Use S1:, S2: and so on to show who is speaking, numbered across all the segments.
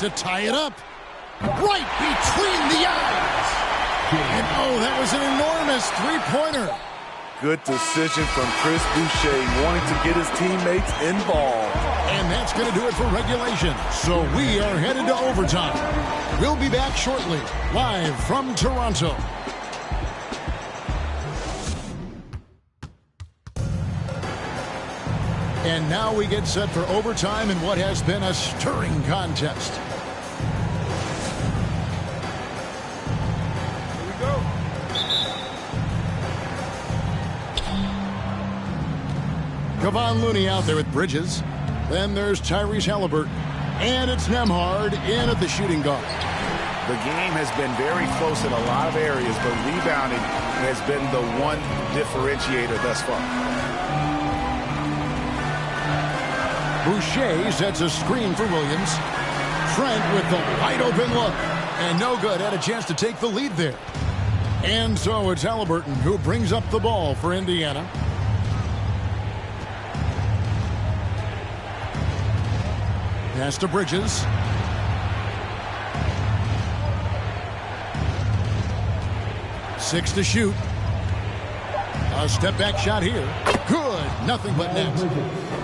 S1: to tie it up. Right between the eyes. And oh, that was an enormous three-pointer.
S2: Good decision from Chris Boucher, wanting to get his teammates involved.
S1: And that's going to do it for regulation. So we are headed to overtime. We'll be back shortly, live from Toronto. And now we get set for overtime in what has been a stirring contest.
S2: Here we go.
S1: Kevon Looney out there with Bridges. Then there's Tyrese Halliburton. And it's Nembhard in at the shooting guard.
S3: The game has been very close in a lot of areas, but rebounding has been the one differentiator thus far.
S1: Boucher sets a screen for Williams. Trent with the wide open look. And no good. Had a chance to take the lead there. And so it's Halliburton who brings up the ball for Indiana. Pass to Bridges. Six to shoot. A step back shot here. Good. Nothing but net.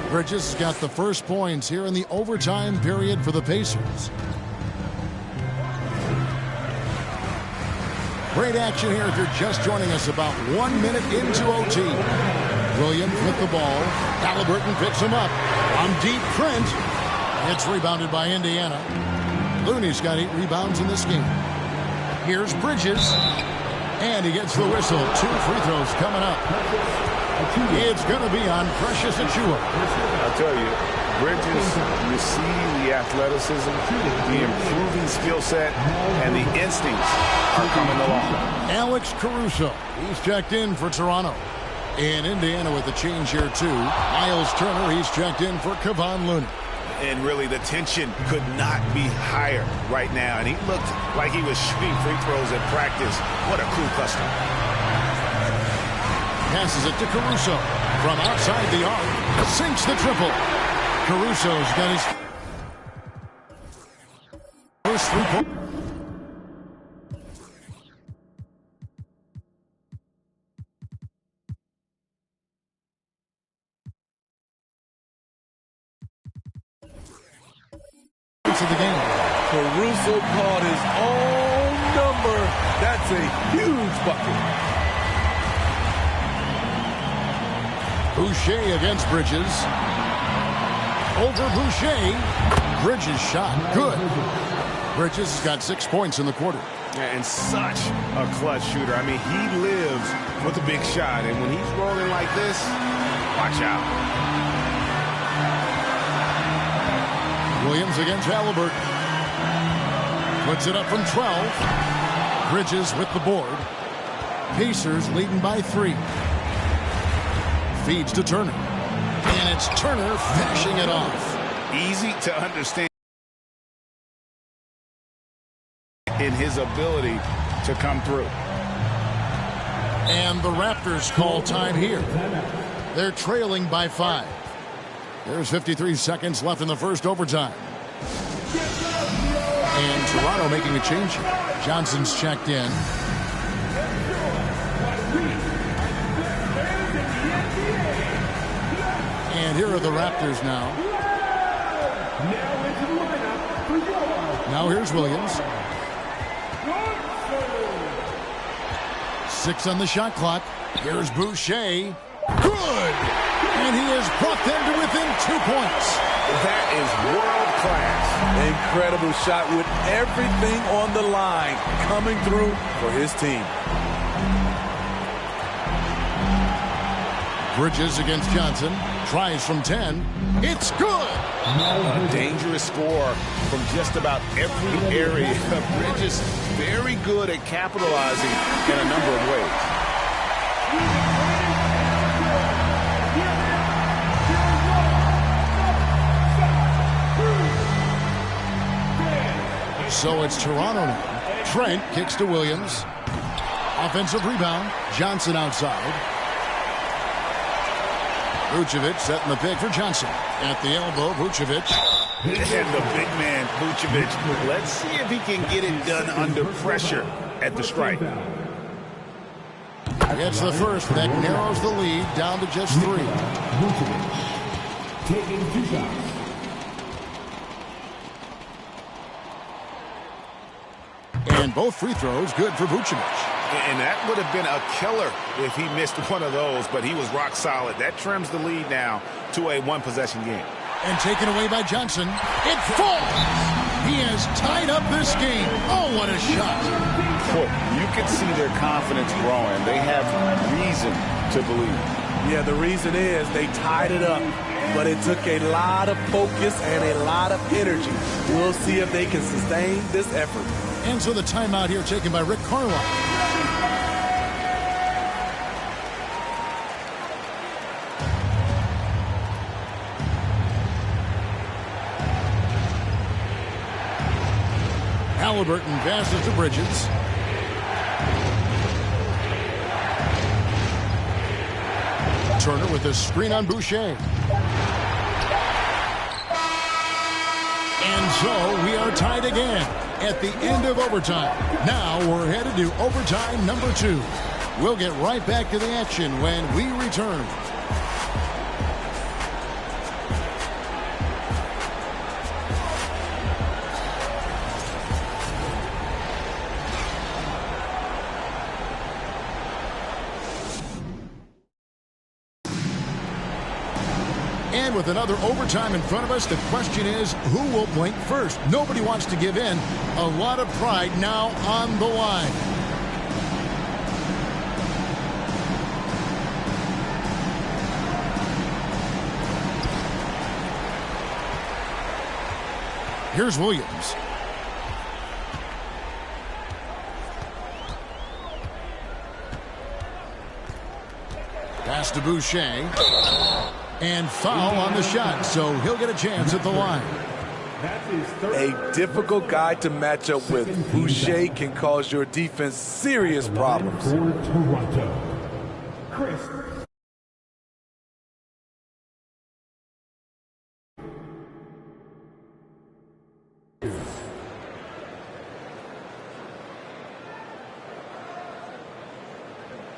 S1: Bridges got the first points here in the overtime period for the Pacers. Great action here if you're just joining us, about 1 minute into OT. Williams with the ball. Halliburton picks him up. On deep, Trent. It's rebounded by Indiana. Looney's got 8 rebounds in this game. Here's Bridges. And he gets the whistle. 2 free throws coming up. It's going to be on Precious Achiuwa.
S3: I'll tell you, Bridges, you see the athleticism, the improving skill set, and the instincts are coming along.
S1: Alex Caruso, he's checked in for Toronto. And Indiana with a change here too. Miles Turner, he's checked in for Kevon Looney.
S3: And really, the tension could not be higher right now. And he looked like he was shooting free throws at practice. What a cool custom.
S1: Passes it to Caruso. From outside the arc. Sinks the triple. Caruso's got his first 3 points. Of the game.
S2: Caruso caught his own number. That's a huge bucket.
S1: Boucher against Bridges. Over Boucher. Bridges shot. Good. Bridges has got 6 points in the quarter.
S3: And such a clutch shooter. I mean, he lives with a big shot. And when he's rolling like this, watch out.
S1: Williams against Halliburton. Puts it up from 12. Bridges with the board. Pacers leading by 3. Feeds to Turner. And it's Turner finishing it off.
S3: Easy to understand in his ability to come through.
S1: And the Raptors call time here. They're trailing by 5. There's 53 seconds left in the first overtime. And Toronto making a change here. Johnson's checked in. And here are the Raptors now. Now here's Williams. 6 on the shot clock. Here's Boucher. Good! And he has brought them to within 2 points.
S3: That is world class.
S2: Incredible shot with everything on the line coming through for his team.
S1: Bridges against Johnson. Tries from 10. It's good!
S3: A dangerous score from just about every area. Bridges very good at capitalizing in a number of ways.
S1: So it's Toronto now. Trent kicks to Williams. Offensive rebound. Johnson outside. Vucevic setting the pick for Johnson. At the elbow, Vucevic.
S3: And the big man, Vucevic. Let's see if he can get it done under pressure at the stripe.
S1: Gets the first. That narrows the lead down to just 3.
S4: Vucevic taking 2 shots.
S1: And both free throws good for Vucevic.
S3: And that would have been a killer if he missed one of those, but he was rock solid. That trims the lead now to a 1-possession game.
S1: And taken away by Johnson. It falls! He has tied up this game. Oh, what a shot.
S3: Boy, you can see their confidence growing. They have reason to believe.
S2: Yeah, the reason is they tied it up, but it took a lot of focus and a lot of energy. We'll see if they can sustain this effort.
S1: And so the timeout here taken by Rick Carlisle. Halliburton passes to Bridges. Turner with a screen on Boucher. And so we are tied again at the end of overtime. Now we're headed to overtime number 2. We'll get right back to the action when we return. And with another overtime in front of us, the question is, who will blink first? Nobody wants to give in. A lot of pride now on the line. Here's Williams. Pass to Boucher. And foul on the shot, so he'll get a chance at the line.
S2: A difficult guy to match up with. Boucher can cause your defense serious problems.
S4: For Toronto, Chris.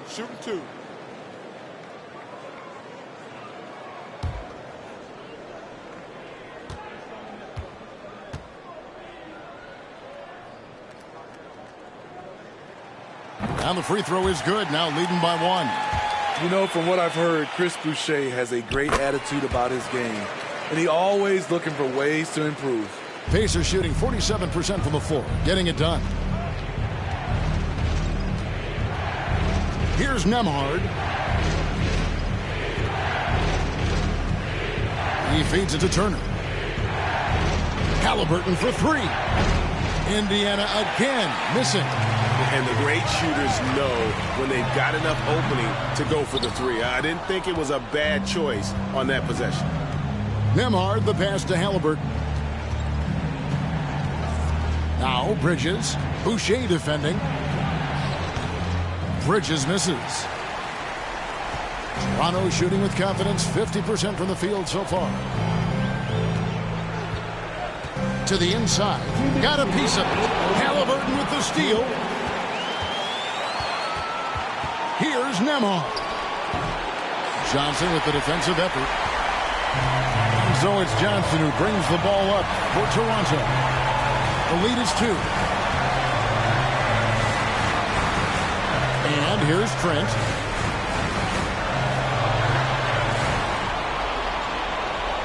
S2: Shooting 2.
S1: Now the free throw is good, now leading by 1.
S2: You know, from what I've heard, Chris Boucher has a great attitude about his game, and he always looking for ways to improve.
S1: Pacers shooting 47% from the floor, getting it done. Here's Nembhard. He feeds it to Turner. Halliburton for 3. Indiana again missing.
S3: And the great shooters know when they've got enough opening to go for the 3. I didn't think it was a bad choice on that possession.
S1: Nembhard, the pass to Halliburton. Now Bridges. Boucher defending. Bridges misses. Toronto shooting with confidence, 50% from the field so far. To the inside. Got a piece of it. Halliburton with the steal. Here's Nembhard. Johnson with the defensive effort. And so it's Johnson who brings the ball up for Toronto. The lead is 2. And here's Trent.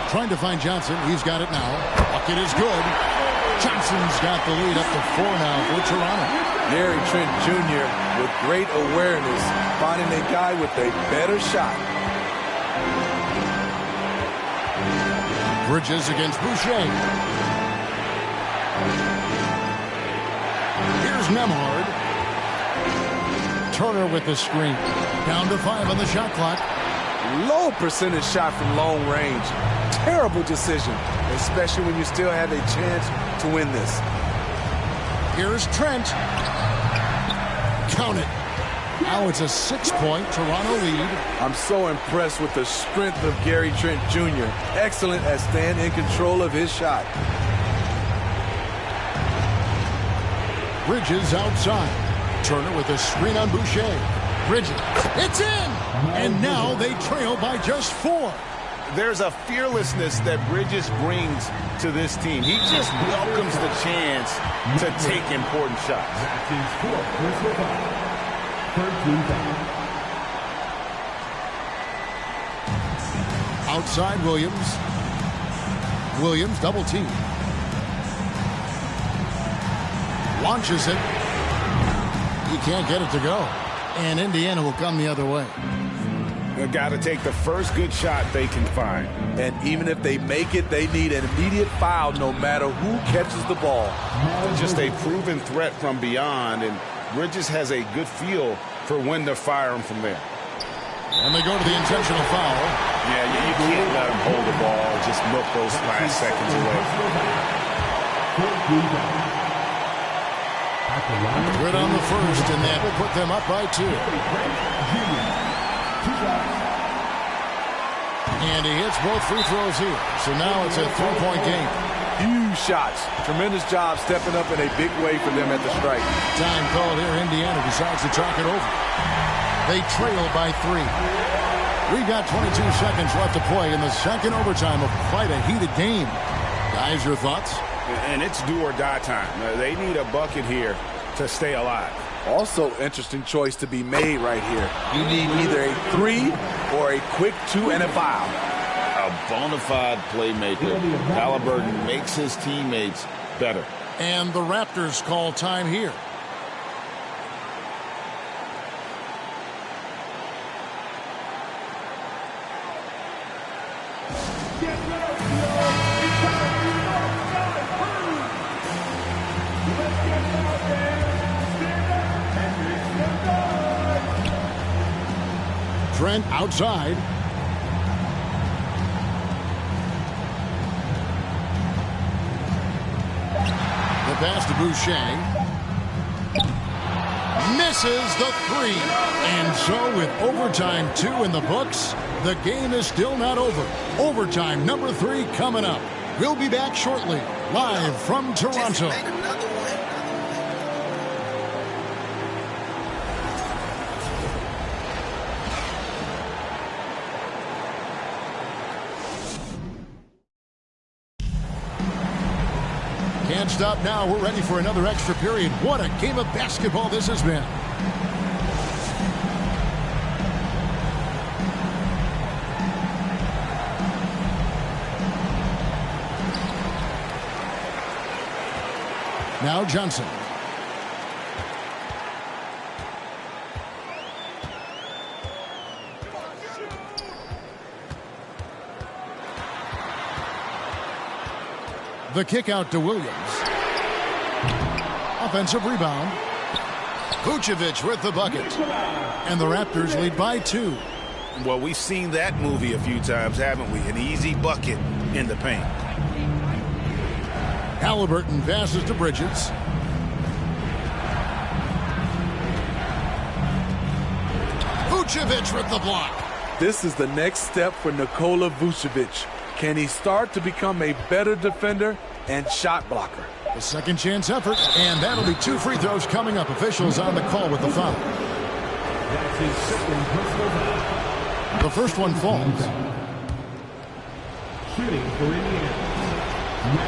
S1: Trying to find Johnson. He's got it now. Bucket is good. Johnson's got the lead up to 4 now for Toronto.
S2: Gary Trent Jr. with great awareness, finding a guy with a better shot.
S1: Bridges against Boucher. Here's Nembhard. Turner with the screen. Down to 5 on the shot clock.
S2: Low percentage shot from long range. Terrible decision, especially when you still have a chance to win this.
S1: Here's Trent. Count it. Now it's a 6-point Toronto lead.
S2: I'm so impressed with the strength of Gary Trent Jr. Excellent at staying in control of his shot.
S1: Bridges outside. Turner with a screen on Boucher. Bridges. It's in! And now they trail by just 4.
S3: There's a fearlessness that Bridges brings to this team. He just welcomes the chance to take important shots.
S4: That is 4 personal foul. 13 foul.
S1: Outside Williams. Williams double team. Launches it. He can't get it to go. And Indiana will come the other way.
S3: They've got to take the first good shot they can find.
S2: And even if they make it, they need an immediate foul no matter who catches the ball.
S3: Just a proven threat from beyond, and Bridges has a good feel for when to fire them from there.
S1: And they go to the intentional foul.
S3: Yeah, you can't let them hold the ball, just milk those last seconds away.
S1: Good on the first, and that will put them up by 2. And he hits both free throws here. So now it's a 3-point game.
S2: Huge shots. Tremendous job stepping up in a big way for them at the strike.
S1: Time called here. Indiana decides to talk it over. They trail by 3. We've got 22 seconds left to play in the second overtime of quite a heated game. Guys, your thoughts?
S3: And it's do or die time. They need a bucket here to stay alive.
S2: Also, interesting choice to be made right here. You need either a 3 or a quick 2 and a foul.
S3: A bona fide playmaker. Halliburton makes his teammates better.
S1: And the Raptors call time here. Trent outside. The pass to Boucher. Misses the 3. And so with overtime 2 in the books, the game is still not over. Overtime number 3 coming up. We'll be back shortly, live from Toronto. Can't stop now. We're ready for another extra period. What a game of basketball this has been. Now Johnson. The kick out to Williams. Offensive rebound. Vucevic with the bucket. And the Raptors lead by 2.
S3: Well, we've seen that movie a few times, haven't we? An easy bucket in the paint.
S1: Halliburton passes to Bridges. Vucevic with the block.
S2: This is the next step for Nikola Vucevic. Can he start to become a better defender and shot blocker?
S1: The second chance effort, and that'll be 2 free throws coming up. Officials on the call with the foul.
S4: That's his second personal foul.
S1: The first one falls.
S4: Shooting for Indiana.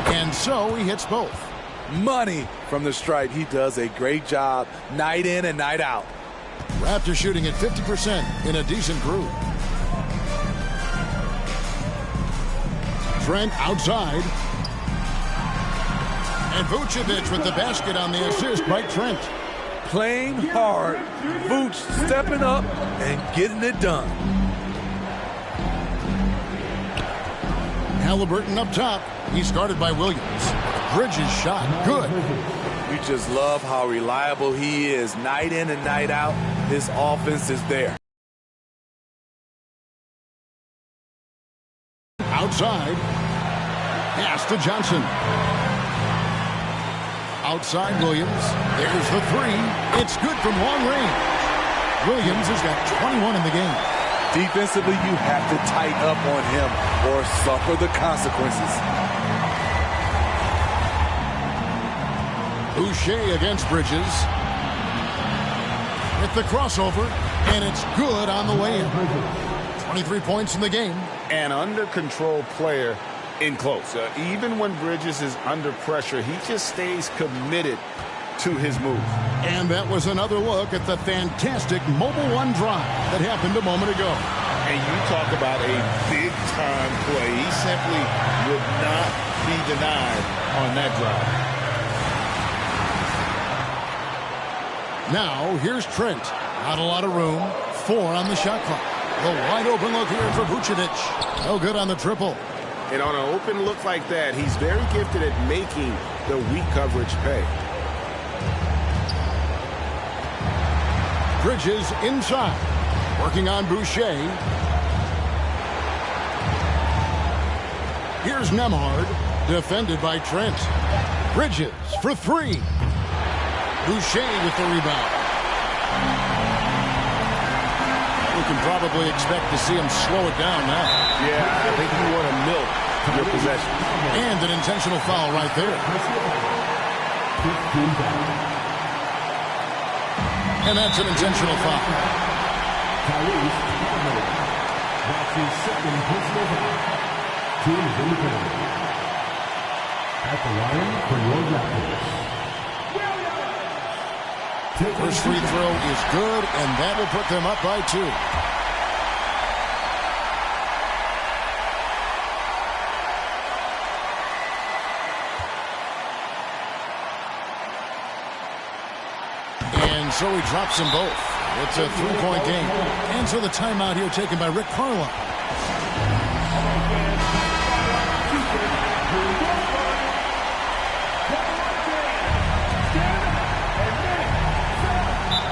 S1: And so he hits both.
S2: Money from the stripe. He does a great job night in and night out.
S1: Raptors shooting at 50% in a decent groove. Trent outside. And Vucevic with the basket on the assist by Trent.
S2: Playing hard. Vooch stepping up and getting it done.
S1: Halliburton up top. He's guarded by Williams. Bridges shot. Good.
S2: We just love how reliable he is night in and night out. His offense is there.
S1: Outside. Pass to Johnson. Outside Williams. There's the 3. It's good from long range. Williams has got 21 in the game.
S2: Defensively, you have to tighten up on him or suffer the consequences.
S1: Boucher against Bridges. With the crossover, and it's good on the way in. 23 points in the game.
S3: An under-control player in close. Even when Bridges is under pressure, he just stays committed to his move.
S1: And that was another look at the fantastic Mobile One drive that happened a moment ago.
S3: And you talk about a big-time play. He simply would not be denied on that drive.
S1: Now, here's Trent. Not a lot of room. 4 on the shot clock. The wide open look here for Vucevic. No good on the triple.
S3: And on an open look like that, he's very gifted at making the weak coverage pay.
S1: Bridges inside. Working on Boucher. Here's Nembhard. Defended by Trent. Bridges for 3. Boucher with the rebound. We can probably expect to see him slow it down now.
S3: Yeah, I think you want to milk your possession.
S1: And an intentional foul right there. And that's an intentional foul.
S4: That's his second personal foul. Team is in the penalty. At the line for your Raptors.
S1: First free throw is good, and that will put them up by 2. And so he drops them both. It's a 3-point game. And so the timeout here taken by Rick Carlisle.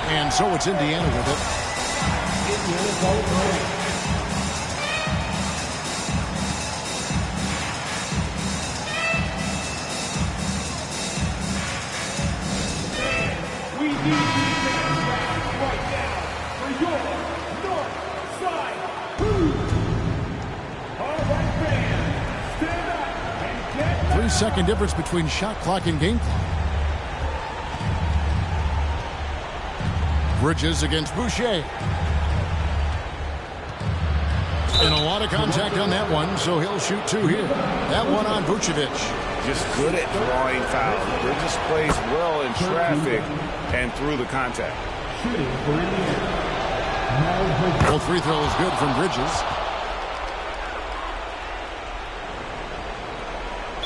S1: And so it's Indiana with it.
S4: We need defense right now for your North Side Crew. All right, fans, stand up and get
S1: 3-second difference between shot clock and game clock. Bridges against Boucher. And a lot of contact on that one, so he'll shoot 2 here. That one on Vucevic.
S3: Just good at drawing fouls. Bridges plays well in traffic and through the contact.
S1: Well, free throw is good from Bridges.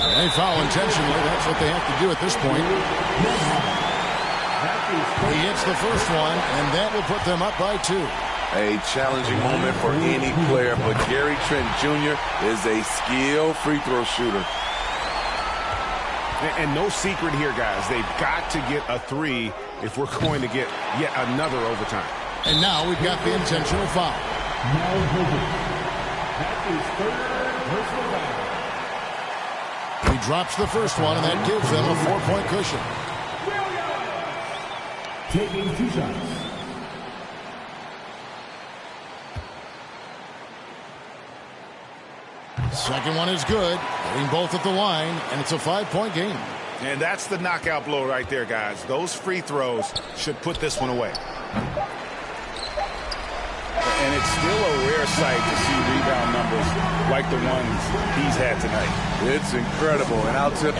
S1: And they foul intentionally. That's what they have to do at this point. He hits the first one, and that will put them up by 2.
S2: A challenging moment for any player, but Gary Trent Jr. is a skilled free throw shooter.
S3: And no secret here, guys. They've got to get a 3 if we're going to get yet another overtime.
S1: And now we've got the intentional foul. He drops the first one, and that gives them a 4-point cushion.
S4: taking 2 shots.
S1: Second one is good. Hitting both at the line, and it's a 5-point game.
S3: And that's the knockout blow right there, guys. Those free throws should put this one away. And it's still a rare sight to see rebound numbers like the ones he's had tonight.
S2: It's incredible, and I'll tell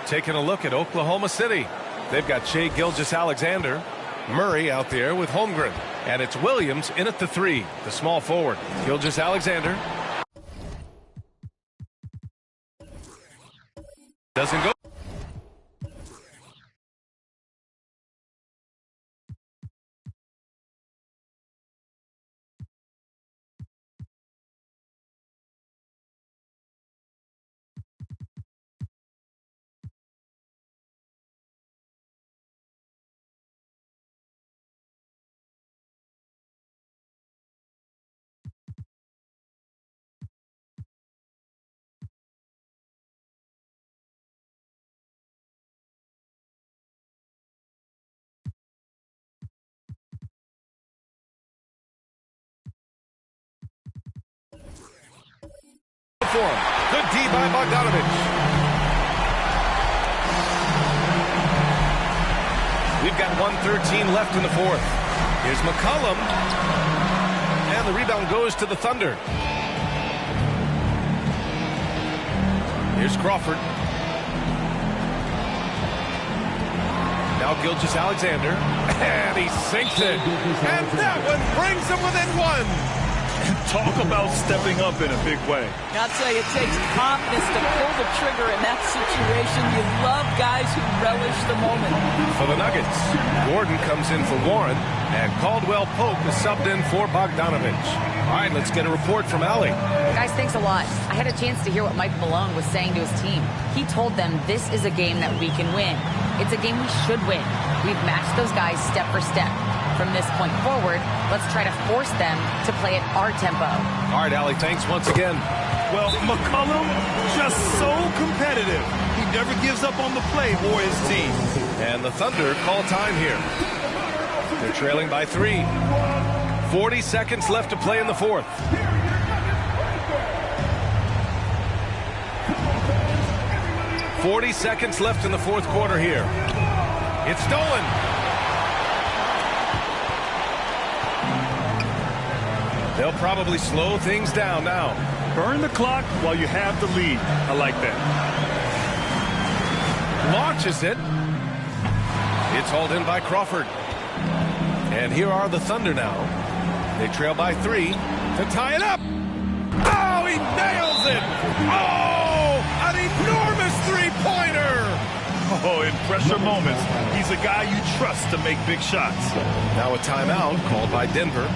S5: Taking a look at Oklahoma City. They've got Shai Gilgeous-Alexander, Murray out there with Holmgren. And it's Williams in at the 3, the small forward. Gilgeous-Alexander. Doesn't go. For him. Good D by Bogdanovich. We've got 1:13 left in the fourth. Here's McCollum. And the rebound goes to the Thunder. Here's Crawford. Now Gilgeous-Alexander. And he sinks it. And that one brings him within one.
S6: Talk about stepping up in a big way.
S7: I'll tell you, it takes confidence to pull the trigger in that situation. You love guys who relish the moment.
S5: For the Nuggets, Gordon comes in for Warren, and Caldwell Pope is subbed in for Bogdanovich. All right, let's get a report from Allie.
S8: Guys, thanks a lot. I had a chance to hear what Mike Malone was saying to his team. He told them this is a game that we can win. It's a game we should win. We've matched those guys step for step. From this point forward, let's try to force them to play at our tempo.
S5: All right, Allie, thanks once again.
S6: Well, McCollum, just so competitive. He never gives up on the play or his team.
S5: And the Thunder call time here. They're trailing by 3. 40 seconds left to play in the fourth. "40 seconds left in the fourth quarter here. It's stolen. They'll probably slow things down now.
S6: Burn the clock while you have the lead. I like that.
S5: Launches it. It's hauled in by Crawford. And here are the Thunder now. They trail by 3 to tie it up. Oh, he nails it. Oh, an enormous three-pointer.
S6: Oh, in pressure moments, he's a guy you trust to make big shots.
S5: Now a timeout called by Denver.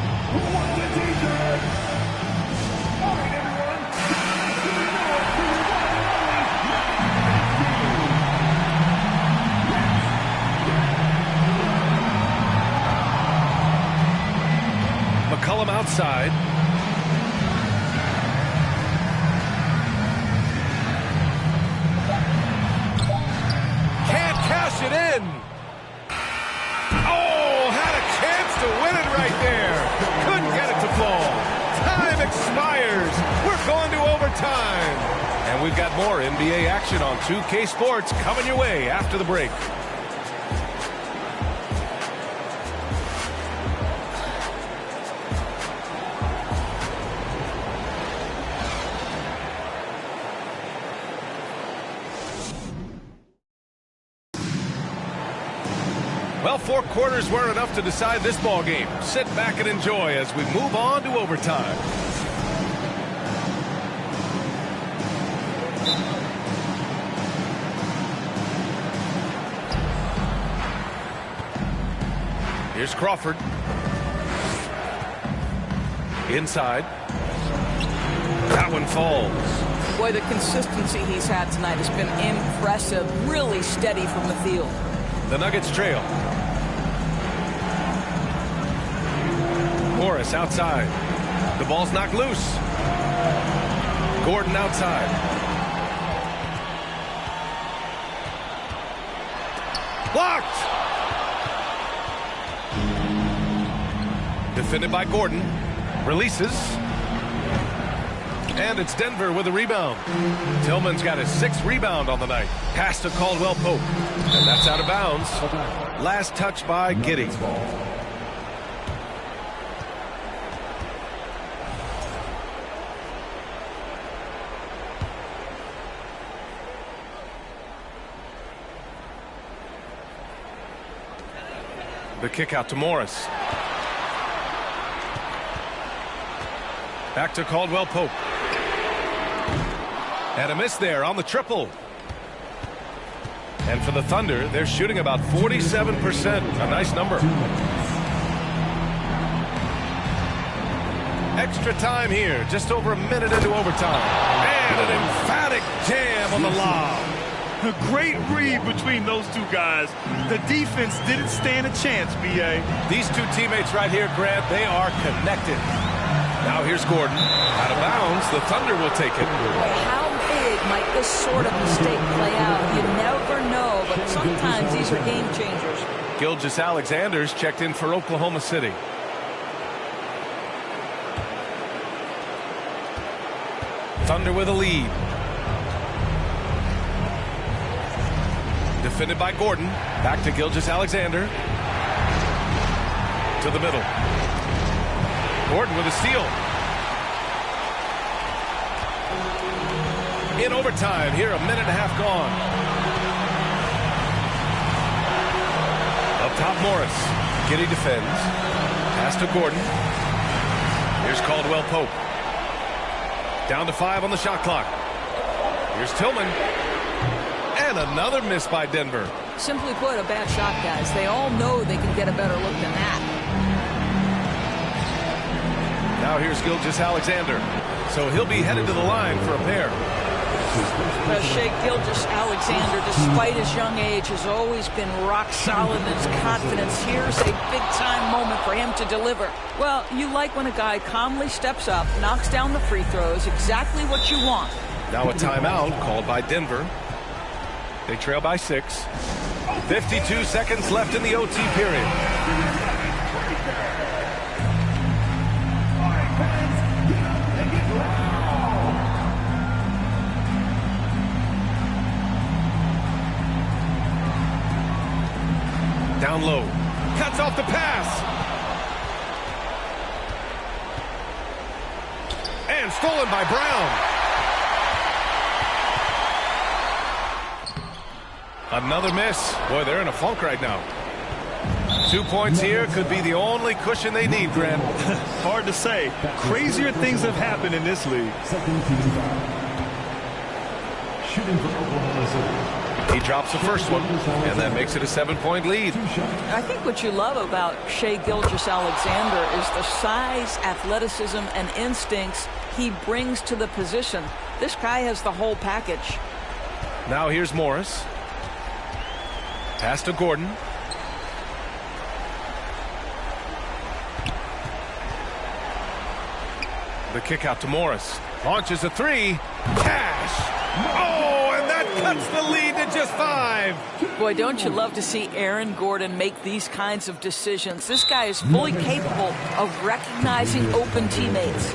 S5: McCollum outside. Can't cash it in. Oh, had a chance to win it right there. Couldn't get it to fall. Time expires. We're going to overtime. And we've got more NBA action on 2K Sports coming your way after the break. Well, 4 quarters weren't enough to decide this ball game. Sit back and enjoy as we move on to overtime. Here's Crawford. Inside. That one falls.
S7: Boy, the consistency he's had tonight has been impressive. Really steady from the field.
S5: The Nuggets trail. Morris outside. The ball's knocked loose. Gordon outside. Blocked! Defended by Gordon. Releases. And it's Denver with a rebound. Tillman's got his 6th rebound on the night. Pass to Caldwell Pope. And that's out of bounds. Last touch by Giddey. The kick out to Morris. Back to Caldwell Pope. And a miss there on the triple. And for the Thunder, they're shooting about 47%. A nice number. Extra time here, just over a minute into overtime. And an emphatic jam on the lob.
S6: A great read between those two guys. The defense didn't stand a chance, B.A.
S5: These two teammates right here, Grant, they are connected. Now here's Gordon. Out of bounds, the Thunder will take it.
S7: How big might this sort of mistake play out? You never know, but sometimes these are game changers.
S5: Gilgeous-Alexander's checked in for Oklahoma City. Thunder with a lead. Defended by Gordon. Back to Gilgeous-Alexander. To the middle. Gordon with a steal. In overtime here, a minute and a half gone. Up top, Morris. Giddey defends. Pass to Gordon. Here's Caldwell Pope. Down to 5 on the shot clock. Here's Tillman. And another miss by Denver.
S7: Simply put, a bad shot, guys. They all know they can get a better look than that.
S5: Now here's Gilgeous-Alexander. So he'll be headed to the line for a pair.
S7: Shai Gilgeous-Alexander, despite his young age, has always been rock solid in his confidence. Here's a big-time moment for him to deliver. Well, you like when a guy calmly steps up, knocks down the free throws, exactly what you want.
S5: Now a timeout called by Denver. They trail by 6. 52 seconds left in the OT period. Down low. Cuts off the pass. And stolen by Brown. Another miss. Boy, they're in a funk right now. 2 points here could be the only cushion they need, Grant.
S6: Hard to say. Crazier things have happened in this league.
S4: Shooting for Oklahoma City.
S5: He drops the first one, and that makes it a 7-point lead.
S7: I think what you love about Shai Gilgeous-Alexander is the size, athleticism, and instincts he brings to the position. This guy has the whole package.
S5: Now here's Morris. Pass to The kick out to Morris. Launches a three. Cash. Oh, and that cuts the lead to just 5.
S7: Boy, don't you love to see Aaron Gordon make these kinds of decisions. This guy is fully capable of recognizing open teammates.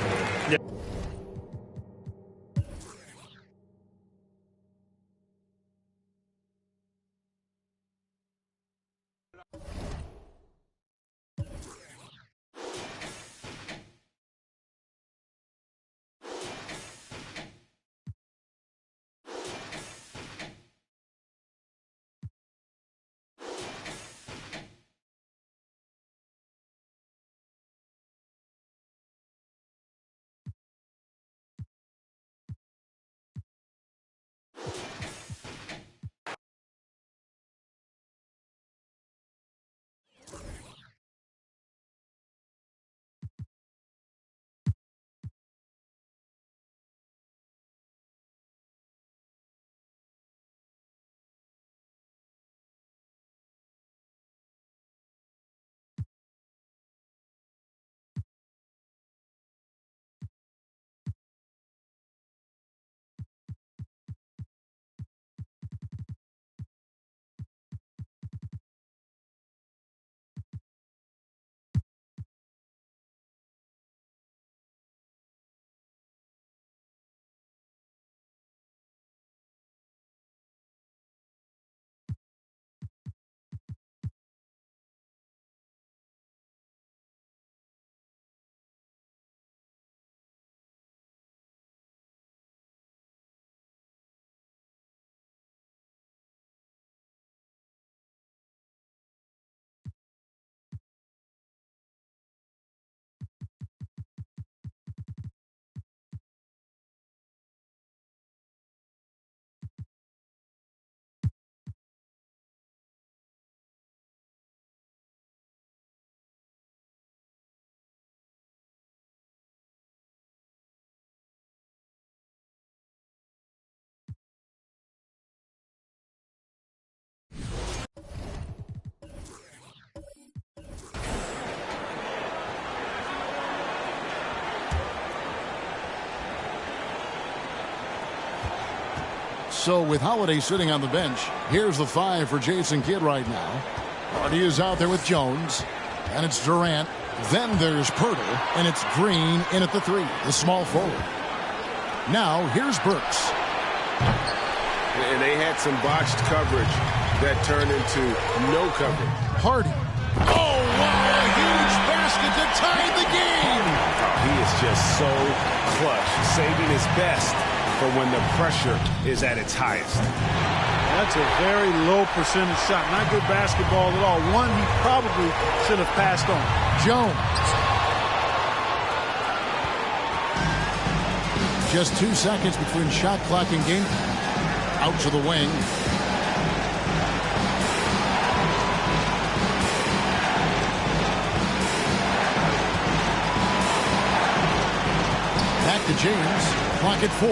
S1: So with Holiday sitting on the bench, here's the 5 for Jason Kidd right now. Hardy is out there with Jones, and it's Durant. Then there's Pirtle, and it's Green in at the 3, the small forward. Now here's Burks.
S3: And they had some botched coverage that turned into no coverage.
S1: Hardy. Oh, wow, a huge basket to tie the game.
S3: He is just so clutch, saving his best for when the pressure is at its highest.
S6: That's a very low percentage shot. Not good basketball at all. One he probably should have passed on.
S1: Jones. Just 2 seconds between shot clock and game. Out to the wing. Back to James. Clock at 4.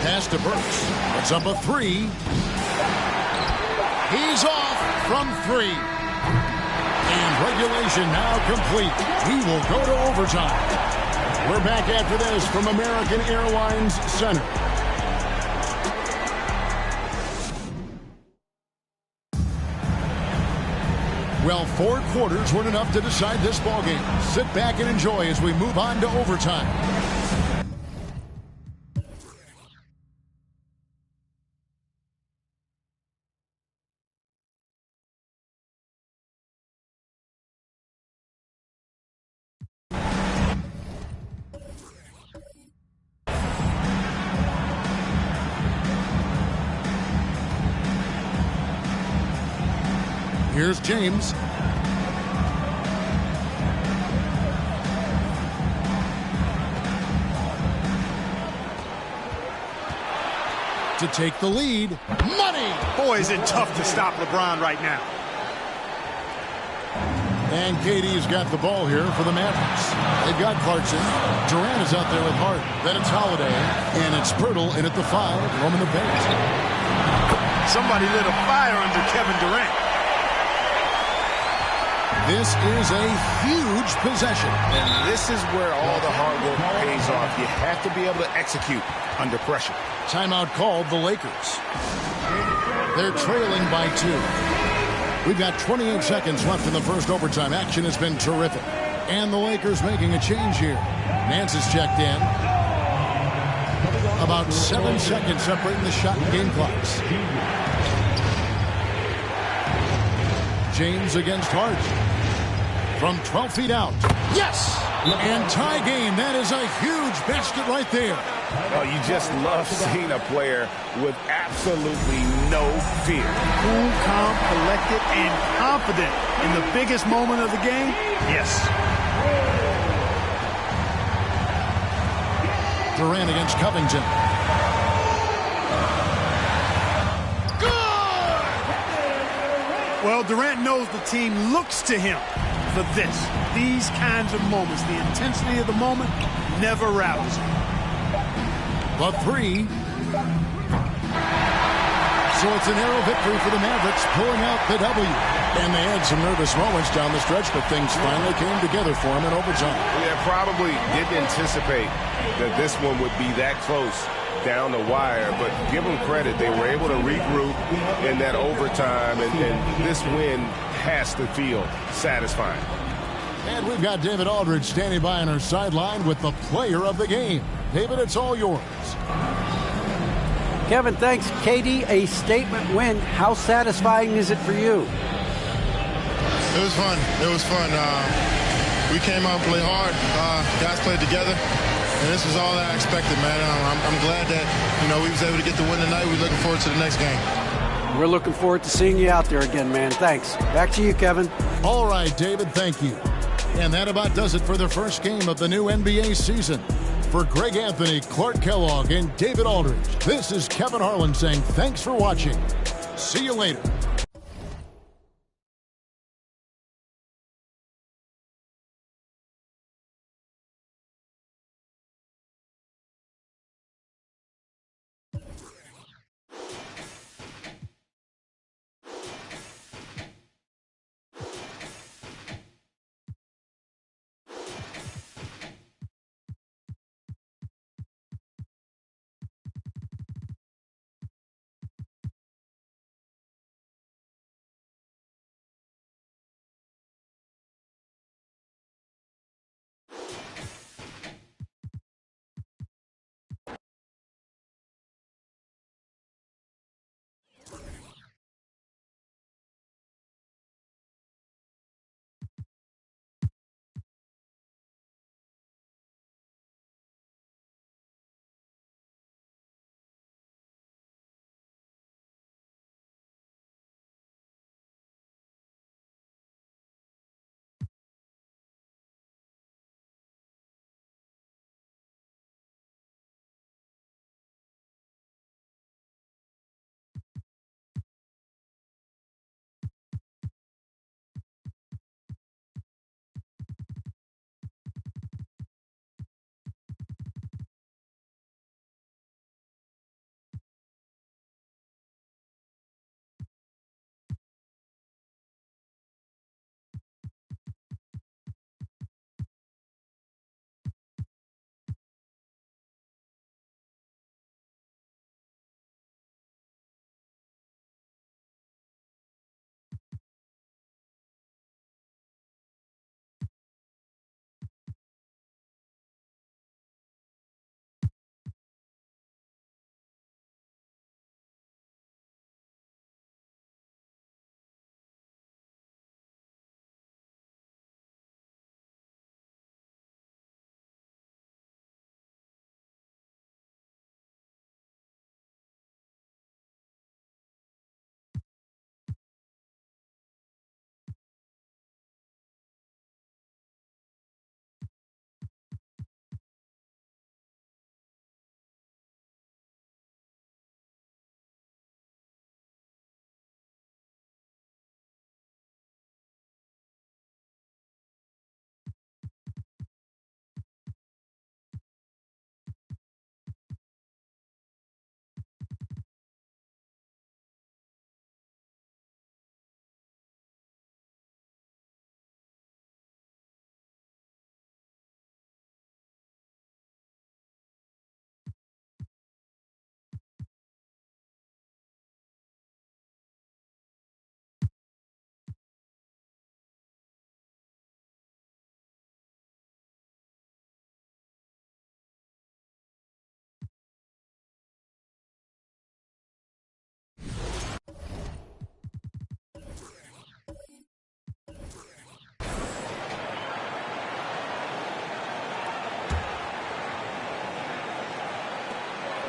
S1: Pass to Burks. Puts up a 3. He's off from 3. And regulation now complete. We will go to overtime. We're back after this from American Airlines Center. Well, 4 quarters weren't enough to decide this ballgame. Sit back and enjoy as we move on to overtime. Here's James. To take the lead. Money!
S6: Boy, is it tough to stop LeBron right now.
S1: And KD's got the ball here for the Mavericks. They've got Clarkson. Durant is out there with Hart. Then it's Holiday. And it's Pirtle in at the 5, roaming the paint.
S6: Somebody lit a fire under Kevin Durant.
S1: This is a huge possession.
S3: And this is where all the hard work pays off. You have to be able to execute under pressure.
S1: Timeout called the Lakers. They're trailing by 2. We've got 28 seconds left in the first overtime. Action has been terrific. And the Lakers making a change here. Nance is checked in. About 7 seconds separating the shot and game clocks. James against Hart. From 12 feet out. Yes! And tie game. That is a huge basket right there.
S3: Oh, you just love seeing a player with absolutely no fear.
S6: Cool, calm, collected, and confident in the biggest moment of the game. Yes.
S1: Durant against Covington. Good!
S6: Well, Durant knows the team looks to him for this. These kinds of moments, the intensity of the moment never rattles him.
S1: The 3. So it's a narrow victory for the Mavericks, pulling out the W. And they had some nervous moments down the stretch, but things finally came together for them in overtime.
S3: Yeah, probably didn't anticipate that this one would be that close down the wire, but give them credit. They were able to regroup in that overtime, and this win has to feel satisfying.
S1: And we've got David Aldridge standing by on our sideline with the player of the game. David, it's all yours.
S9: Kevin, thanks. KD, a statement win. How satisfying is it for you?
S10: It was fun. It was fun. We came out and played hard. Guys played together. And this was all I expected, man. I'm glad that, we was able to get the win tonight. We're looking forward to the next game.
S9: We're looking forward to seeing you out there again, man. Thanks. Back to you, Kevin.
S1: All right, David, thank you. And that about does it for the first game of the new NBA season. For Greg Anthony, Clark Kellogg, and David Aldridge, this is Kevin Harlan saying thanks for watching. See you later.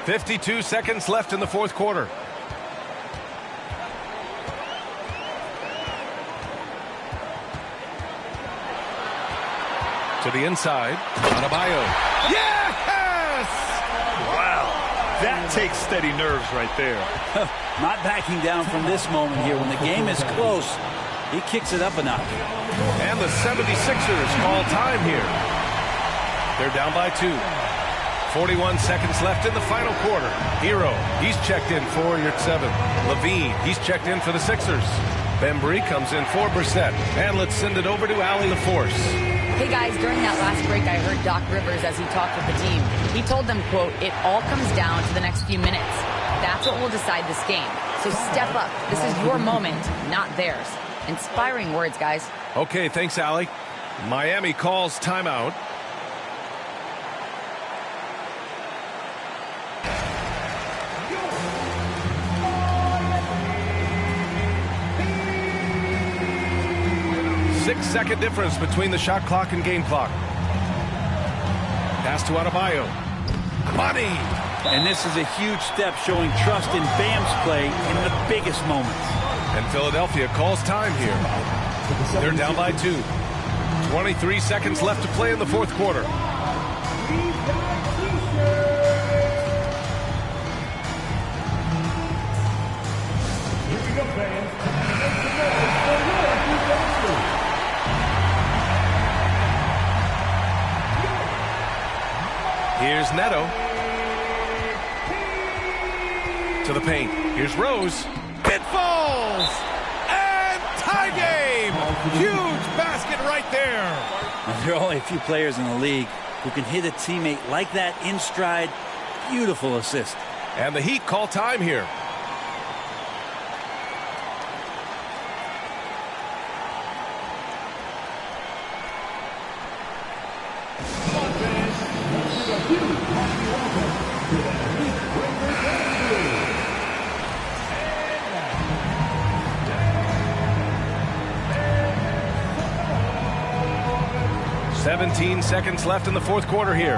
S5: 52 seconds left in the fourth quarter. To the inside. Adebayo. Yes!
S11: Wow. That takes steady nerves right there.
S12: Not backing down from this moment here. When the game is close, he kicks it up a notch.
S5: And the 76ers call time here. They're down by 2. 41 seconds left in the final quarter. Hero, he's checked in for Yurtseven. Levine, he's checked in for the Sixers. Bembry comes in for Brissett. And let's send it over to Allie LaForce.
S8: Hey guys, during that last break, I heard Doc Rivers as he talked with the team. He told them, quote, "It all comes down to the next few minutes. That's what will decide this game. So step up. This is your moment, not theirs." Inspiring words, guys.
S5: Okay, thanks, Allie. Miami calls timeout. Six-second difference between the shot clock and game clock. Pass to Adebayo. Money!
S12: And this is a huge step showing trust in Bam's play in the biggest moments.
S5: And Philadelphia calls time here. They're down by 2. 23 seconds left to play in the fourth quarter. Here's Neto. To the paint. Here's Rose. It falls! And tie game! Huge basket right there.
S12: Now, there are only a few players in the league who can hit a teammate like that in stride. Beautiful assist.
S5: And the Heat call time here. Seventeen seconds left in the fourth quarter here.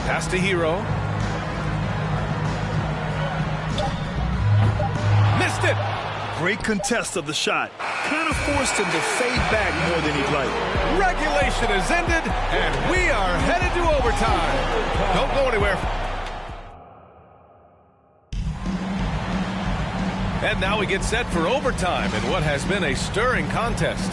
S5: Pass to Hero. Missed it.
S11: Great contest of the shot. Kind of forced him to fade back more than he'd like.
S5: Regulation is ended, and we are headed to overtime. Don't go anywhere. And now we get set for overtime in what has been a stirring contest.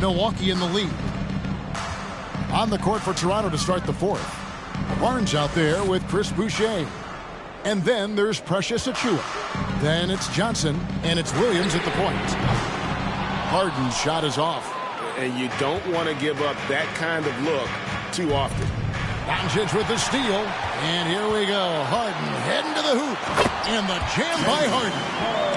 S1: Milwaukee in the lead. On the court for Toronto to start the fourth. Barnes out there with Chris Boucher. And then there's Precious Achiuwa. Then it's Johnson, and it's Williams at the point. Harden's shot is off.
S3: and you don't want to give up that kind of look too often.
S1: Doncic with the steal, and here we go. Harden heading to the hoop, and the jam by Harden.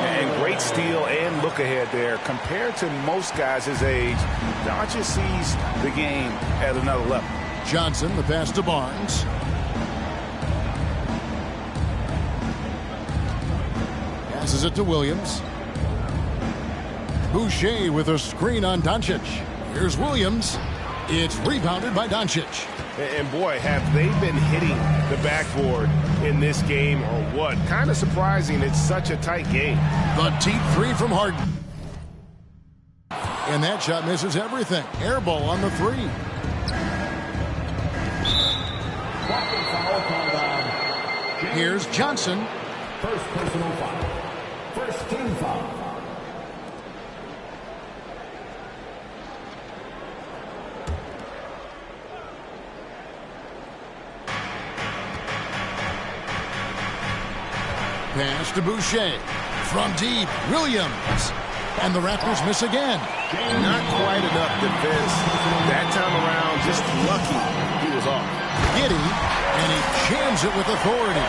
S3: And great steal and look ahead there. Compared to most guys his age, Doncic sees the game at another level.
S1: Johnson, the pass to Barnes. Passes it to Williams. Boucher with a screen on Doncic. Here's Williams. It's rebounded by Doncic.
S3: And boy, have they been hitting the backboard in this game or what? Kind of surprising. It's such a tight game.
S1: The deep three from Harden. And that shot misses everything. Air ball on the three. Here's Johnson.
S4: First personal foul. First team foul.
S1: Pass to Boucher. From deep, Williams. And the Raptors miss again.
S3: Not quite enough defense. That time around, just lucky he was off.
S1: Giddey, and he jams it with authority.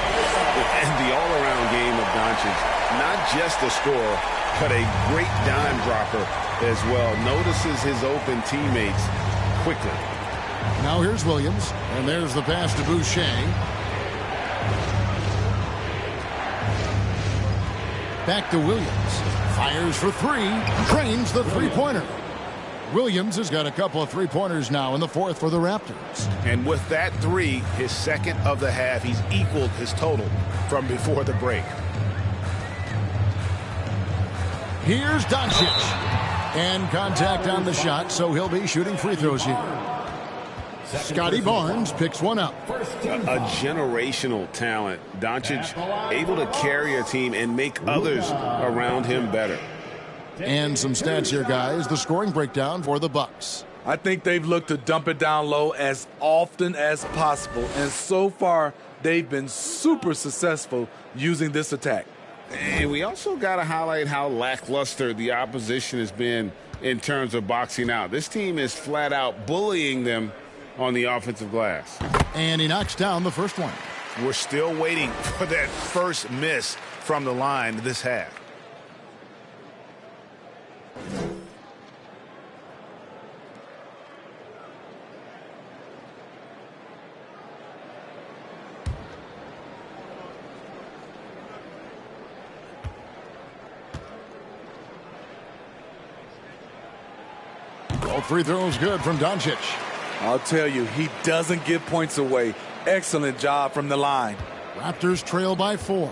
S3: And the all-around game of Doncic, not just a scorer, but a great dime dropper as well. Notices his open teammates quickly.
S1: Now here's Williams, and there's the pass to Boucher. Back to Williams. Fires for three. Drains the three-pointer. Williams has got a couple of three-pointers now in the fourth for the Raptors.
S3: And with that three, his second of the half, he's equaled his total from before the break.
S1: Here's Doncic. And contact on the shot, so he'll be shooting free throws here. Scotty Barnes picks one up.
S3: A generational talent. Doncic able to carry a team and make others around him better.
S1: And some stats here, guys. The scoring breakdown for the Bucks.
S2: I think they've looked to dump it down low as often as possible. And so far, they've been super successful using this attack.
S3: And we also got to highlight how lackluster the opposition has been in terms of boxing out. This team is flat out bullying them on the offensive glass.
S1: And he knocks down the first one.
S3: We're still waiting for that first miss from the line this half.
S1: All free throws good from Doncic.
S2: I'll tell you, he doesn't give points away. Excellent job from the line.
S1: Raptors trail by 4.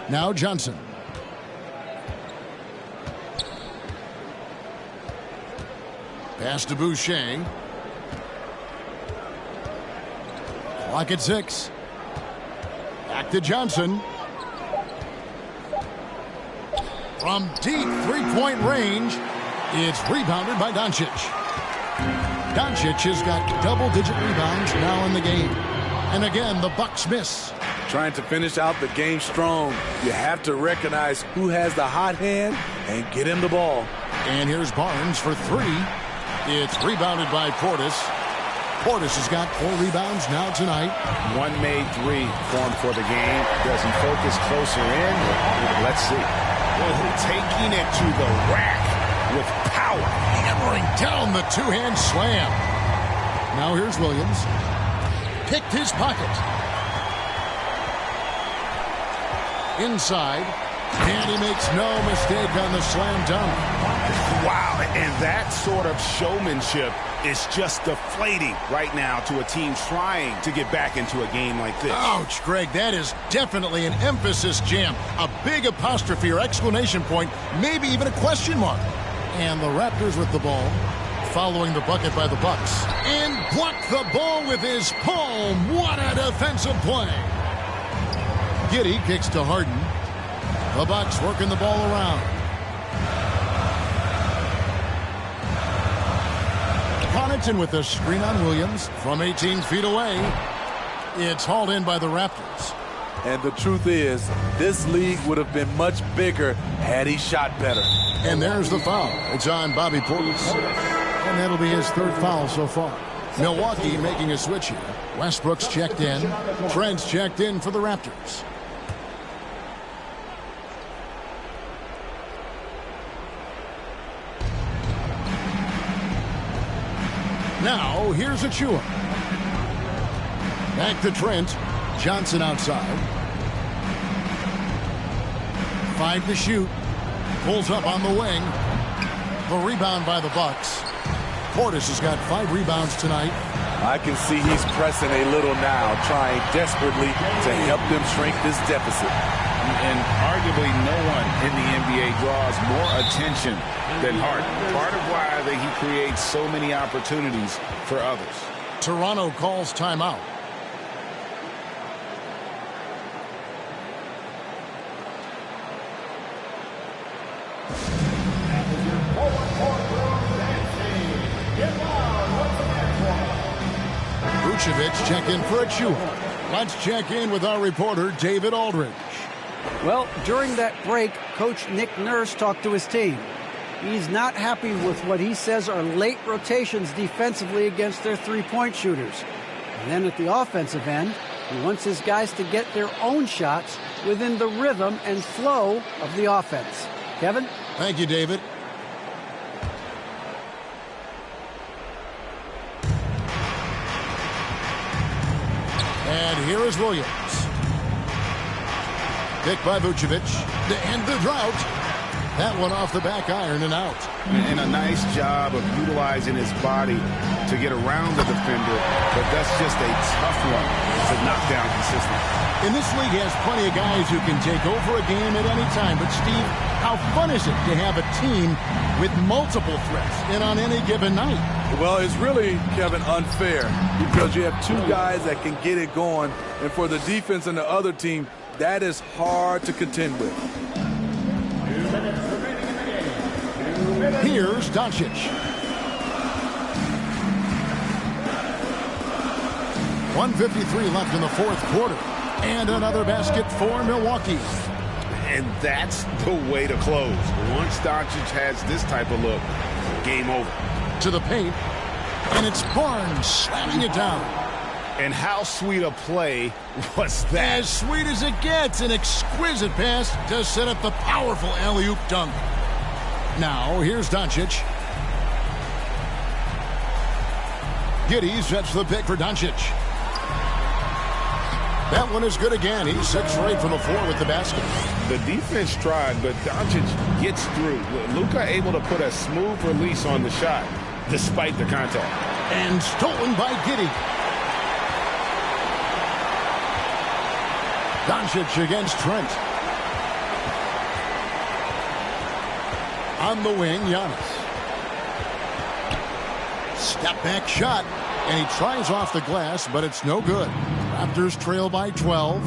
S1: Now Johnson. Pass to Boucher. Clock at 6. Back to Johnson. From deep three-point range, it's rebounded by Doncic. Doncic has got double-digit rebounds now in the game. And again, the Bucks miss.
S2: Trying to finish out the game strong, you have to recognize who has the hot hand and get him the ball.
S1: And here's Barnes for 3. It's rebounded by Portis. Portis has got 4 rebounds now tonight.
S3: One made 3 formed for the game. Does he focus closer in? Let's see. Well, taking it to the rack with power.
S1: Hammering down the two-hand slam. Now here's Williams. Picked his pocket. Inside. And he makes no mistake on the slam dunk.
S3: Wow, and that sort of showmanship is just deflating right now to a team trying to get back into a game like this.
S1: Ouch, Greg, that is definitely an emphasis jam. A big apostrophe or exclamation point, maybe even a question mark. And the Raptors with the ball, following the bucket by the Bucks. And blocked the ball with his palm. What a defensive play. Giddey kicks to Harden. The Bucks working the ball around. Connaughton with a screen on Williams from 18 feet away. It's hauled in by the Raptors.
S2: And the truth is, this league would have been much bigger had he shot better.
S1: And there's the foul. It's on Bobby Portis. And that'll be his third foul so far. Milwaukee making a switch here. Westbrook's checked in. Trent's checked in for the Raptors. Now, here's Achua. Back to Trent. Johnson outside. 5 to shoot. Pulls up on the wing. The rebound by the Bucks. Portis has got 5 rebounds tonight.
S2: I can see he's pressing a little now, trying desperately to help them shrink this deficit.
S13: And arguably no one in the NBA draws more attention than Harden. Part of why he creates so many opportunities for others.
S1: Toronto calls timeout. Vucevic check in for Achua. Let's check in with our reporter, David Aldridge.
S9: Well, during that break, Coach Nick Nurse talked to his team. He's not happy with what he says are late rotations defensively against their three-point shooters. And then at the offensive end, he wants his guys to get their own shots within the rhythm and flow of the offense. Kevin?
S1: Thank you, David. And here is Williams. Pick by Vucevic to end the drought. That one off the back iron and out.
S13: And a nice job of utilizing his body to get around the defender, but that's just a tough one to knock down consistently.
S1: In this league, he has plenty of guys who can take over a game at any time. But, Steve, how fun is it to have a team with multiple threats and on any given night?
S2: Well, it's really, Kevin, unfair because you have 2 guys that can get it going, and for the defense and the other team, that is hard to contend with.
S1: Here's Doncic. .153 left in the fourth quarter. And another basket for Milwaukee.
S13: And that's the way to close. Once Doncic has this type of look, game over.
S1: To the paint. And it's Barnes slamming it down.
S13: And how sweet a play was that?
S1: As sweet as it gets. An exquisite pass to set up the powerful alley-oop dunk. Now, here's Doncic. Giddey sets the pick for Doncic. That one is good again. He's 6 for 8 from the floor with the basket.
S13: The defense tried, but Doncic gets through. Luka able to put a smooth release on the shot, despite the contact.
S1: And stolen by Giddey. Doncic against Trent. On the wing, Giannis. Step back shot. And he tries off the glass, but it's no good. Raptors trail by 12.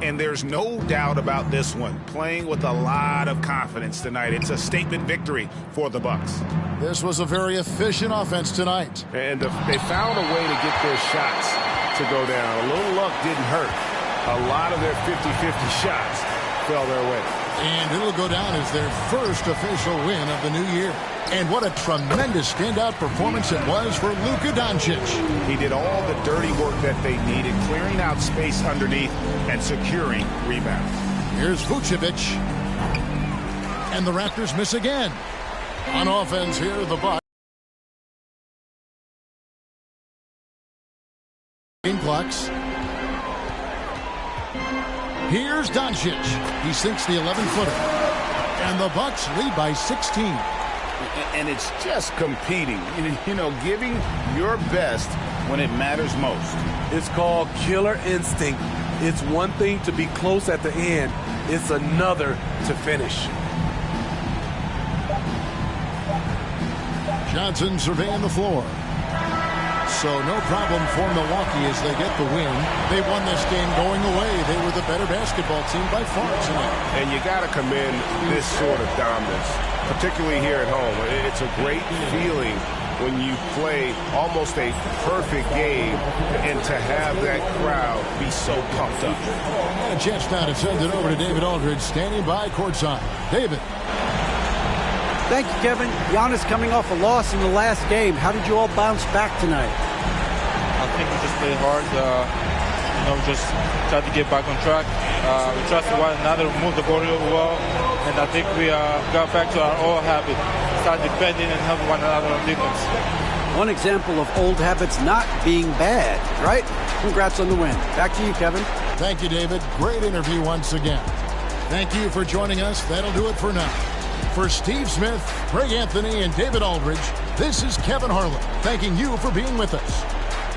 S13: And there's no doubt about this one. Playing with a lot of confidence tonight. It's a statement victory for the Bucks.
S1: This was a very efficient offense tonight.
S3: And they found a way to get their shots to go down. A little luck didn't hurt. A lot of their 50-50 shots fell their way.
S1: And it'll go down as their first official win of the new year. And what a tremendous standout performance it was for Luka Doncic.
S13: He did all the dirty work that they needed, clearing out space underneath and securing rebounds.
S1: Here's Vucevic. And the Raptors miss again. On offense here, the Bucks. Game clocks. Here's Doncic. He sinks the 11-footer. And the Bucks lead by 16.
S13: And it's just competing, you know, giving your best when it matters most.
S2: It's called killer instinct. It's one thing to be close at the end. It's another to finish.
S1: Johnson surveying the floor. So no problem for Milwaukee as they get the win. They won this game going away. They were the better basketball team by far tonight.
S3: And you got to commend this sort of dominance, particularly here at home. It's a great feeling when you play almost a perfect game and to have that crowd be so pumped up.
S1: And a chance now to send it over to David Aldridge, standing by courtside. David.
S9: Thank you, Kevin. Giannis coming off a loss in the last game. How did you all bounce back tonight?
S14: I think we just played hard. Just tried to get back on track. We trusted one another, moved the ball well, and I think we got back to our old habit. Started defending and helping one another on defense.
S9: One example of old habits not being bad, right? Congrats on the win. Back to you, Kevin.
S1: Thank you, David. Great interview once again. Thank you for joining us. That'll do it for now. For Steve Smith, Greg Anthony, and David Aldridge, this is Kevin Harlan thanking you for being with us.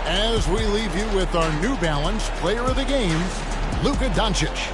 S1: As we leave you with our New Balance Player of the Game, Luka Doncic.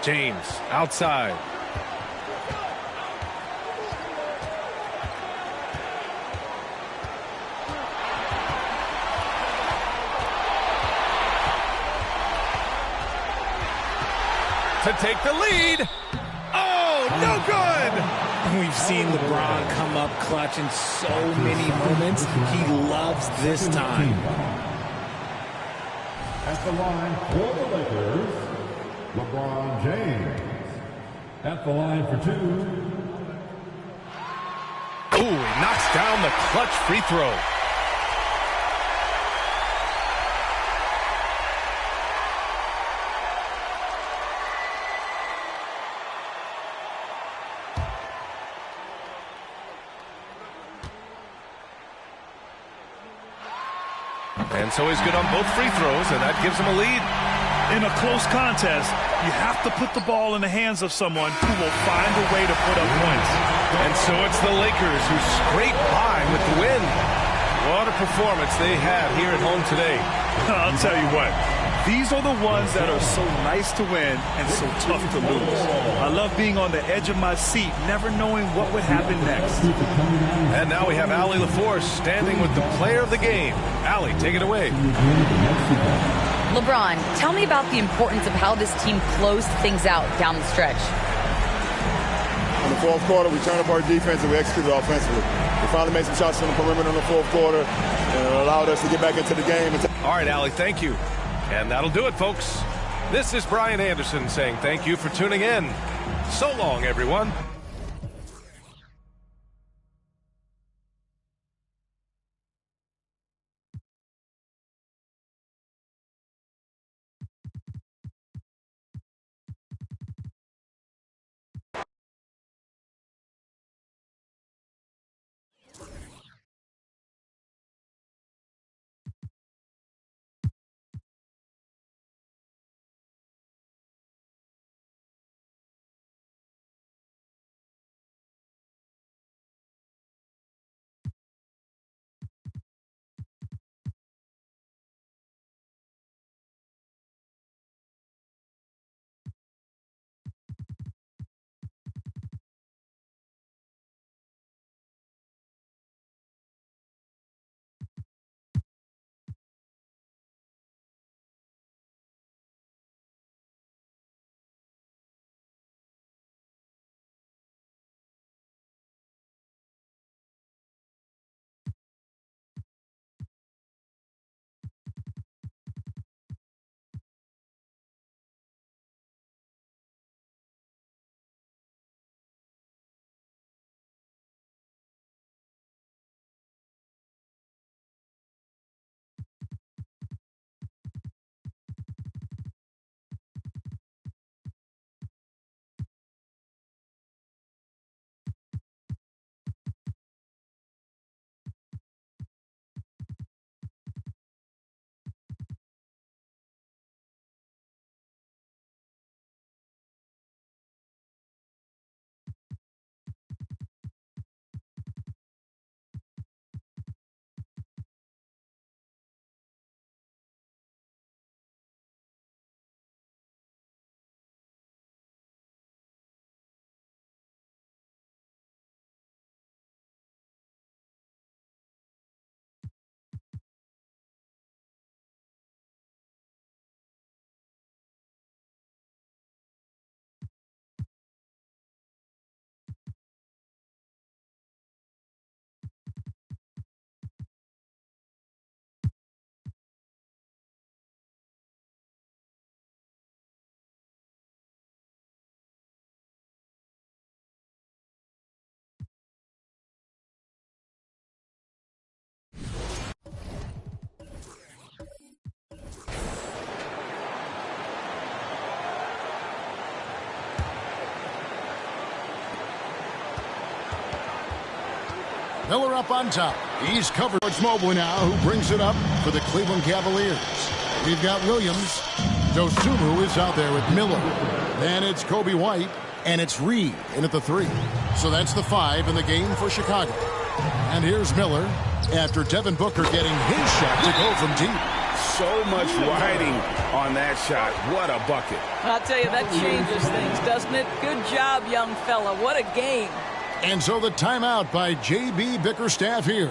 S5: James outside. To take the lead. Oh, no good.
S15: We've seen LeBron come up clutch in so many moments. He loves this time.
S4: At the line for the Lakers, LeBron James. At the line for two,
S5: Ooh, he knocks down the clutch free throw. And so he's good on both free throws, and that gives him a lead.
S11: In a close contest, you have to put the ball in the hands of someone who will find a way to put up points.
S5: And so it's the Lakers who scrape by with the win. What a performance they had here at home today.
S11: I'll tell you what, these are the ones that are so nice to win and so tough to lose. I love being on the edge of my seat, never knowing what would happen next.
S5: And now we have Allie LaForce standing with the player of the game. Allie, take it away.
S8: LeBron, tell me about the importance of how this team closed things out down the stretch.
S16: In the fourth quarter, we turned up our defense and we executed offensively. We finally made some shots from the perimeter in the fourth quarter, and it allowed us to get back into the game.
S5: All right, Allie, thank you. And that'll do it, folks. This is Brian Anderson saying thank you for tuning in. So long, everyone.
S1: Miller up on top. He's covered. It's Mobley now, who brings it up for the Cleveland Cavaliers. We've got Williams. Dosunmu is out there with Miller. Then it's Kobe White, and it's Reed in at the 3. So that's the 5 in the game for Chicago. And here's Miller after Devin Booker getting his shot to go from deep.
S13: So much riding on that shot. What a bucket.
S7: I'll tell you, that changes things, doesn't it? Good job, young fella. What a game.
S1: And so the timeout by J.B. Bickerstaff here.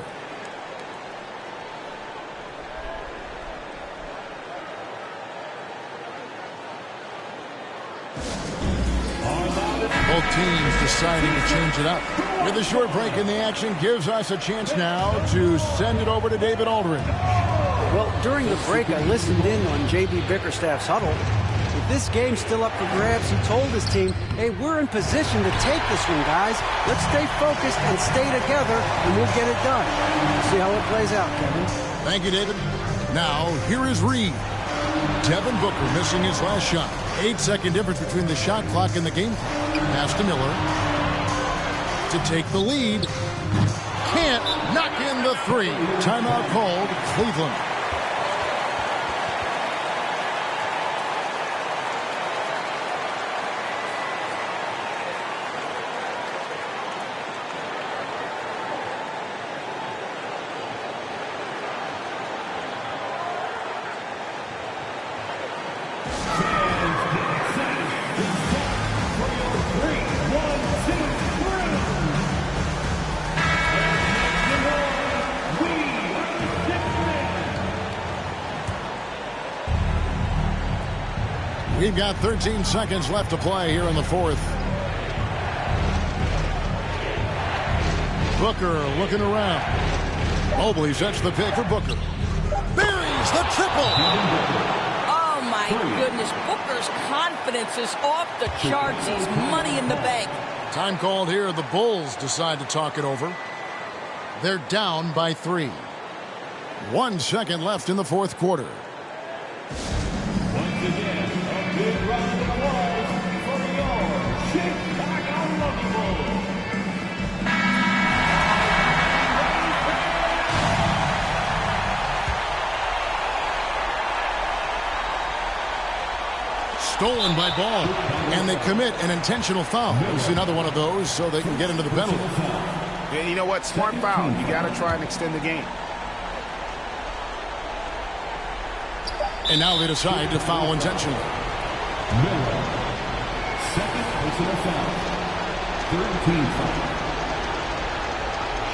S1: Both teams deciding to change it up. With a short break in the action gives us a chance now to send it over to David Aldridge.
S9: Well, during the break, I listened in on J.B. Bickerstaff's huddle. With this game still up for grabs, he told his team, hey, we're in position to take this one, guys. Let's stay focused and stay together, and we'll get it done. See how it plays out, Kevin.
S1: Thank you, David. Now, here is Reed. Devin Booker missing his last shot. 8-second difference between the shot clock and the game. Pass to Miller. To take the lead. Can't knock in the three. Timeout called, Cleveland. We've got 13 seconds left to play here in the fourth. Booker looking around. Mobley sets the pick for Booker. Buries the triple.
S7: Oh, my goodness. Booker's confidence is off the charts. He's money in the bank.
S1: Time called here. The Bulls decide to talk it over. They're down by 3. 1 second left in the fourth quarter.
S4: Once again, a big round of applause for your Chicago Bulls.
S1: Stolen by Ball, and they commit an intentional foul. It's another one of those so they can get into the penalty.
S13: Yeah, you know what? Smart foul. You got to try and extend the game.
S1: And now they decide to foul intentionally.
S4: Miller, second personal foul. 13 foul.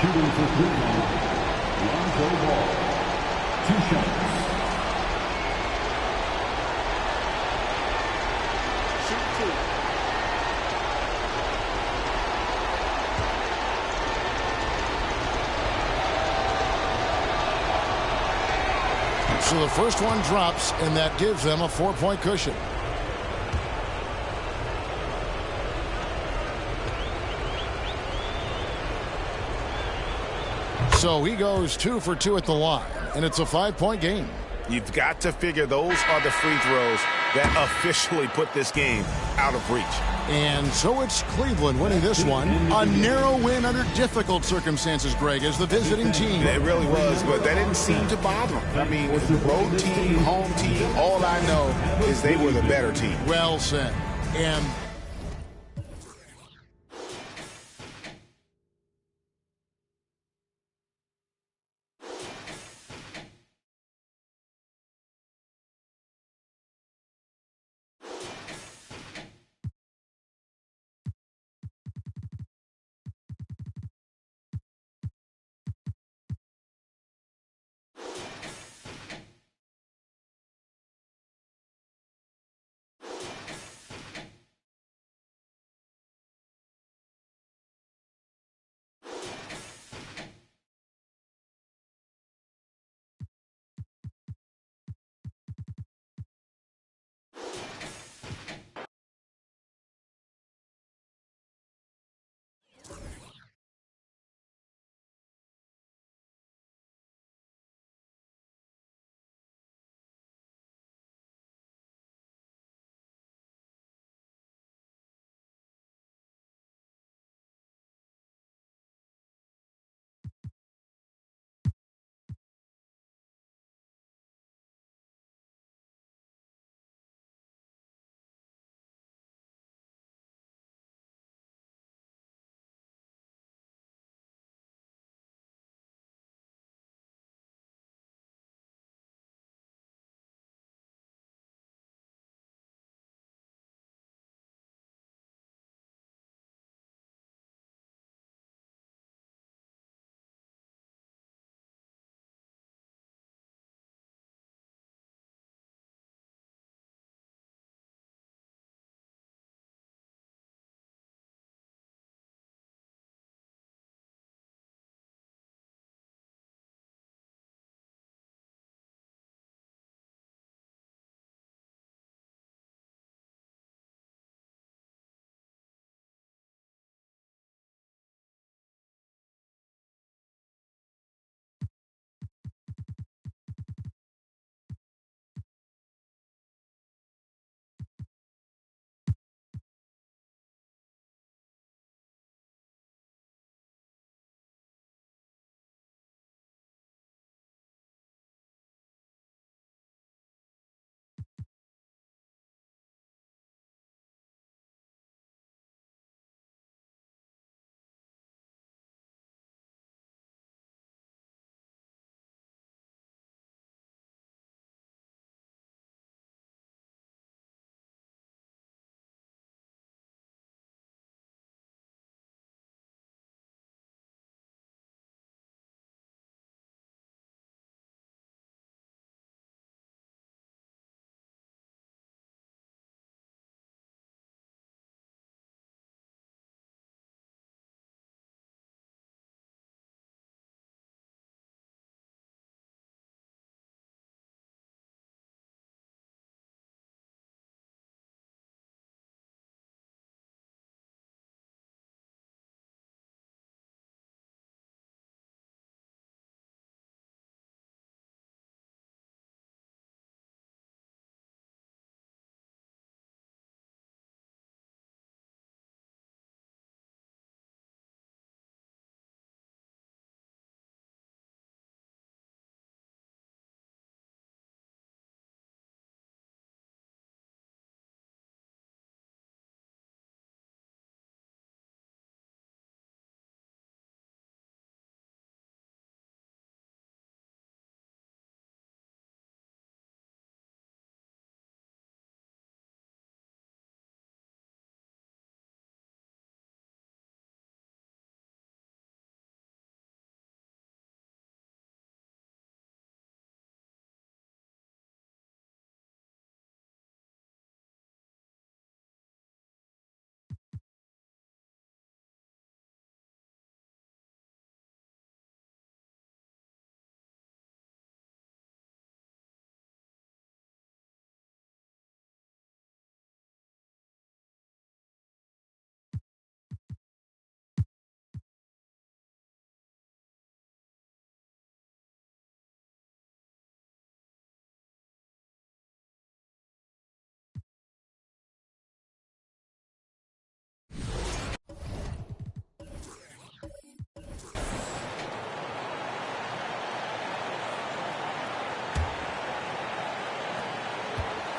S4: Shooting for Cleveland, Lonzo Ball. 2 shots.
S1: So the first one drops, and that gives them a 4-point cushion. So he goes 2 for 2 at the line, and it's a 5-point game.
S13: You've got to figure those are the free throws that officially put this game out of reach.
S1: And so it's Cleveland winning this one. A narrow win under difficult circumstances, Greg, as the visiting team.
S13: It really was, but that didn't seem to bother them. I mean, road team, home team, all I know is they were the better team.
S1: Well said. And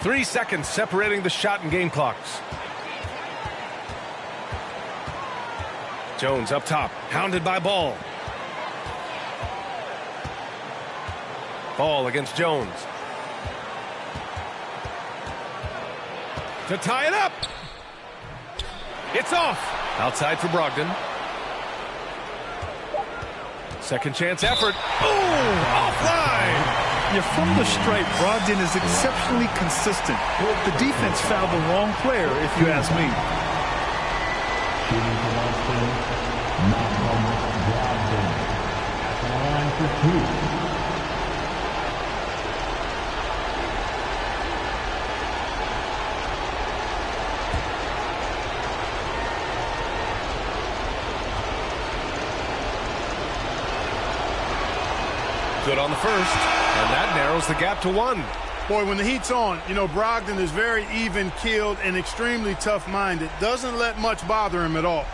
S5: 3 seconds separating the shot and game clocks. Jones up top, hounded by Ball. Ball against Jones. To tie it up. It's off. Outside for Brogdon. Second chance effort. Boom! Offline!
S11: Yeah, from the stripe, Brogdon is exceptionally consistent. The defense fouled the wrong player, if you ask me.
S5: Good on the first, and that narrows the gap to 1.
S6: Boy, when the heat's on, you know, Brogdon is very even-keeled and extremely tough-minded. Doesn't let much bother him at all.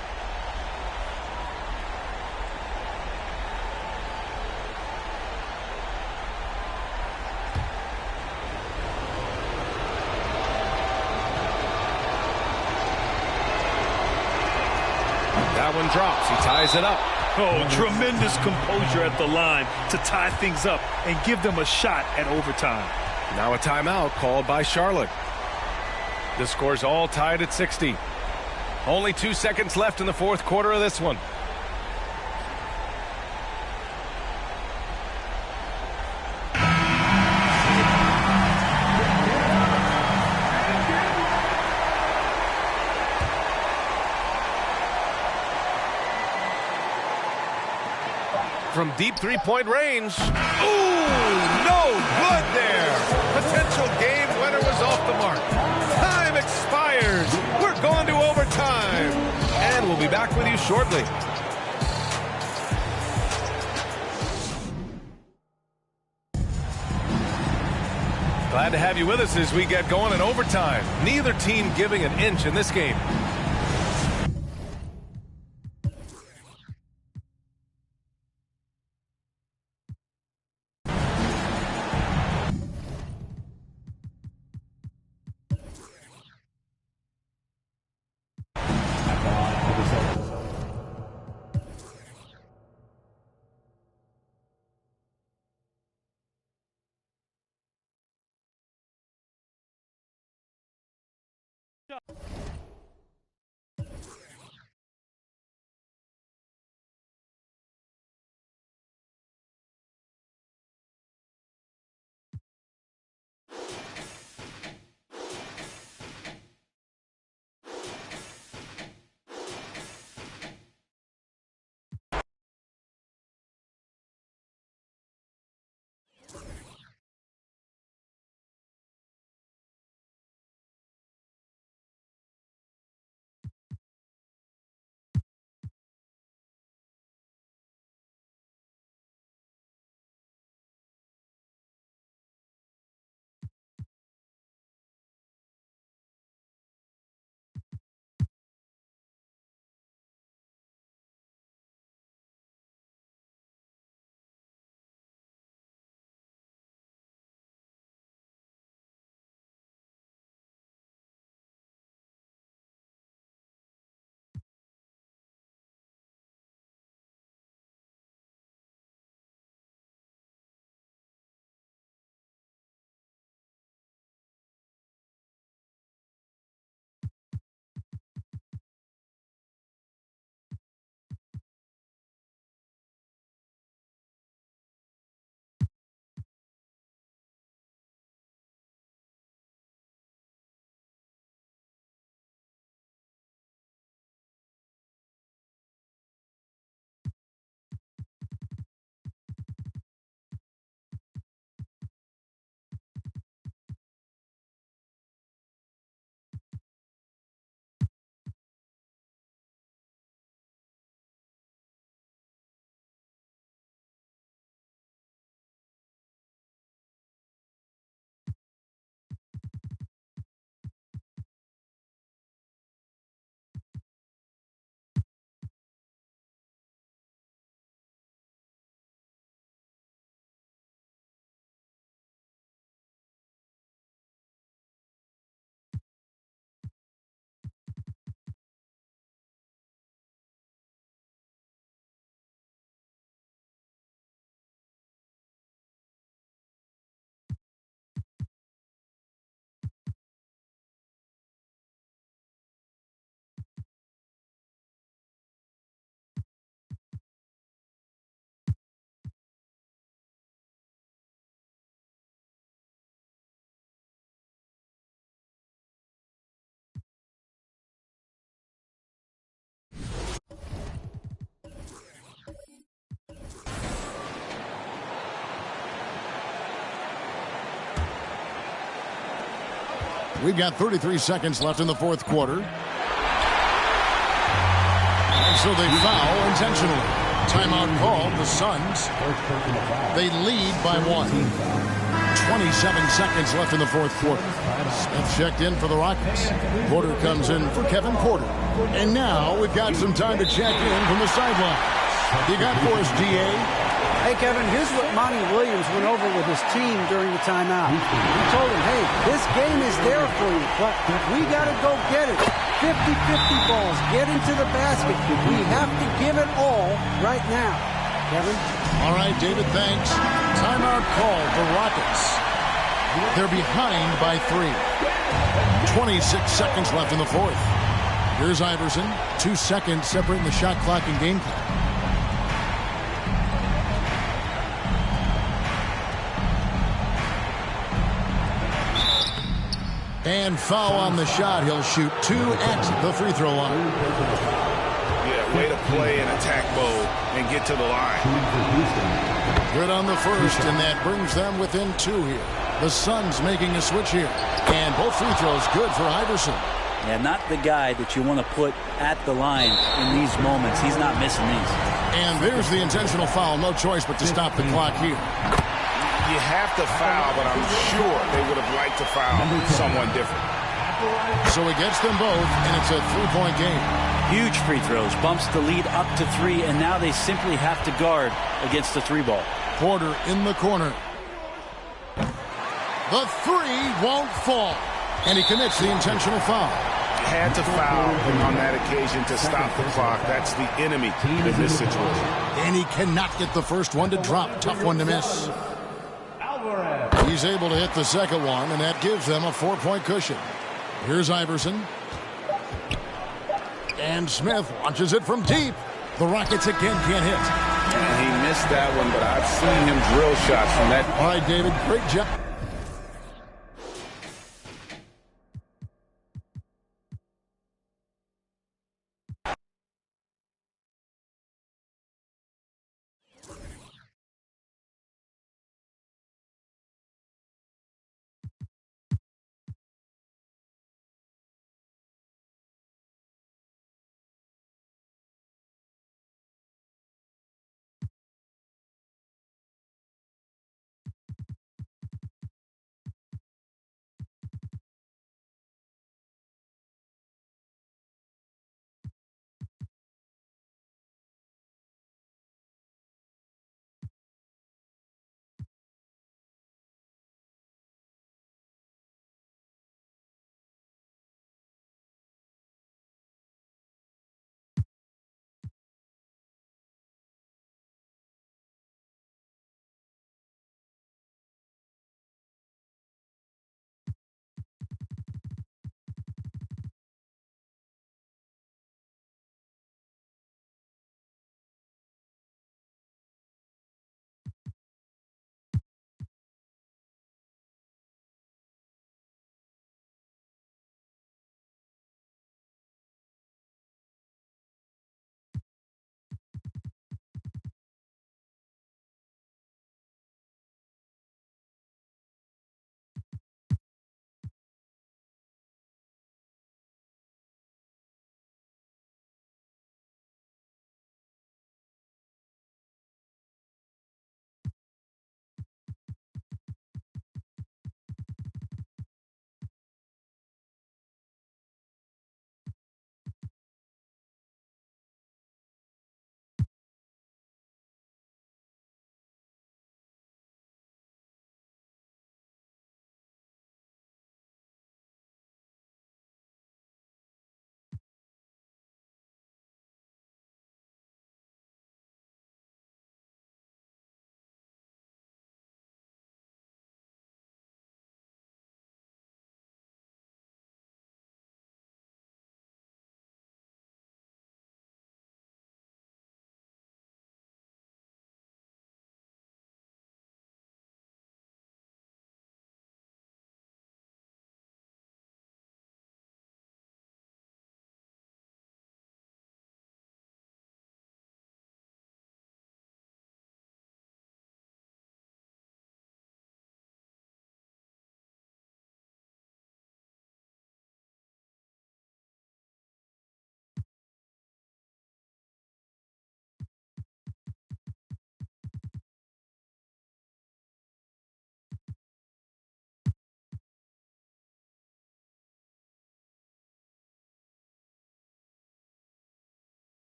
S5: That one drops. He ties it up.
S11: Oh, tremendous composure at the line to tie things up and give them a shot at overtime.
S5: Now a timeout called by Charlotte. The score's all tied at 60. Only 2 seconds left in the fourth quarter of this one. From deep three-point range. Ooh, no good there. Potential game winner was off the mark. Time expires. We're going to overtime. And we'll be back with you shortly. Glad to have you with us as we get going in overtime. Neither team giving an inch in this game.
S1: We've got 33 seconds left in the fourth quarter. And so they foul intentionally. Timeout called, the Suns. They lead by 1. 27 seconds left in the fourth quarter. Smith checked in for the Rockets. Porter comes in for Kevin Porter. And now we've got some time to check in from the sideline. You got for us, D.A.?
S9: Hey, Kevin, here's what Monty Williams went over with his team during the timeout. He told them, hey, this game is there for you, but we got to go get it. 50-50 balls, get into the basket. We have to give it all right now. Kevin?
S1: All right, David, thanks. Timeout called, the Rockets. They're behind by 3. 26 seconds left in the fourth. Here's Iverson. 2 seconds separating the shot clock and game clock. And foul on the shot. He'll shoot 2 at the free throw line.
S13: Yeah, way to play in attack mode and get to the line.
S1: Good on the first, and that brings them within 2 here. The Suns making a switch here. And both free throws good for Iverson.
S12: Yeah, not the guy that you want to put at the line in these moments. He's not missing these.
S1: And there's the intentional foul. No choice but to stop the clock here.
S13: You have to foul, but I'm sure they would have liked to foul someone different.
S1: So he gets them both, and it's a 3-point game.
S12: Huge free throws, bumps the lead up to 3, and now they simply have to guard against the 3-ball.
S1: Porter in the corner. The 3 won't fall, and he commits the intentional foul.
S13: Had to foul on that occasion to stop the clock. That's the enemy in this situation.
S1: And he cannot get the first one to drop. Tough one to miss. He's able to hit the second one, and that gives them a 4-point cushion. Here's Iverson. And Smith launches it from deep. The Rockets again can't hit.
S13: And he missed that one, but I've seen him drill shots from that.
S1: All right, David, great job.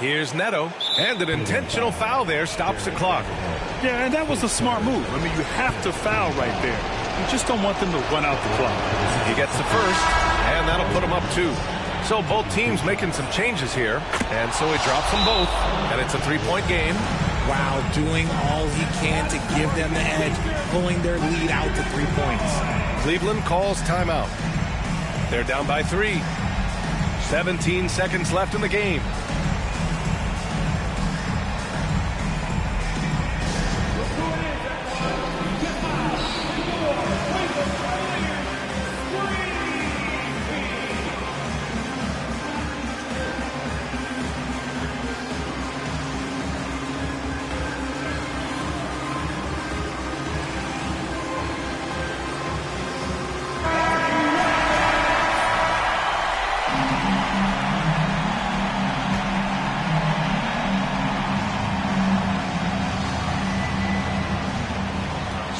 S5: Here's Neto, and an intentional foul there stops the clock.
S11: Yeah, and that was a smart move. I mean, you have to foul right there. You just don't want them to run out the clock.
S5: He gets the first, and that'll put him up 2. So both teams making some changes here, and so he drops them both, and it's a 3-point game.
S15: Wow, doing all he can to give them the edge, pulling their lead out to 3 points.
S5: Cleveland calls timeout. They're down by 3. 17 seconds left in the game.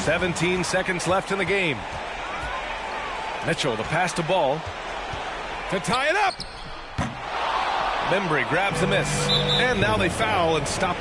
S5: Seventeen seconds left in the game. Mitchell, the pass to Ball to tie it up. Membry grabs the miss, and now they foul and stop.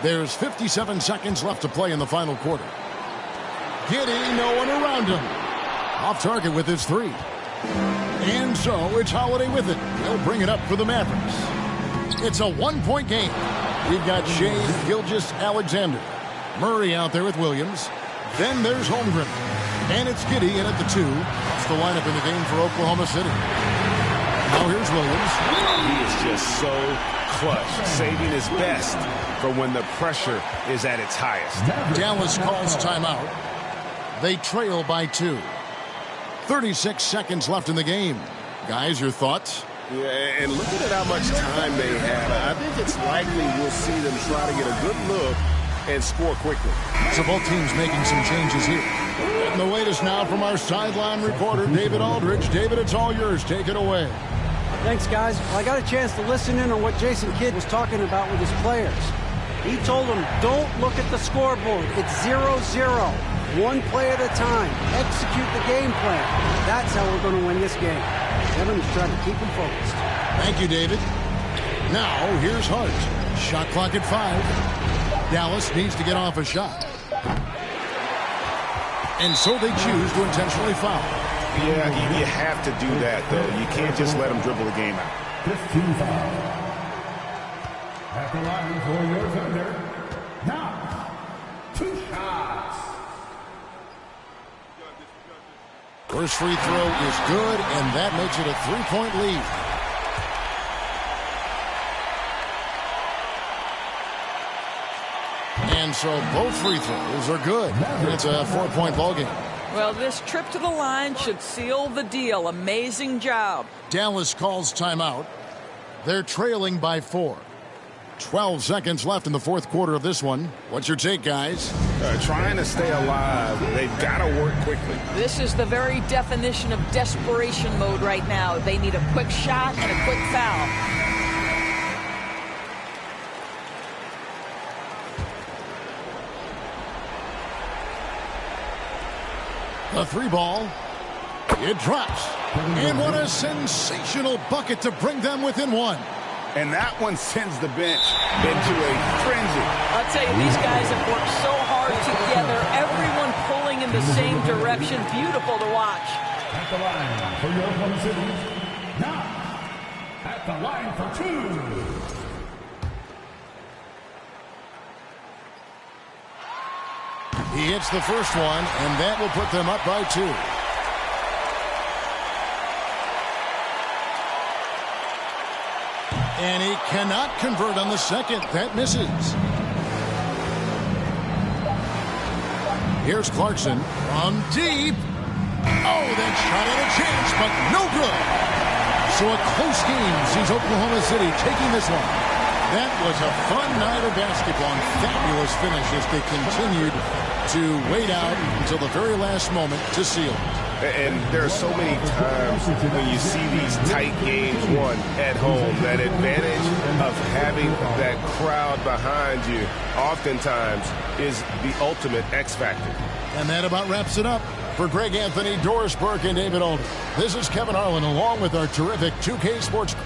S1: There's 57 seconds left to play in the final quarter. Giddey, no one around him. Off target with his three. And so it's Holiday with it. He'll bring it up for the Mavericks. It's a one-point game. We've got Shea Gilgeous-Alexander. Murray out there with Williams. Then there's Holmgren. And it's Giddey in at the 2. That's the lineup in the game for Oklahoma City. Now here's Williams.
S3: He is just so clutch, saving his best for when the pressure is at its highest.
S1: Dallas calls timeout. They trail by 2. 36 seconds left in the game. Guys, your thoughts?
S3: Yeah, and looking at how much time they have, I think it's likely we'll see them try to get a good look and score quickly.
S1: So both teams making some changes here. And the latest now from our sideline reporter, David Aldridge. David, it's all yours. Take it away.
S9: Thanks, guys. Well, I got a chance to listen in on what Jason Kidd was talking about with his players. He told them, don't look at the scoreboard. It's 0-0. One play at a time. Execute the game plan. That's how we're going to win this game. Kevin is trying to keep them focused.
S1: Thank you, David. Now, here's Hart. Shot clock at 5. Dallas needs to get off a shot. And so they choose to intentionally foul.
S3: Yeah, you have to do that, though. You can't just let them dribble the game out.
S4: 15 foul. At the line for your Thunder. Now, 2 shots.
S1: First free throw is good, and that makes it a 3-point lead. And so both free throws are good. And it's a 4-point ball game.
S7: Well, this trip to the line should seal the deal. Amazing job.
S1: Dallas calls timeout. They're trailing by 4. 12 seconds left in the fourth quarter of this one. What's your take, guys?
S3: Trying to stay alive. They've got to work quickly.
S7: This is the very definition of desperation mode right now. They need a quick shot and a quick foul.
S1: The 3 ball. It drops. And what a sensational bucket to bring them within 1.
S13: And that one sends the bench into a frenzy.
S7: I'll tell you, these guys have worked so hard together. Everyone pulling in the same direction. Beautiful to watch.
S4: At the line for your Oklahoma City. Now, at the line for 2.
S1: He hits the first one, and that will put them up by 2. And he cannot convert on the second. That misses. Here's Clarkson from deep. Oh, that shot had a chance, but no good. So a close game sees Oklahoma City taking this one. That was a fun night of basketball and fabulous finish as they continued to wait out until the very last moment to seal it.
S3: And there are so many times when you see these tight games won at home, that advantage of having that crowd behind you oftentimes is the ultimate X factor.
S1: And that about wraps it up. For Greg Anthony, Doris Burke, and David Aldridge, this is Kevin Harlan along with our terrific 2K Sports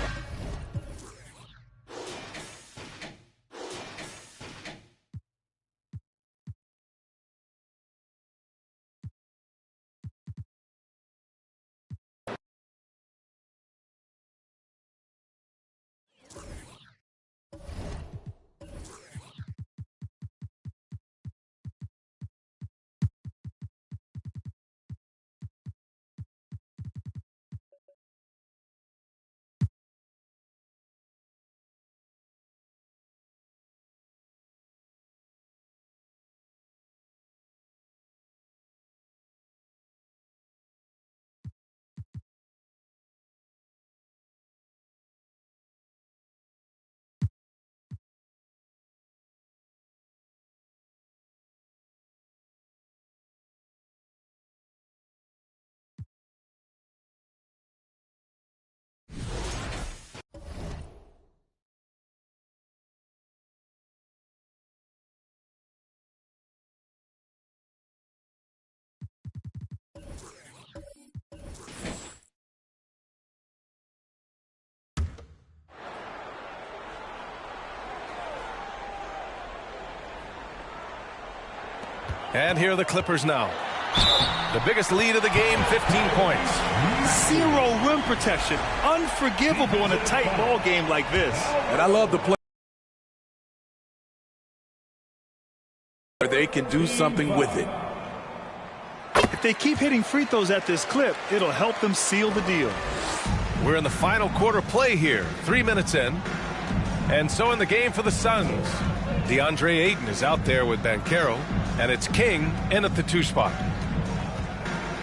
S5: And here are the Clippers now. The biggest lead of the game, 15 points.
S11: Zero rim protection. Unforgivable in a tight ball game like this.
S2: And I love the play where they can do something with it.
S11: If they keep hitting free throws at this clip, it'll help them seal the deal.
S5: We're in the final quarter play here, 3 minutes in. And so in the game for the Suns, DeAndre Ayton is out there with Banchero, and it's King in at the 2 spot.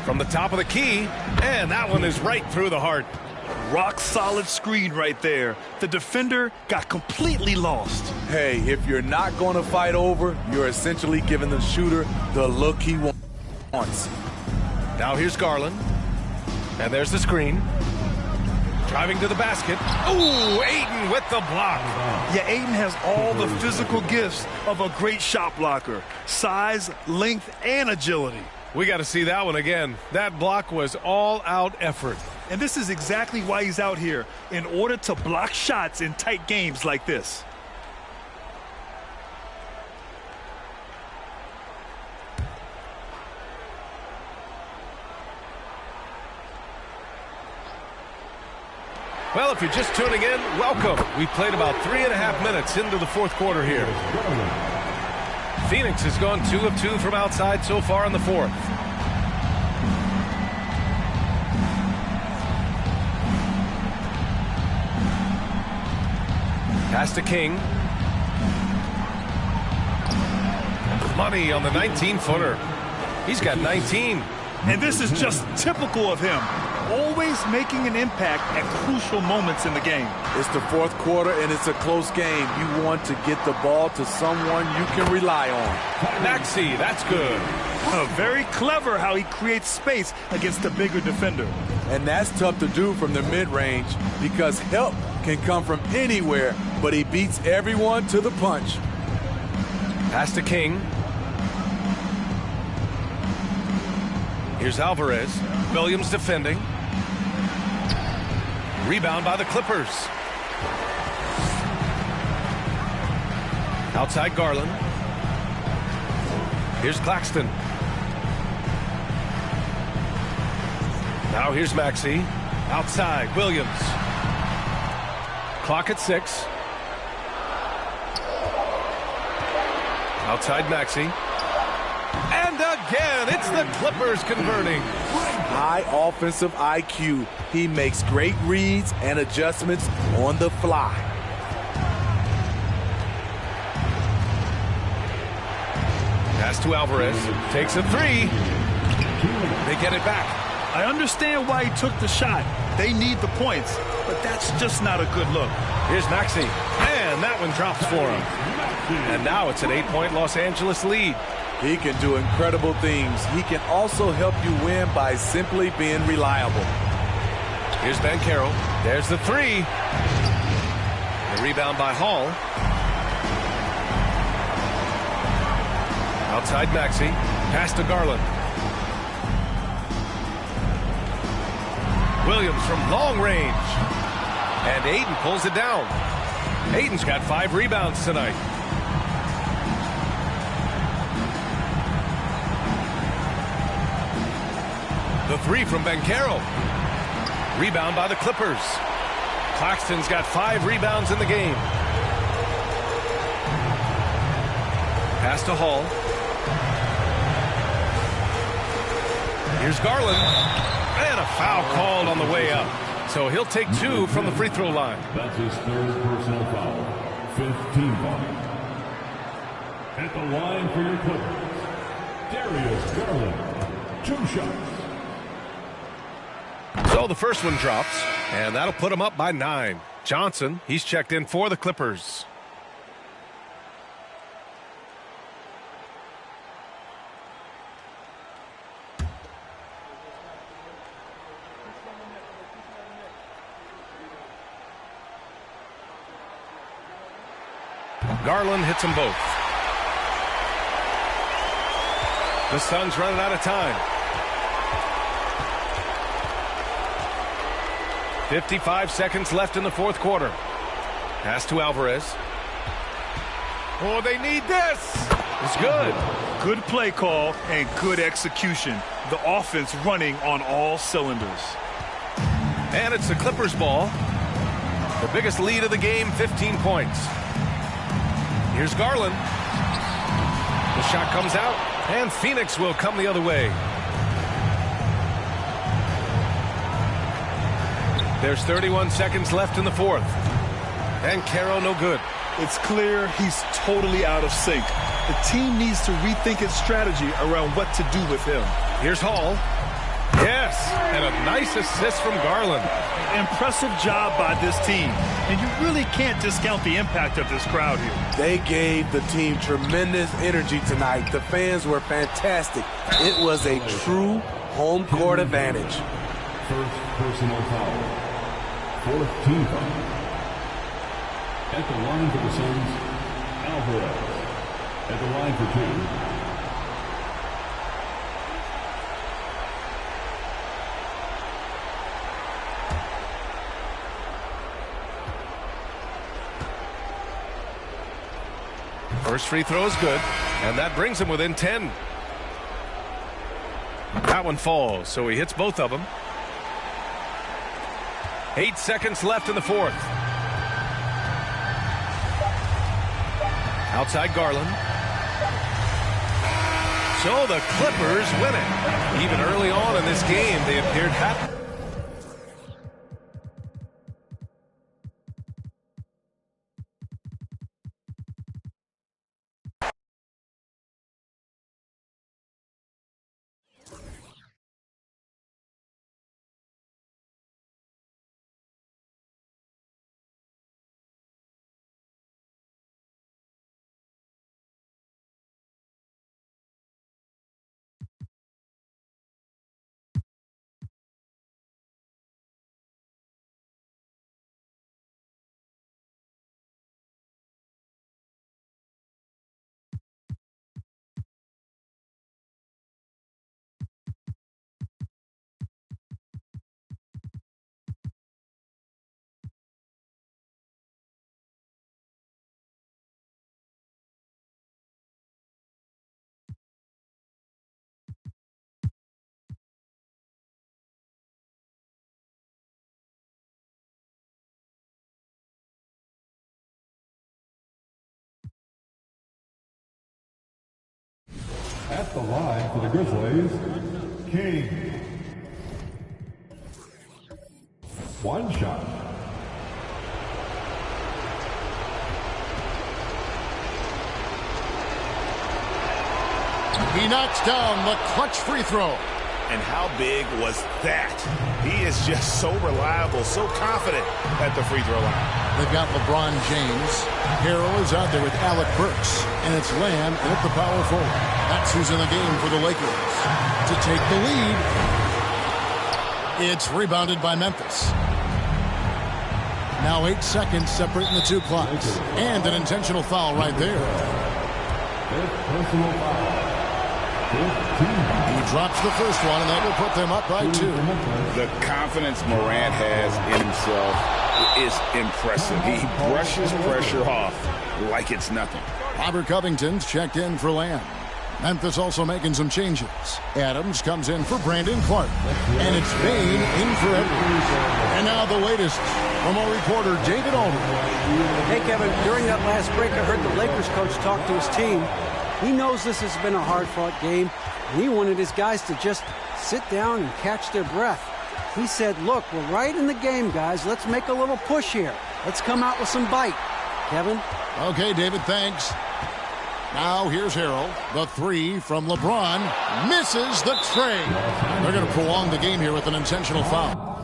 S5: From the top of the key, and that one is right through the heart.
S11: Rock solid screen right there. The defender got completely lost.
S2: Hey, if you're not going to fight over, you're essentially giving the shooter the look he wants.
S5: Now here's Garland, and there's the screen. Driving to the basket. Ooh, Ayton with the block.
S11: Yeah, Ayton has all the physical gifts of a great shot blocker. Size, length, and agility.
S5: We got to see that one again. That block was all-out effort.
S11: And this is exactly why he's out here, in order to block shots in tight games like this.
S5: Well, if you're just tuning in, welcome. We played about 3.5 minutes into the fourth quarter here. Phoenix has gone 2 of 2 from outside so far in the fourth. Pass to King. Money on the 19-footer. He's got 19.
S11: And this is just typical of him. Always making an impact at crucial moments in the game.
S2: It's the fourth quarter, and it's a close game. You want to get the ball to someone you can rely on.
S5: Maxey, that's good.
S11: Very clever how he creates space against the bigger defender.
S2: And that's tough to do from the mid-range because help can come from anywhere, but he beats everyone to the punch.
S5: Pass to King. Here's Alvarez. Williams defending. Rebound by the Clippers. Outside Garland. Here's Claxton. Now here's Maxey. Outside Williams. Clock at 6. Outside Maxey. And again, it's the Clippers converting.
S2: High offensive IQ. He makes great reads and adjustments on the fly.
S5: Pass to Alvarez. Takes a 3. They get it back.
S11: I understand why he took the shot. They need the points, but that's just not a good look.
S5: Here's Maxey. And that one drops for him. And now it's an 8-point Los Angeles lead.
S2: He can do incredible things. He can also help you win by simply being reliable.
S5: Here's Banchero. There's the 3. The rebound by Hall. Outside Maxey. Pass to Garland. Williams from long range. And Ayton pulls it down. Ayton's got 5 rebounds tonight. The 3 from Banchero. Rebound by the Clippers. Claxton's got 5 rebounds in the game. Pass to Hall. Here's Garland. And a foul called on the way up. So he'll take 2 from the free throw line.
S4: That's his 3rd personal foul. 5th team foul. At the line for your Clippers, Darius Garland. 2 shots.
S5: So the first one drops, and that'll put him up by 9. Johnson, he's checked in for the Clippers. Garland hits them both. The Suns running out of time. 55 seconds left in the fourth quarter. Pass to Alvarez. Oh, they need this. It's good.
S11: Good play call and good execution. The offense running on all cylinders.
S5: And it's the Clippers ball. The biggest lead of the game, 15 points. Here's Garland. The shot comes out, and Phoenix will come the other way. There's 31 seconds left in the fourth. And Caro no good.
S11: It's clear he's totally out of sync. The team needs to rethink its strategy around what to do with him.
S5: Here's Hall. Yes, and a nice assist from Garland.
S11: Impressive job by this team. And you really can't discount the impact of this crowd here.
S2: They gave the team tremendous energy tonight. The fans were fantastic. It was a true home court advantage.
S4: First personal foul. Fourth team foul. At the line for the Suns, Alvarez. At the line for two.
S5: First free throw is good, and that brings him within 10. That one falls, so he hits both of them. 8 seconds left in the fourth. Outside Garland. So the Clippers win it. Even early on in this game, they appeared happy.
S4: At the line for the Grizzlies, King. One shot.
S1: He knocks down the clutch free throw.
S13: And how big was that? He is just so reliable, so confident at the free throw line.
S1: They've got LeBron James. Harrell is out there with Alec Burks. And it's Lamb at the power forward. That's who's in the game for the Lakers. To take the lead. It's rebounded by Memphis. Now 8 seconds separating the two clocks. And an intentional foul right there.
S4: Personal foul.
S1: He drops the first one, and that will put them up by 2.
S13: The confidence Morant has in himself is impressive. He brushes pressure off like it's nothing.
S1: Robert Covington's checked in for Lamb. Memphis also making some changes. Adams comes in for Brandon Clark. And it's Bane in for Edwards. And now the latest from our reporter, David Aldridge.
S9: Hey, Kevin, during that last break, I heard the Lakers coach talk to his team. He knows this has been a hard-fought game, and he wanted his guys to just sit down and catch their breath. He said, look, we're right in the game, guys. Let's make a little push here. Let's come out with some bite. Kevin?
S1: Okay, David, thanks. Now here's Harrell. The three from LeBron misses the tray. They're going to prolong the game here with an intentional foul.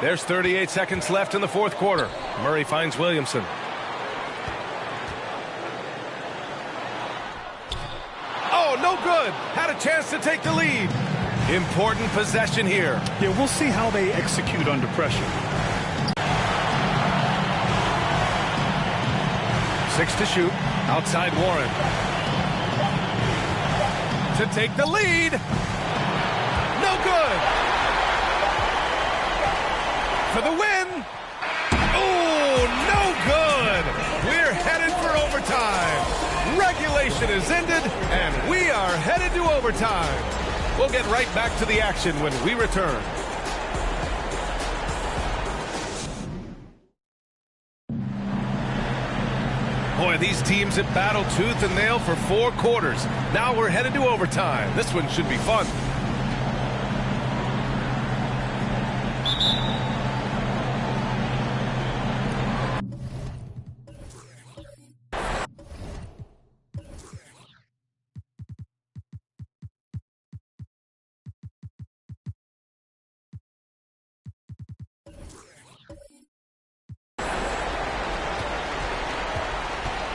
S5: There's 38 seconds left in the fourth quarter. Murray finds Williamson. Oh, no good. Had a chance to take the lead. Important possession here.
S11: Yeah, we'll see how they execute under pressure.
S5: 6 to shoot. Outside Warren. To take the lead. No good. For the win. Oh, no good. We're headed for overtime. Regulation is ended, and we are headed to overtime. We'll get right back to the action when we return. Boy, these teams have battled tooth and nail for 4 quarters. Now we're headed to overtime. This one should be fun.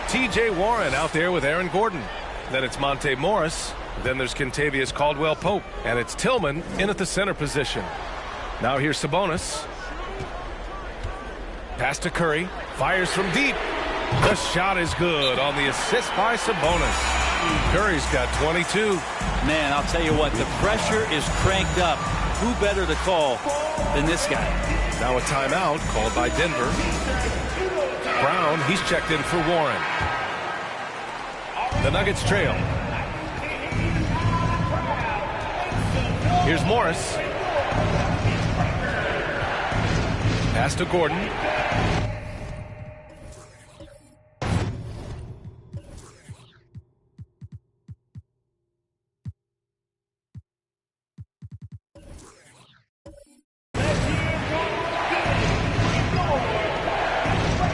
S5: T.J. Warren out there with Aaron Gordon. Then it's Monte Morris. Then there's Kentavious Caldwell-Pope. And it's Tillman in at the center position. Now here's Sabonis. Pass to Curry. Fires from deep. The shot is good on the assist by Sabonis. Curry's got 22.
S12: Man, I'll tell you what, the pressure is cranked up. Who better to call than this guy?
S5: Now a timeout called by Denver. Brown, he's checked in for Warren. The Nuggets trail. Here's Morris. Pass to Gordon.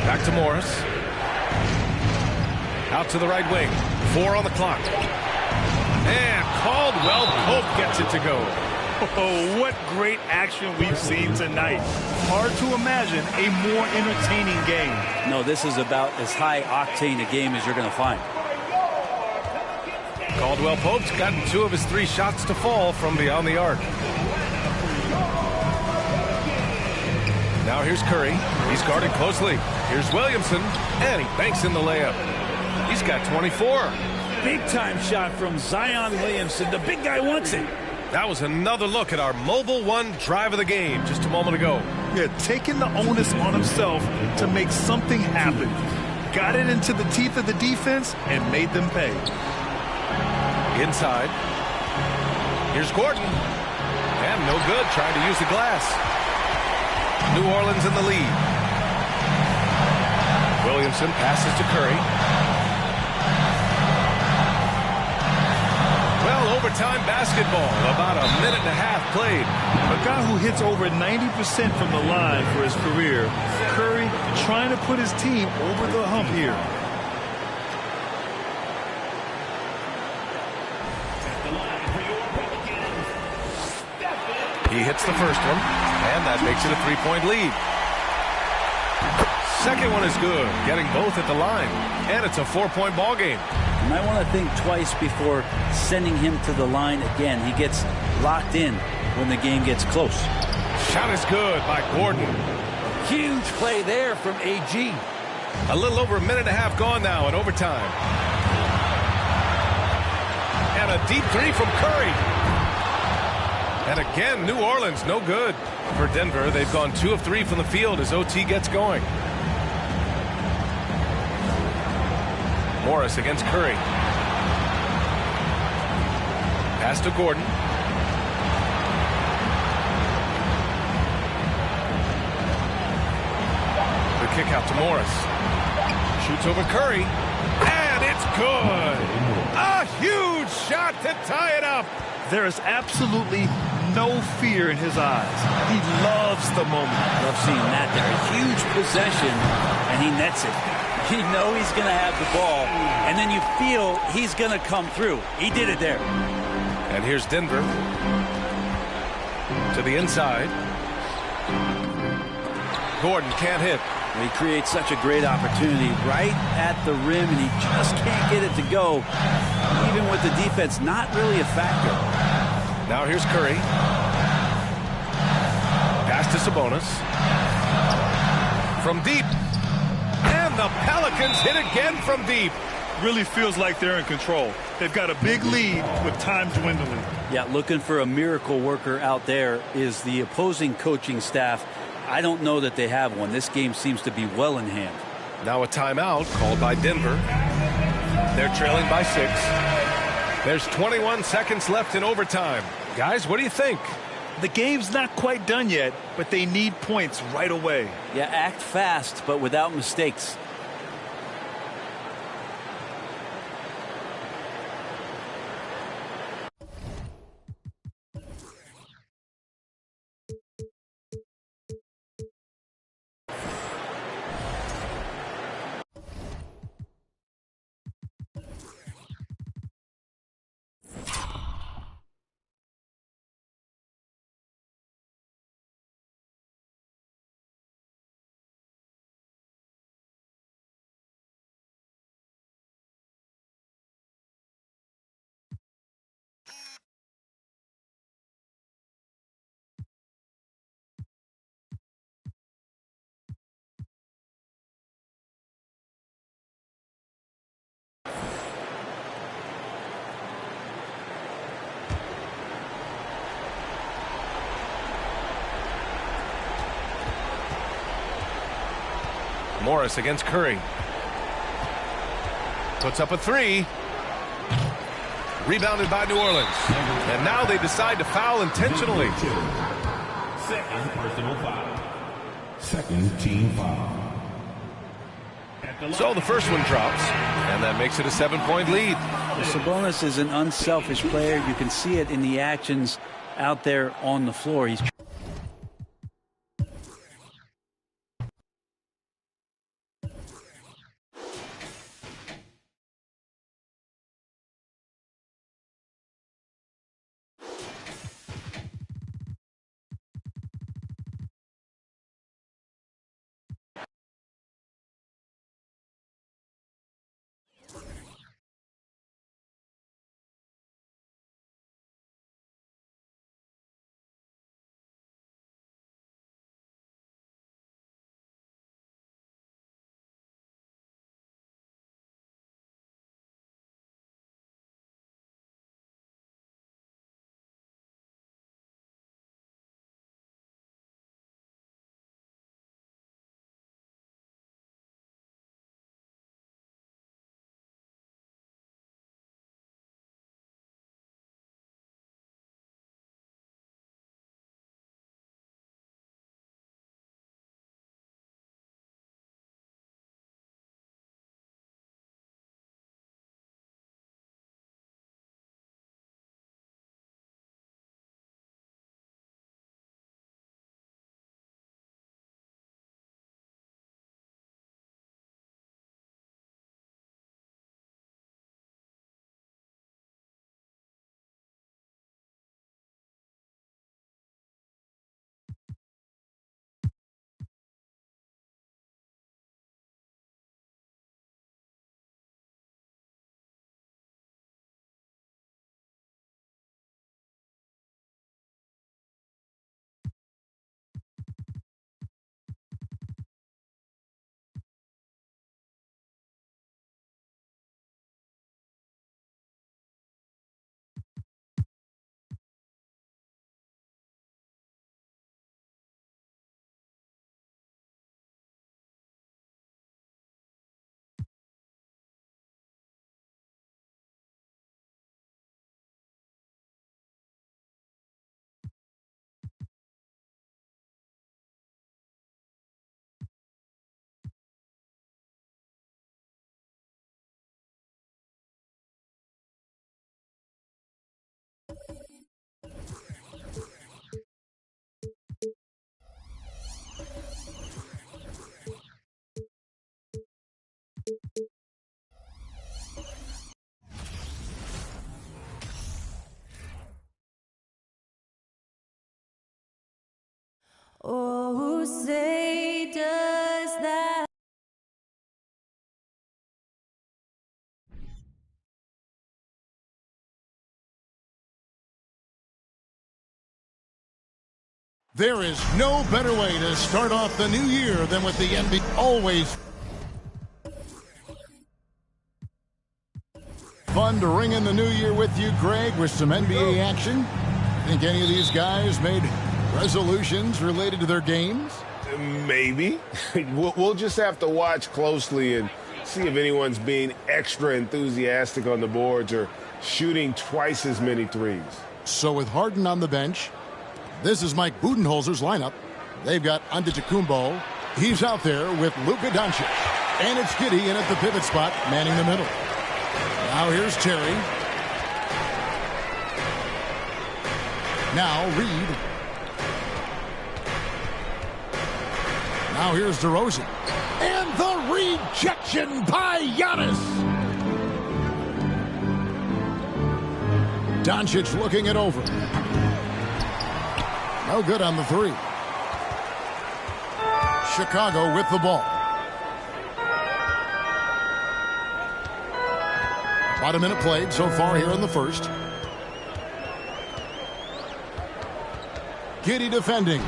S5: Back to Morris. Out to the right wing. 4 on the clock. And Caldwell-Pope gets it to go.
S11: Oh, what great action we've seen tonight. Hard to imagine a more entertaining game.
S12: No, this is about as high octane a game as you're going to find.
S5: Caldwell-Pope's gotten 2 of his 3 shots to fall from beyond the arc. Now here's Curry. He's guarded closely. Here's Williamson, and he banks in the layup. He's got 24.
S15: Big-time shot from Zion Williamson. The big guy wants it.
S5: That was another look at our Mobile One drive of the game just a moment ago.
S11: Yeah, taking the onus on himself to make something happen. Got it into the teeth of the defense and made them pay.
S5: Inside. Here's Gordon. And no good, trying to use the glass. New Orleans in the lead. Williamson passes to Curry. Well, overtime basketball. About a minute and a half played.
S11: A guy who hits over 90% from the line for his career. Curry trying to put his team over the hump here.
S5: He hits the first one, and that makes it a 3-point lead. Second one is good, getting both at the line, and it's a 4-point ball game.
S12: You might want to think twice before sending him to the line again. He gets locked in when the game gets close.
S5: Shot is good by Gordon.
S15: Huge play there from AG.
S5: A little over a minute and a half gone now in overtime. And a deep 3 from Curry. And again, New Orleans, no good. For Denver, they've gone 2 of 3 from the field as OT gets going. Morris against Curry. Pass to Gordon. The kick out to Morris. Shoots over Curry. And it's good. A huge shot to tie it up.
S11: There is absolutely no fear in his eyes. He loves the moment.
S12: Love seeing that there. A huge possession, and he nets it. You know he's going to have the ball, and then you feel he's going to come through. He did it there.
S5: And here's Denver to the inside. Gordon can't hit.
S12: He creates such a great opportunity right at the rim, and he just can't get it to go, even with the defense not really a factor.
S5: Now here's Curry. Pass to Sabonis. From deep. And the Pelicans hit again from deep.
S11: Really feels like they're in control. They've got a big lead with time dwindling.
S12: Yeah, looking for a miracle worker out there is the opposing coaching staff. I don't know that they have one. This game seems to be well in hand.
S5: Now a timeout called by Denver. They're trailing by 6. There's 21 seconds left in overtime. Guys, what do you think?
S11: The game's not quite done yet, but they need points right away.
S12: Yeah, act fast, but without mistakes.
S5: Morris against Curry. Puts up a 3. Rebounded by New Orleans. And now they decide to foul intentionally.
S4: Second personal foul. Second team foul.
S5: So the first one drops, and that makes it a 7-point lead.
S12: Sabonis is an unselfish player. You can see it in the actions out there on the floor. He's
S17: Oh, say
S1: There is no better way to start off the new year than with the NBA. Always fun to ring in the new year with you, Greg, with some NBA action. Think any of these guys made resolutions related to their games?
S3: Maybe. We'll just have to watch closely and see if anyone's being extra enthusiastic on the boards or shooting twice as many threes.
S1: So with Harden on the bench, this is Mike Budenholzer's lineup. They've got Antetokounmpo. He's out there with Luka Doncic. And it's Giddey in at the pivot spot, manning the middle. Now here's Terry. Now Reed. Now here's DeRozan. And the rejection by Giannis. Doncic looking it over. No good on the three. Chicago with the ball. About a minute played so far here in the first. Giddey defending.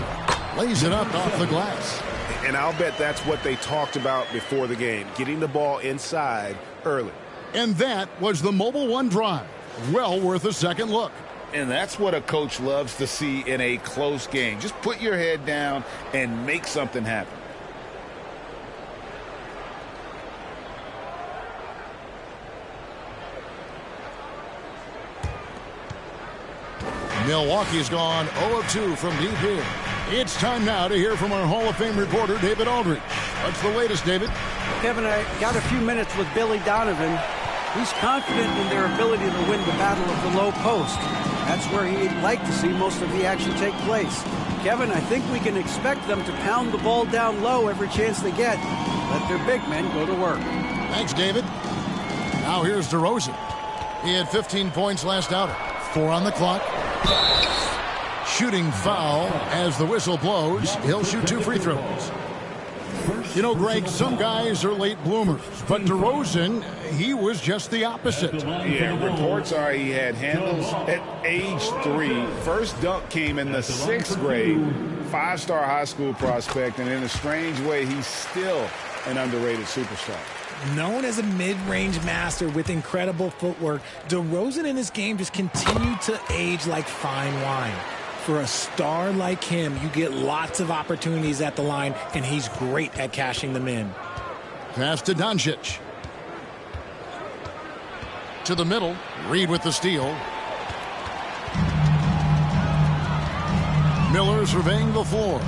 S1: Lays it up off the glass.
S3: And I'll bet that's what they talked about before the game, getting the ball inside early.
S1: And that was the Mobile One drive. Well worth a second look.
S13: And that's what a coach loves to see in a close game. Just put your head down and make something happen.
S1: Milwaukee's gone 0 of 2 from deep here. It's time now to hear from our Hall of Fame reporter, David Aldridge. What's the latest, David?
S9: Kevin, I got a few minutes with Billy Donovan. He's confident in their ability to win the battle of the low post. That's where he'd like to see most of the action take place. Kevin, I think we can expect them to pound the ball down low every chance they get. Let their big men go to work.
S1: Thanks, David. Now here's DeRozan. He had 15 points last outing. 4 on the clock. Shooting foul as the whistle blows. He'll shoot 2 free throws. You know, Greg, some guys are late bloomers, but DeRozan, he was just the opposite.
S13: Yeah, reports are he had handles at age 3. First dunk came in the 6th grade. 5-star high school prospect, and in a strange way, he's still an underrated superstar.
S15: Known as a mid-range master with incredible footwork, DeRozan in his game just continued to age like fine wine. For a star like him, you get lots of opportunities at the line, and he's great at cashing them in.
S1: Pass to Doncic. To the middle. Reed with the steal. Miller surveying the floor.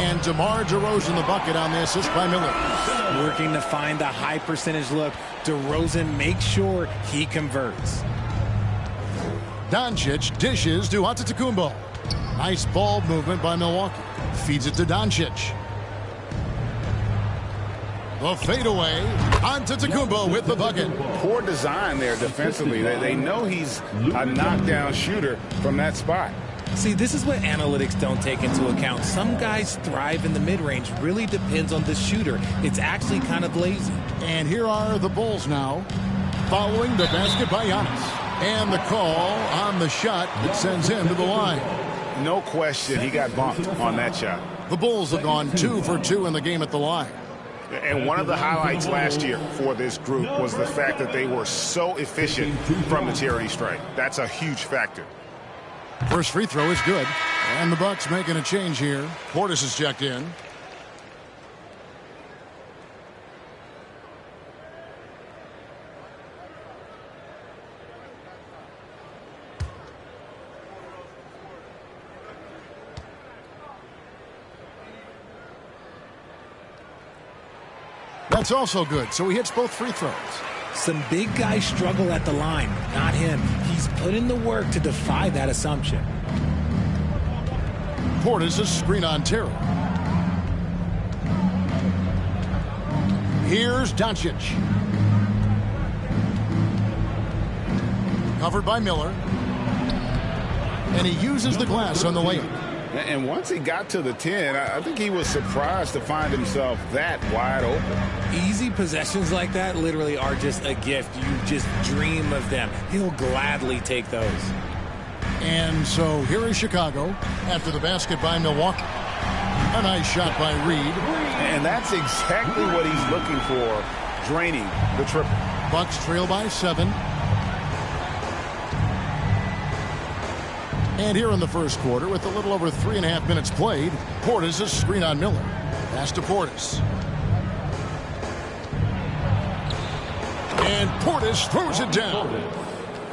S1: And DeMar DeRozan the bucket on the assist by Miller.
S15: Working to find the high percentage look. DeRozan makes sure he converts.
S1: Doncic dishes to Antetokounmpo. Nice ball movement by Milwaukee. Feeds it to Doncic. The fadeaway. Antetokounmpo with the bucket.
S13: Poor design there defensively. They know he's a knockdown shooter from that spot.
S15: See, this is what analytics don't take into account. Some guys thrive in the mid-range. Really depends on the shooter. It's actually kind of lazy.
S1: And here are the Bulls now, following the basket by Giannis. And the call on the shot that sends him to the line.
S13: No question, he got bumped on that shot.
S1: The Bulls have gone 2 for 2 in the game at the line.
S3: And one of the highlights last year for this group was the fact that they were so efficient from the charity stripe. That's a huge factor.
S1: First free throw is good. And the Bucks making a change here. Portis is checked in. That's also good, so he hits both free throws.
S15: Some big guys struggle at the line, not him. He's put in the work to defy that assumption.
S1: Portis is screen on Terry. Here's Doncic. Covered by Miller. And he uses the glass on the layup.
S13: And once he got to the 10, I think he was surprised to find himself that wide open.
S15: Easy possessions like that literally are just a gift. You just dream of them. He'll gladly take those.
S1: And so here is Chicago after the basket by Milwaukee. A nice shot by Reed.
S13: And that's exactly what he's looking for, draining the triple.
S1: Bucks trail by 7. And here in the first quarter, with a little over 3.5 minutes played, Portis is screen on Miller. Pass to Portis. And Portis throws it down.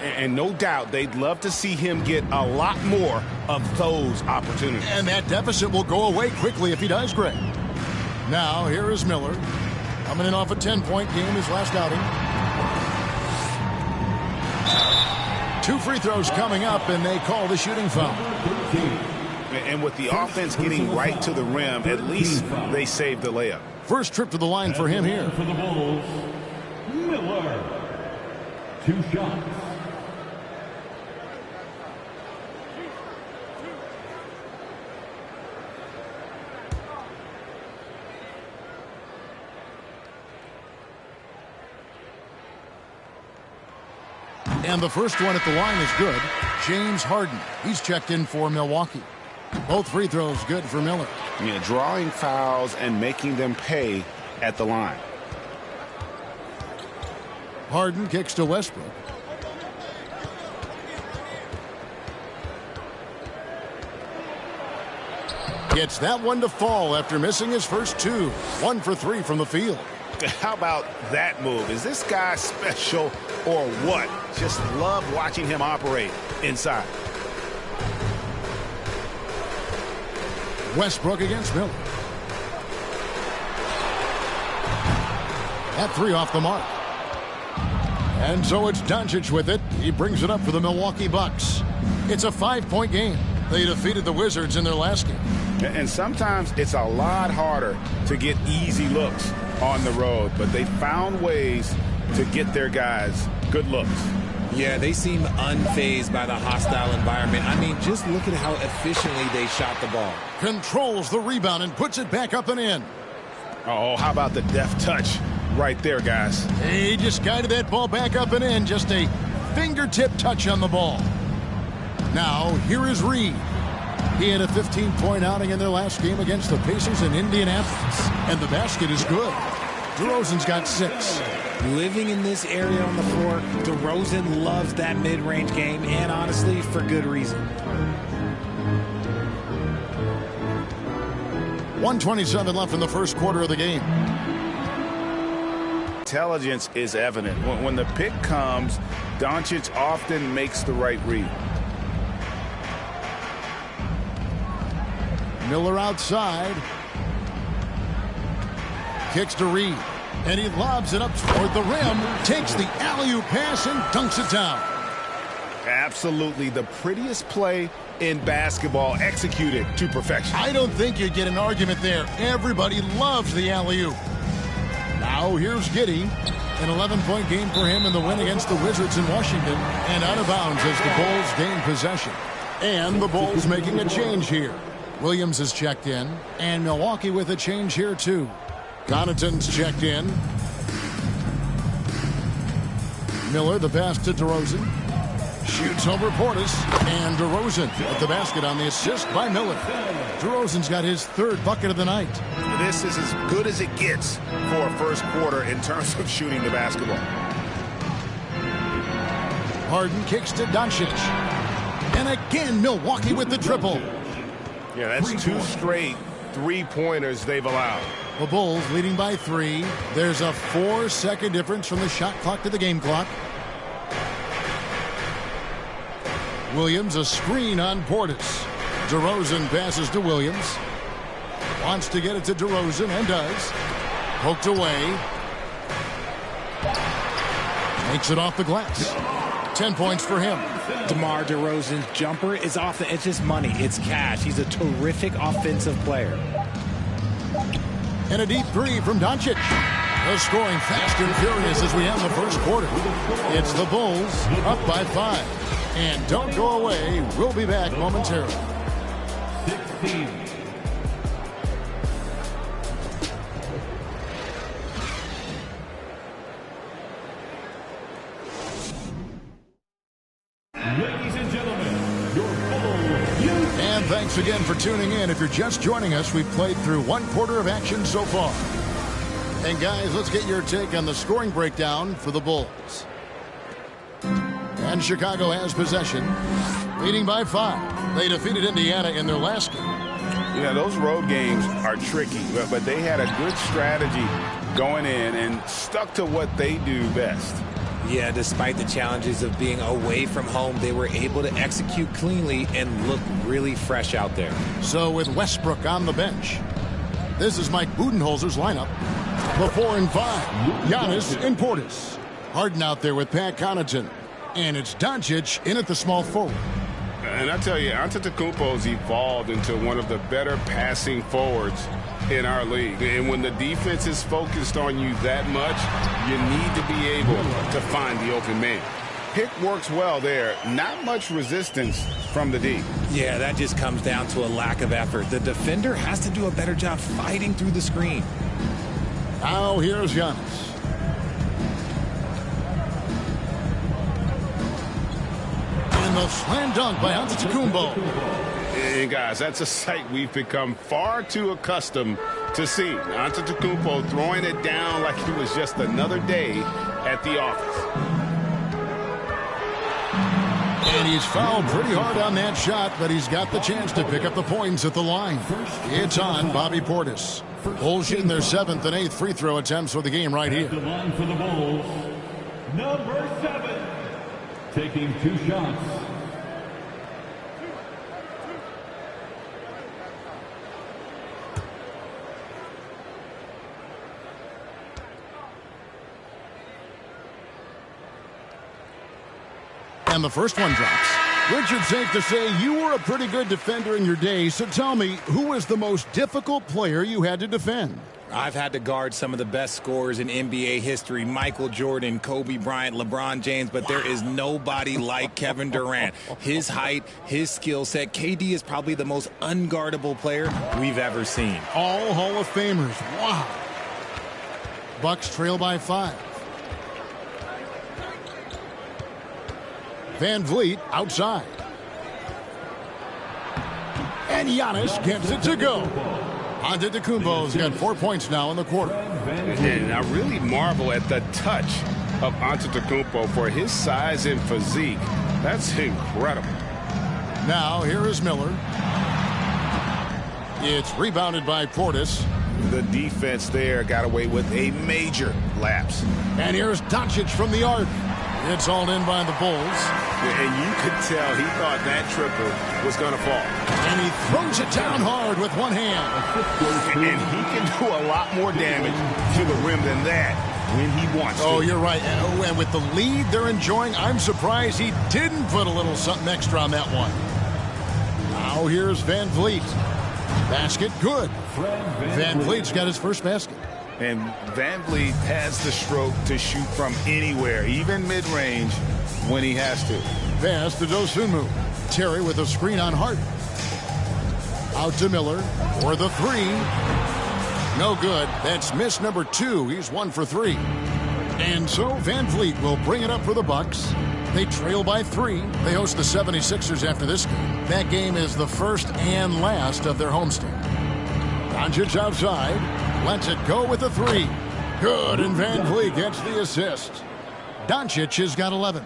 S3: And no doubt they'd love to see him get a lot more of those opportunities.
S1: And that deficit will go away quickly if he does, Greg. Now, here is Miller. Coming in off a 10-point game his last outing. 2 free throws coming up, and they call the shooting foul.
S3: And with the offense getting right to the rim, at least they saved the layup.
S1: First trip to the line for him here.
S4: For the Bulls, Miller. 2 shots.
S1: And the first one at the line is good. James Harden. He's checked in for Milwaukee. Both free throws good for Miller.
S13: Yeah, drawing fouls and making them pay at the line.
S1: Harden kicks to Westbrook. Gets that one to fall after missing his first 2. 1 for 3 from the field.
S3: How about that move? Is this guy special or what? Just love watching him operate inside.
S1: Westbrook against Miller. That 3 off the mark. And so it's Doncic with it. He brings it up for the Milwaukee Bucks. It's a 5-point game. They defeated the Wizards in their last game.
S13: And sometimes it's a lot harder to get easy looks on the road, but they found ways to get their guys good looks.
S17: Yeah, they seem unfazed by the hostile environment. I mean, just look at how efficiently they shot the ball.
S1: Controls the rebound and puts it back up and in.
S3: Oh, how about the deft touch right there, guys?
S1: He just guided that ball back up and in. Just a fingertip touch on the ball. Now, here is Reed. He had a 15-point outing in their last game against the Pacers in Indianapolis. And the basket is good. DeRozan's got 6.
S15: Living in this area on the floor, DeRozan loves that mid-range game, and honestly, for good reason.
S1: 1:27 left in the first quarter of the game.
S13: Intelligence is evident. When the pick comes, Doncic often makes the right read.
S1: Miller outside. Kicks to Reed. And he lobs it up toward the rim. Takes the alley-oop pass and dunks it down.
S3: Absolutely the prettiest play in basketball, executed to perfection.
S1: I don't think you'd get an argument there. Everybody loves the alley-oop. Now here's Giddey. An 11-point game for him in the win against the Wizards in Washington. And out of bounds as the Bulls gain possession. And the Bulls making a change here. Williams is checked in. And Milwaukee with a change here too. Connaughton's checked in. Miller, the pass to DeRozan. Shoots over Portis. And DeRozan at the basket on the assist by Miller. DeRozan's got his 3rd bucket of the night.
S3: This is as good as it gets for a first quarter in terms of shooting the basketball.
S1: Harden kicks to Doncic. And again, Milwaukee with the triple.
S3: Yeah, that's 2 straight 3-pointers they've allowed.
S1: The Bulls leading by 3. There's a 4-second difference from the shot clock to the game clock. Williams, a screen on Portis. DeRozan passes to Williams. Wants to get it to DeRozan and does. Poked away. Makes it off the glass. 10 points for him.
S15: DeMar DeRozan's jumper is off the, it's just money. It's cash. He's a terrific offensive player.
S1: And a deep 3 from Doncic. They're scoring fast and furious as we end the first quarter. It's the Bulls up by 5. And don't go away. We'll be back momentarily.
S4: 16. Ladies and gentlemen,
S1: And thanks again for tuning in. If you're just joining us, we've played through one quarter of action so far. And guys, let's get your take on the scoring breakdown for the Bulls. And Chicago has possession, leading by 5. They defeated Indiana in their last game.
S13: You know, those road games are tricky, but they had a good strategy going in and stuck to what they do best.
S17: Yeah, despite the challenges of being away from home, they were able to execute cleanly and look really fresh out there.
S1: So with Westbrook on the bench, this is Mike Budenholzer's lineup. The 4 and 5, Giannis and Portis. Harden out there with Pat Connaughton. And it's Doncic in at the small forward.
S3: And I tell you, Antetokounmpo's evolved into one of the better passing forwards in our league. And when the defense is focused on you that much, you need to be able to find the open man. Pick works well there. Not much resistance from the D.
S17: Yeah, that just comes down to a lack of effort. The defender has to do a better job fighting through the screen.
S1: Now here's Giannis. And the slam dunk by Antetokounmpo.
S3: And guys, that's a sight we've become far too accustomed to seeing. Antetokounmpo throwing it down like it was just another day at the office.
S1: And he's fouled pretty hard on that shot, but he's got the chance to pick up the points at the line. It's on Bobby Portis. Bulls shooting their 7th and 8th free throw attempts for the game right here.
S4: The line for the Bulls, number 7, taking 2 shots.
S1: And the first one drops. Richard, safe to say you were a pretty good defender in your day, so tell me, who was the most difficult player you had to defend?
S17: I've had to guard some of the best scorers in NBA history, Michael Jordan, Kobe Bryant, LeBron James, but there is nobody like Kevin Durant. His height, his skill set, KD is probably the most unguardable player we've ever seen.
S1: All Hall of Famers. Wow. Bucks trail by 5. Van Vliet outside. And Giannis gets it to go. Antetokounmpo's got 4 points now in the quarter.
S3: And I really marvel at the touch of Antetokounmpo for his size and physique. That's incredible.
S1: Now here is Miller. It's rebounded by Portis.
S3: The defense there got away with a major lapse.
S1: And here's Doncic from the arc. It's hauled in by the Bulls.
S3: And you could tell he thought that triple was going to fall.
S1: And he throws it down hard with one hand.
S3: And he can do a lot more damage to the rim than that when he wants to.
S1: Oh, you're right. And with the lead they're enjoying, I'm surprised he didn't put a little something extra on that one. Now here's Van Vliet. Basket good. Van Vliet's got his first basket.
S13: And Van Vliet has the stroke to shoot from anywhere, even mid-range, when he has to.
S1: Pass to Dosunmu. Terry with a screen on Harden. Out to Miller for the 3. No good. That's miss number 2. He's 1 for 3. And so Van Vliet will bring it up for the Bucks. They trail by 3. They host the 76ers after this game. That game is the first and last of their homestand. Doncic outside. Lets it go with the 3. Good, and Van Vliet gets the assist. Doncic has got 11.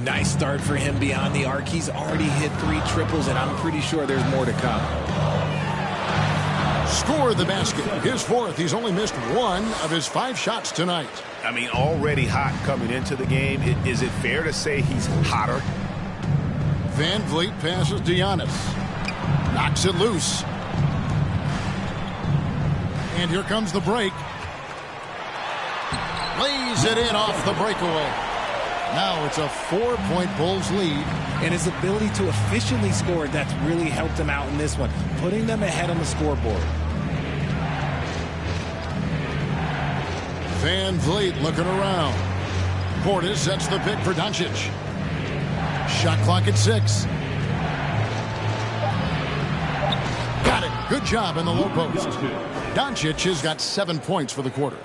S17: Nice start for him beyond the arc. He's already hit 3 triples, and I'm pretty sure there's more to come.
S1: Score the basket. His 4th. He's only missed 1 of his 5 shots tonight.
S13: I mean, already hot coming into the game. Is it fair to say he's hotter?
S1: Van Vliet passes to Giannis. Knocks it loose. And here comes the break. Lays it in off the breakaway. Now it's a 4-point Bulls lead.
S17: And his ability to efficiently score, that's really helped him out in this one, putting them ahead on the scoreboard.
S1: Van Vliet looking around. Portis sets the pick for Doncic. Shot clock at 6. Got it. Good job in the low post. Doncic has got 7 points for the quarter.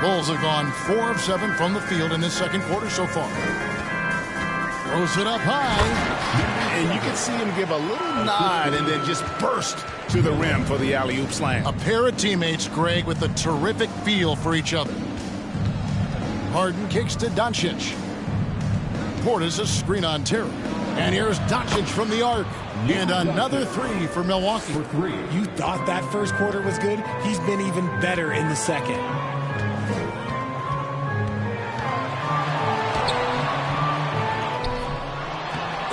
S1: Bulls have gone 4 of 7 from the field in this second quarter so far. Throws it up high.
S13: And you can see him give a little nod and then just burst to the rim for the alley-oop slam.
S1: A pair of teammates, Greg, with a terrific feel for each other. Harden kicks to Doncic. Portis a screen on Terry. And here's Doncic from the arc. And another three for Milwaukee.
S15: You thought that first quarter was good? He's been even better in the second.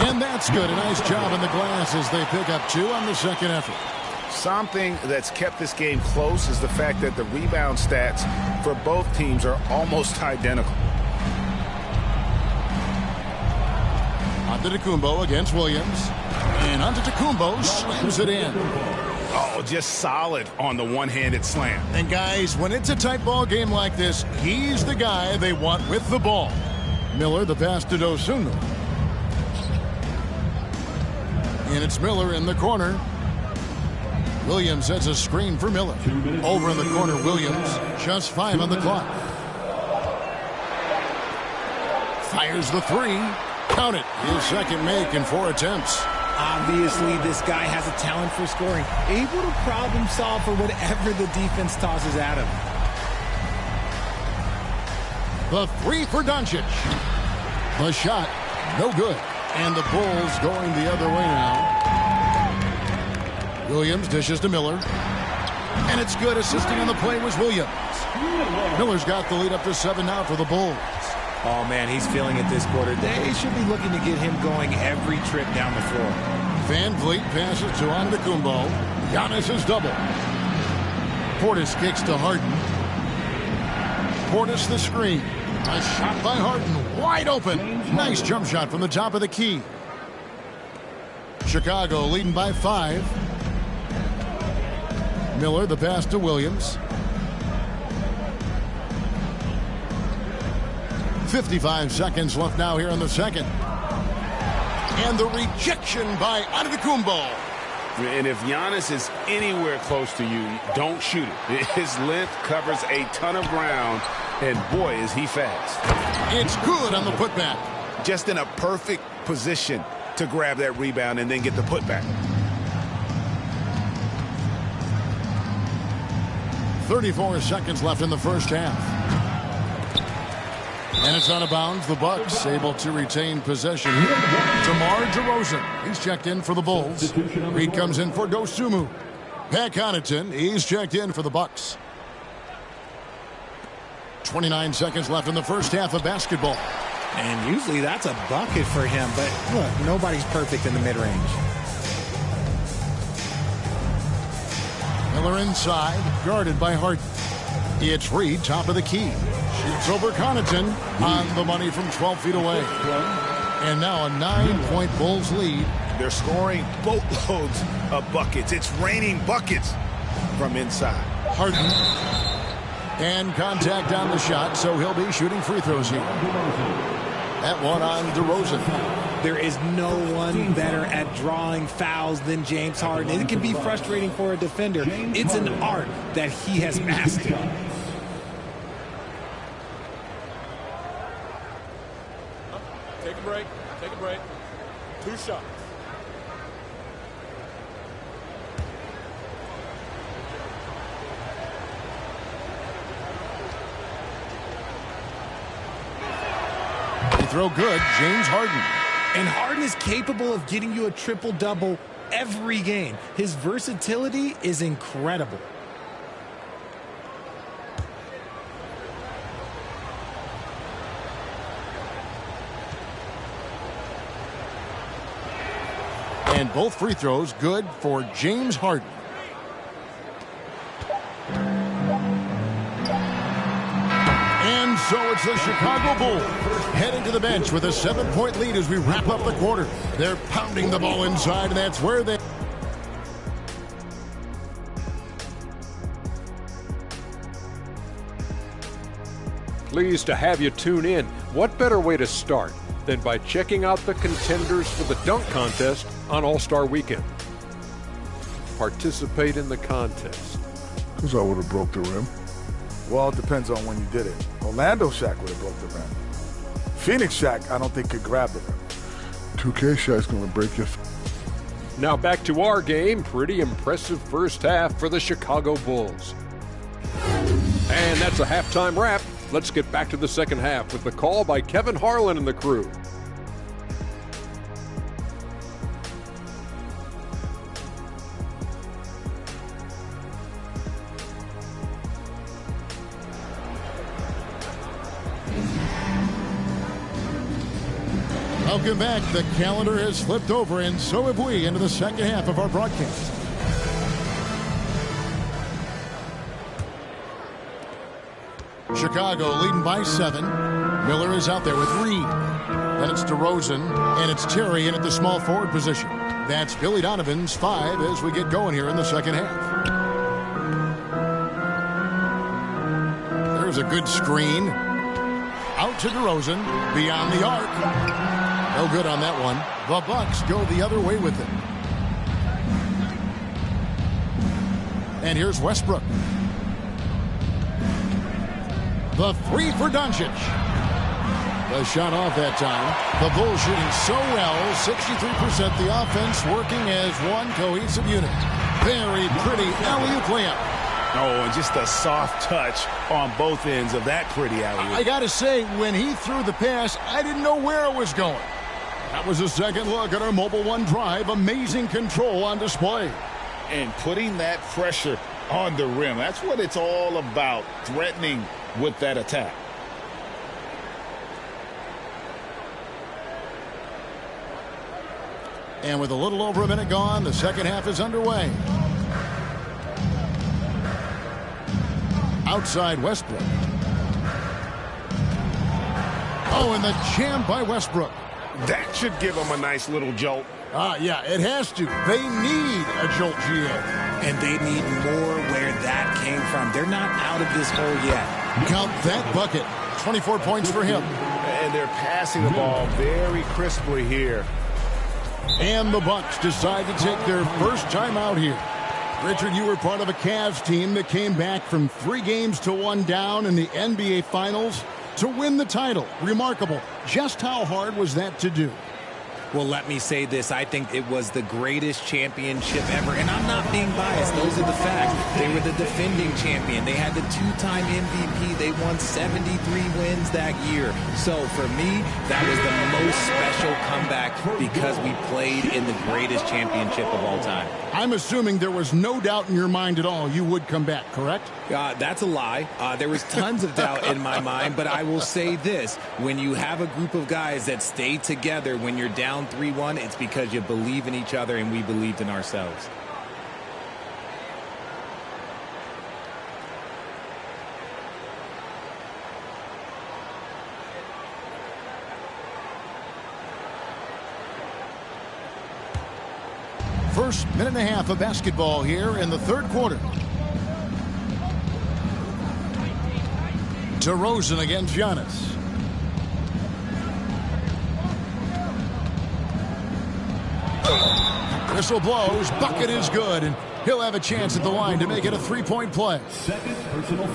S1: And that's good. A nice job in the glass as they pick up 2 on the second effort.
S13: Something that's kept this game close is the fact that the rebound stats for both teams are almost identical.
S1: Antetokounmpo against Williams. And Antetokounmpo slams it in.
S13: Oh, just solid on the one-handed slam.
S1: And guys, when it's a tight ball game like this, he's the guy they want with the ball. Miller, the pass to Dosunmu. And it's Miller in the corner. Williams sets a screen for Miller. Over in the corner, Williams. Just 5 on the clock. Fires the 3. Count it. His second make in 4 attempts.
S15: Obviously, this guy has a talent for scoring. Able to problem solve for whatever the defense tosses at him.
S1: The 3 for Doncic. The shot, no good. And the Bulls going the other way now. Williams dishes to Miller. And it's good. Assisting on the play was Williams. Miller's got the lead up to 7 now for the Bulls.
S17: Oh, man, he's feeling it this quarter. They should be looking to get him going every trip down the floor.
S1: Van Vliet passes to Antetokounmpo. Giannis is double. Portis kicks to Harden. Portis the screen. A shot by Harden. Wide open. Nice jump shot from the top of the key. Chicago leading by 5. Miller the pass to Williams. 55 seconds left now here in the second. And the rejection by Antetokounmpo.
S13: And if Giannis is anywhere close to you, don't shoot it. His length covers a ton of ground, and boy, is he fast.
S1: It's good on the putback.
S13: Just in a perfect position to grab that rebound and then get the putback.
S1: 34 seconds left in the first half. And it's out of bounds. The Bucks able to retain possession. DeMar DeRozan, he's checked in for the Bulls. Reed comes in for Dosunmu. Pat Connaughton, he's checked in for the Bucks. 29 seconds left in the first half of basketball.
S17: And usually that's a bucket for him, but look, nobody's perfect in the mid-range.
S1: Miller inside, guarded by Harden. It's Reed, top of the key. Shoots over Connaughton on the money from 12 feet away. And now a 9-point Bulls lead.
S13: They're scoring boatloads of buckets. It's raining buckets from inside.
S1: Harden. And contact on the shot, so he'll be shooting free throws here. That one on DeRozan.
S15: There is no one better at drawing fouls than James Harden. It can be frustrating for a defender. It's an art that he has mastered.
S18: Take a break. Take a break. 2 shots.
S1: Throw good, James Harden.
S15: And Harden is capable of getting you a triple-double every game. His versatility is incredible.
S1: And both free throws good for James Harden. And so it's the Chicago Bulls heading to the bench with a 7-point lead as we wrap up the quarter. They're pounding the ball inside, and that's where they...
S18: Pleased to have you tune in. What better way to start than by checking out the contenders for the dunk contest on All-Star Weekend? Participate in the contest.
S2: Because I would have broke the rim. Well, it depends on when you did it. Orlando Shaq would have broke the rim. Phoenix Shaq, I don't think could grab the rim.
S16: 2K shot's going to break your...
S18: Now back to our game. Pretty impressive first half for the Chicago Bulls. And that's a halftime wrap. Let's get back to the second half with the call by Kevin Harlan and the crew.
S1: Welcome back. The calendar has flipped over, and so have we, into the second half of our broadcast. Chicago leading by 7. Miller is out there with Reed. Then it's DeRozan, and it's Terry in at the small forward position. That's Billy Donovan's 5 as we get going here in the second half. There's a good screen. Out to DeRozan, beyond the arc. No good on that one. The Bucks go the other way with it. And here's Westbrook. The 3 for Doncic. The shot off that time. The Bulls shooting so well, 63%. The offense working as one cohesive unit. Very pretty alley-oop layup.
S13: Oh, and just a soft touch on both ends of that pretty alley-oop.
S1: I got to say, when he threw the pass, I didn't know where it was going. That was a second look at our Mobile One drive. Amazing control on display.
S13: And putting that pressure on the rim. That's what it's all about, threatening with that attack.
S1: And with a little over a minute gone, the second half is underway. Outside Westbrook. Oh, and the jam by Westbrook.
S3: That should give them a nice little jolt.
S1: Yeah, it has to. They need a jolt, GA.
S17: And they need more where that came from. They're not out of this hole yet.
S1: Count that bucket. 24 points for him.
S3: And they're passing the ball very crisply here.
S1: And the Bucks decide to take their first time out here. Richard, you were part of a Cavs team that came back from 3 games to 1 down in the NBA Finals to win the title. Remarkable. Just how hard was that to do?
S17: Well, let me say this. I think it was the greatest championship ever. And I'm not being biased. Those are the facts. They were the defending champion. They had the 2-time MVP. They won 73 wins that year. So for me, that was the most special comeback because we played in the greatest championship of all time.
S1: I'm assuming there was no doubt in your mind at all you would come back, correct?
S17: That's a lie. There was tons of doubt in my mind, but I will say this. When you have a group of guys that stay together when you're down 3-1, it's because you believe in each other and we believed in ourselves.
S1: First minute and a half of basketball here in the third quarter. DeRozan against Giannis. Whistle blows. Bucket is good. And he'll have a chance at the line to make it a 3-point play.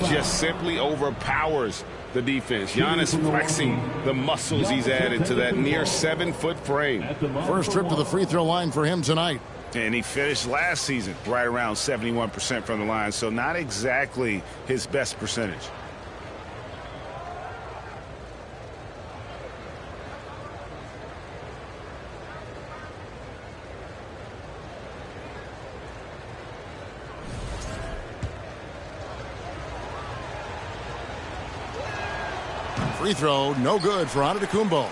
S13: Just simply overpowers the defense. Giannis flexing the muscles he's added to that near 7-foot frame.
S1: First trip to the free throw line for him tonight.
S13: And he finished last season right around 71% from the line, so not exactly his best percentage.
S1: Free throw, no good for Antetokounmpo.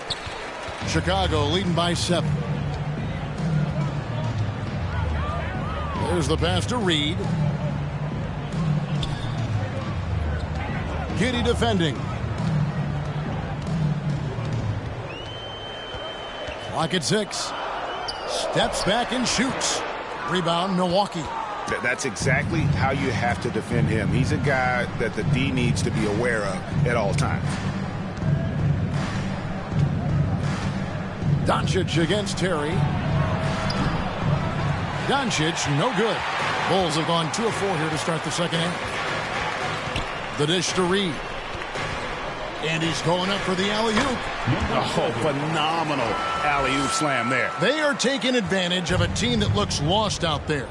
S1: Chicago leading by 7. There's the pass to Reed. Giddey defending. Clock at 6. Steps back and shoots. Rebound, Milwaukee.
S13: That's exactly how you have to defend him. He's a guy that the D needs to be aware of at all times.
S1: Doncic against Terry. Doncic, no good. Bulls have gone 2 of 4 here to start the second half. The dish to Reed. And he's going up for the alley-oop.
S13: Oh, phenomenal alley-oop slam there.
S1: They are taking advantage of a team that looks lost out there.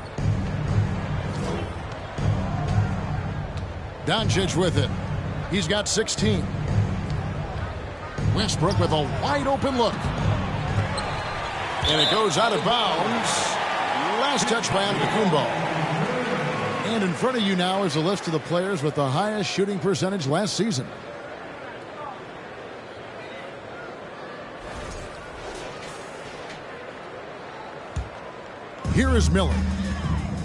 S1: Doncic with it. He's got 16. Westbrook with a wide open look. And it goes out of bounds. Last touch by Antetokounmpo. And in front of you now is a list of the players with the highest shooting percentage last season. Here is Miller.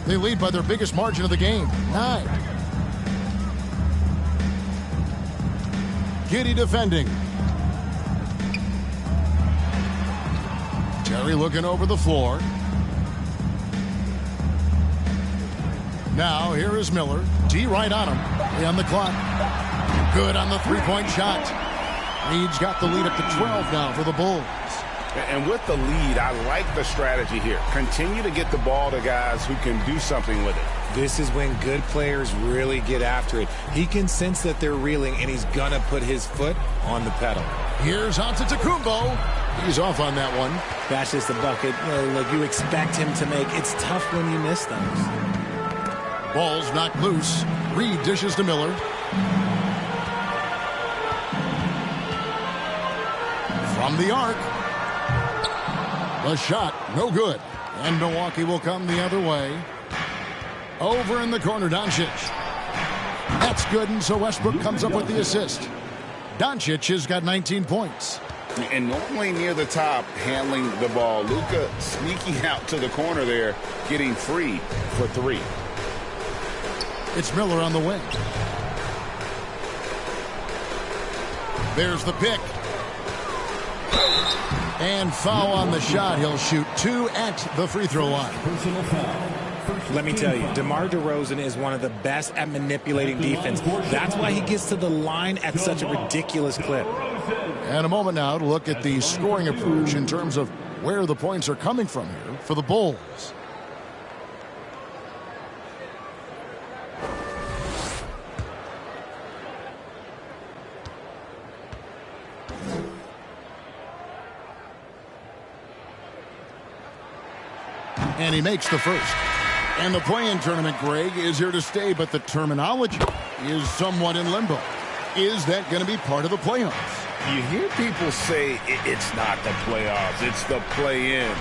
S1: They lead by their biggest margin of the game, 9. Giddey defending. Terry looking over the floor. Now here is Miller. D right on him. Play on the clock. Good on the three-point shot. Reed's got the lead up to 12 now for the Bulls.
S13: And with the lead, I like the strategy here. Continue to get the ball to guys who can do something with it.
S17: This is when good players really get after it. He can sense that they're reeling, and he's going to put his foot on the pedal.
S1: Here's Antetokounmpo. He's off on that one.
S15: That's just a bucket like you expect him to make. It's tough when you miss those.
S1: Ball's knocked loose. Reed dishes to Miller. From the arc. The shot, no good. And Milwaukee will come the other way. Over in the corner, Doncic. That's good, and so Westbrook comes up with the assist. Doncic has got 19 points.
S13: And normally near the top, handling the ball. Luka sneaking out to the corner there, getting free for 3.
S1: It's Miller on the wing. There's the pick. And foul on the shot. He'll shoot 2 at the free throw line.
S17: Let me tell you, DeMar DeRozan is one of the best at manipulating defense. That's why he gets to the line at such a ridiculous clip.
S1: And a moment now to look at the scoring approach in terms of where the points are coming from here for the Bulls. And he makes the first. And the play-in tournament, Greg, is here to stay, but the terminology is somewhat in limbo. Is that going to be part of the playoffs?
S13: You hear people say it's not the playoffs, it's the play-in.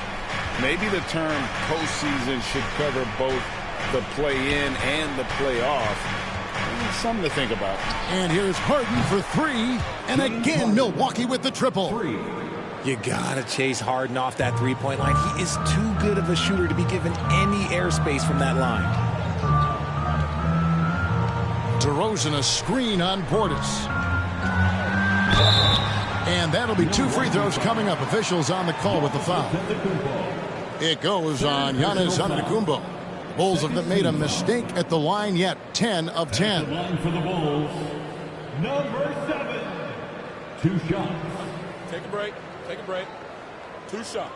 S13: Maybe the term postseason should cover both the play-in and the playoff. Something to think about.
S1: And here's Harden for 3. And again, Milwaukee with the triple.
S17: You gotta chase Harden off that three-point line. He is too good of a shooter to be given any airspace from that line.
S1: DeRozan a screen on Portis. And that'll be 2 free throws coming up. Officials on the call with the foul. It goes on Giannis Antetokounmpo. The Bulls have made a mistake at the line yet. 10 of 10.
S4: At the line for the Bulls, number 7, 2 shots.
S2: Take a break. Take a break. 2 shots.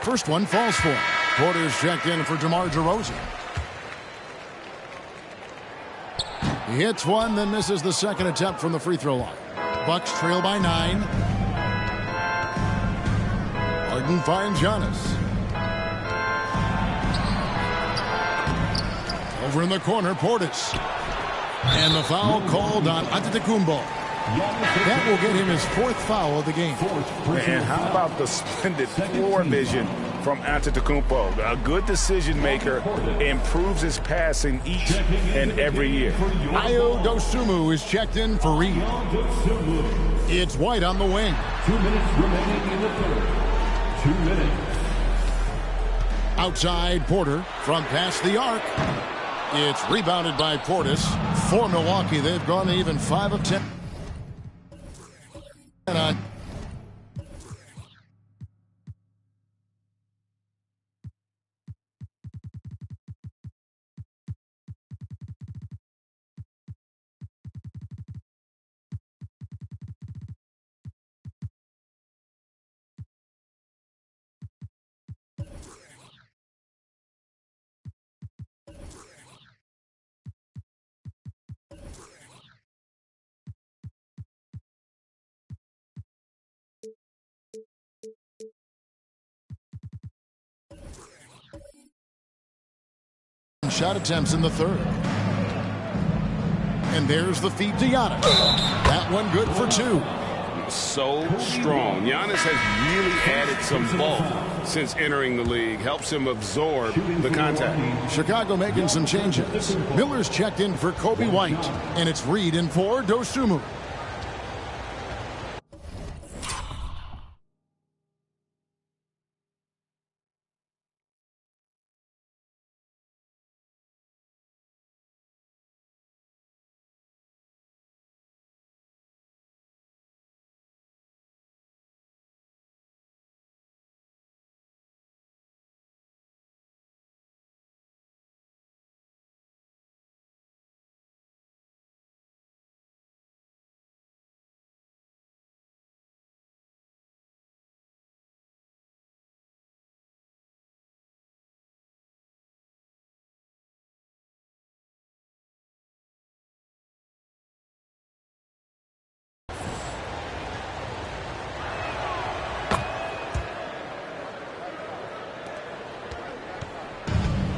S1: First one falls for him. Porter's checked in for DeMar DeRozan. He hits one, then misses the second attempt from the free throw line. Bucks trail by 9. Harden finds Giannis. Over in the corner, Portis. And the foul called on Antetokounmpo. That will get him his 4th foul of the game.
S13: And how about the splendid floor vision from Antetokounmpo? A good decision maker, improves his passing each and every year.
S1: Ayo Dosunmu is checked in for Reed. It's White on the wing.
S4: 2 minutes remaining in the third. 2 minutes.
S1: Outside Porter from past the arc. It's rebounded by Portis. For Milwaukee, they've gone even 5 of 10. shot attempts in the third. And there's the feed to Giannis. That one good for 2.
S3: So strong. Giannis has really added some bulk since entering the league. Helps him absorb the contact.
S1: Chicago making some changes. Miller's checked in for Kobe White. And it's Reed in for Dosunmu.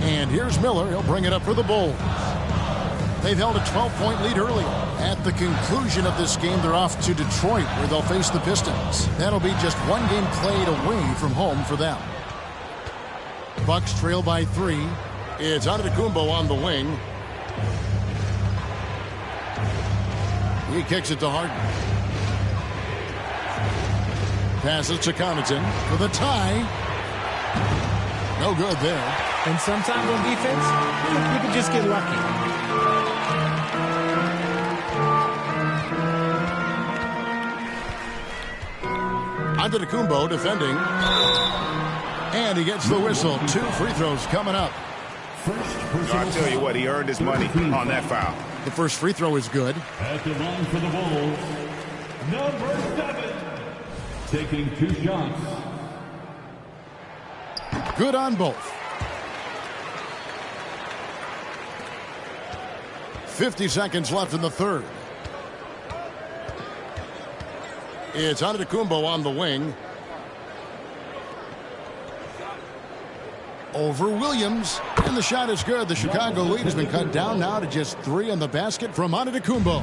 S1: And here's Miller. He'll bring it up for the Bulls. They've held a 12-point lead early. At the conclusion of this game, they're off to Detroit, where they'll face the Pistons. That'll be just one game played away from home for them. Bucks trail by 3. It's Antetokounmpo on the wing. He kicks it to Harden. Passes to Connaughton for the tie. No good there.
S15: And sometimes on defense, you can just get lucky.
S1: Antetokounmpo defending. And he gets the whistle. 2 free throws coming up.
S13: I'll tell you what, he earned his money on that foul.
S1: The first free throw is good.
S4: At the line for the Bulls, number 7, taking 2 shots.
S1: Good on both. 50 seconds left in the third. It's Antetokounmpo on the wing. Over Williams. And the shot is good. The Chicago lead has been cut down now to just 3 on the basket from Antetokounmpo.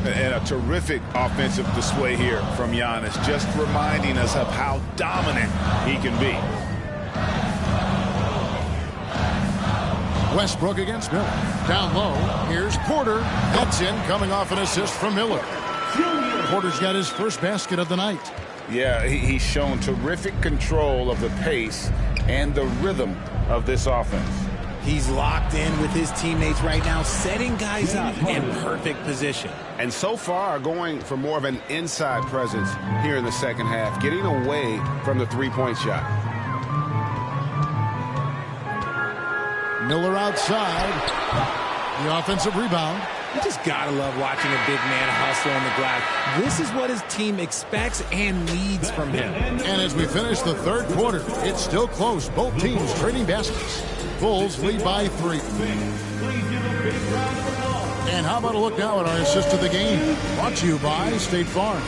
S13: And a terrific offensive display here from Giannis, just reminding us of how dominant he can be.
S1: Westbrook against Miller. Down low. Here's Porter. That's in, coming off an assist from Miller. Porter's got his first basket of the night.
S13: Yeah, he's shown terrific control of the pace and the rhythm of this offense.
S17: He's locked in with his teammates right now, setting guys up in perfect position.
S3: And so far going for more of an inside presence here in the second half, getting away from the three-point shot.
S1: Miller outside. The offensive rebound.
S17: You just gotta love watching a big man hustle on the glass. This is what his team expects and needs from him.
S1: And as we finish the third quarter, it's still close. Both teams trading baskets. Bulls lead by 3. And how about a look now at our assist to the game? Brought to you by State Farm.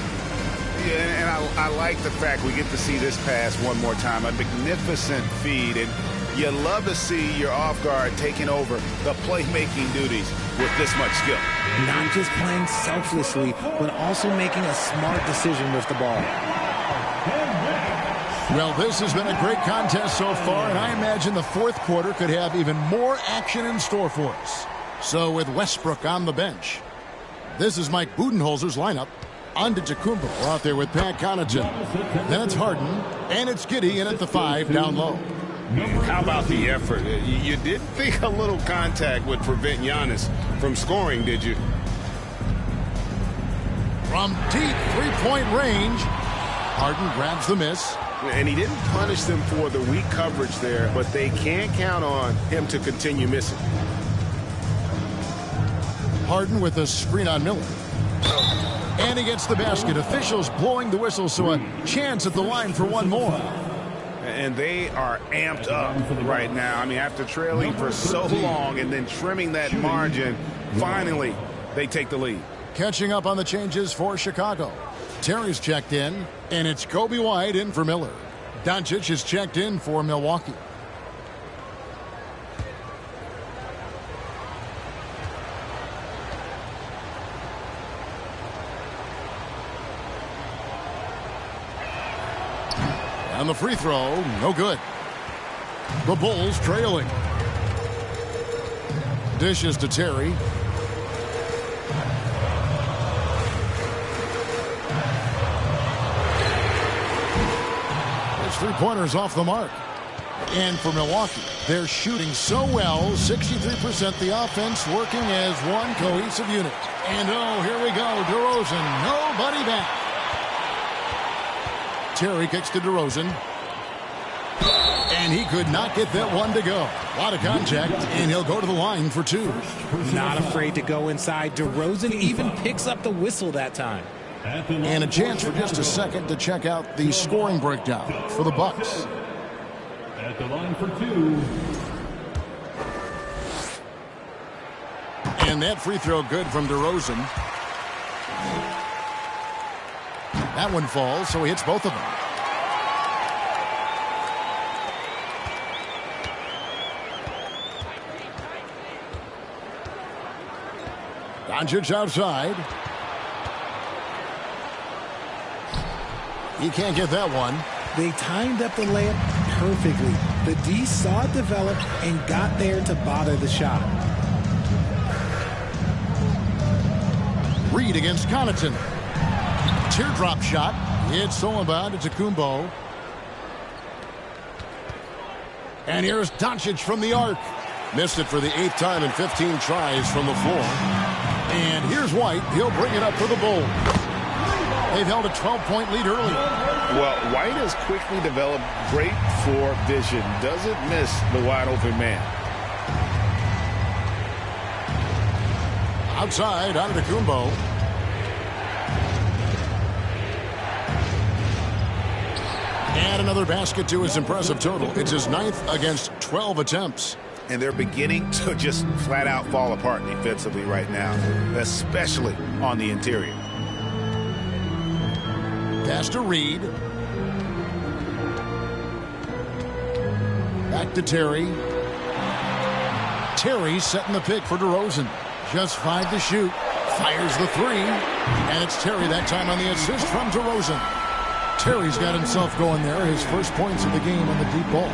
S13: Yeah, and I like the fact we get to see this pass one more time. A magnificent feed, and you love to see your off guard taking over the playmaking duties with this much skill.
S17: Not just playing selflessly, but also making a smart decision with the ball.
S1: Well, this has been a great contest so far, and I imagine the fourth quarter could have even more action in store for us. So with Westbrook on the bench, this is Mike Budenholzer's lineup. Antetokounmpo out there with Pat Connaughton. Then it's Harden, and it's Giddey in at the 5 down low.
S3: How about the effort? You didn't think a little contact would prevent Giannis from scoring, did you?
S1: From deep three-point range, Harden grabs the miss.
S3: And he didn't punish them for the weak coverage there, but they can't count on him to continue missing.
S1: Harden with a screen on Miller. And he gets the basket. Officials blowing the whistle, so a chance at the line for one more.
S13: And they are amped up right now. I mean, after trailing for so long and then trimming that margin, finally they take the lead.
S1: Catching up on the changes for Chicago. Terry's checked in, and it's Kobe White in for Miller. Doncic is checked in for Milwaukee. And the free throw, no good. The Bulls trailing. Dishes to Terry. His three-pointers off the mark. And for Milwaukee, they're shooting so well, 63% the offense working as one cohesive unit. And oh, here we go, DeRozan, nobody back. Terry kicks to DeRozan. And he could not get that one to go. A lot of contact, and he'll go to the line for two.
S15: Not afraid to go inside. DeRozan even picks up the whistle that time.
S1: And a chance for just a second to check out the scoring breakdown for the Bucks.
S4: At the line for two.
S1: And that free throw good from DeRozan. That one falls, so he hits both of them. Doncic outside. He can't get that one.
S15: They timed up the layup perfectly. The D saw it develop and got there to bother the shot.
S1: Reed against Connaughton. Teardrop shot. It's stolen by Antetokounmpo. And here's Doncic from the arc. Missed it for the 8th time in 15 tries from the floor. And here's White. He'll bring it up for the Bulls. They've held a 12-point lead early.
S13: Well, White has quickly developed great floor vision. Doesn't miss the wide-open man.
S1: Outside, Antetokounmpo. And another basket to his impressive total. It's his 9th against 12 attempts.
S13: And they're beginning to just flat-out fall apart defensively right now, especially on the interior.
S1: Pass to Reed. Back to Terry. Terry setting the pick for DeRozan. Just 5 to shoot. Fires the 3. And it's Terry that time on the assist from DeRozan. Terry's got himself going there. His first points of the game on the deep ball.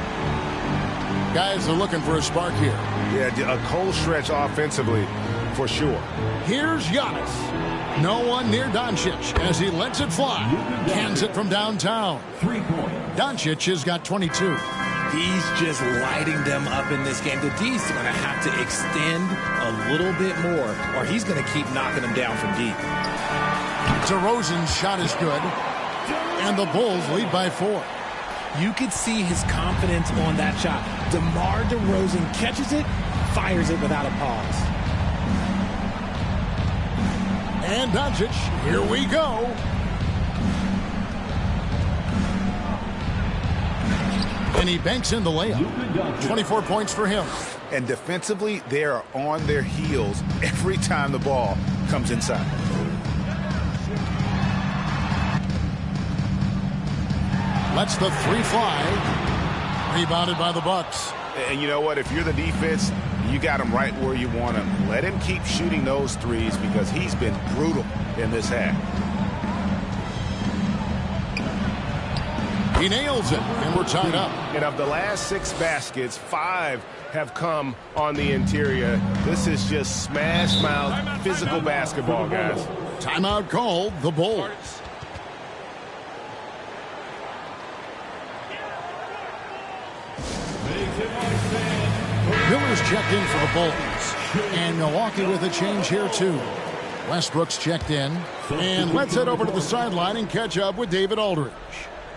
S1: Guys are looking for a spark here.
S13: Yeah, a cold stretch offensively for sure.
S1: Here's Giannis. No one near Doncic as he lets it fly. Cans it from downtown. Doncic has got 22.
S17: He's just lighting them up in this game. The D's going to have to extend a little bit more, or he's going to keep knocking them down from deep.
S1: DeRozan's shot is good, and the Bulls lead by 4.
S15: You could see his confidence on that shot. DeMar DeRozan catches it, fires it without a pause.
S1: And Doncic, here we go. And he banks in the layup. 24 points for him.
S13: And defensively, they are on their heels every time the ball comes inside.
S1: Lets the 3 fly. Rebounded by the Bucks.
S13: And you know what? If you're the defense, you got him right where you want him. Let him keep shooting those threes because he's been brutal in this half.
S1: He nails it, and we're tied up.
S3: And of the last 6 baskets, 5 have come on the interior. This is just smash mouth physical basketball, guys.
S1: Timeout called, the Bulls. Miller's checked in for the Bulls. And Milwaukee with a change here, too. Westbrook's checked in. And let's head over to the sideline and catch up with David Aldridge.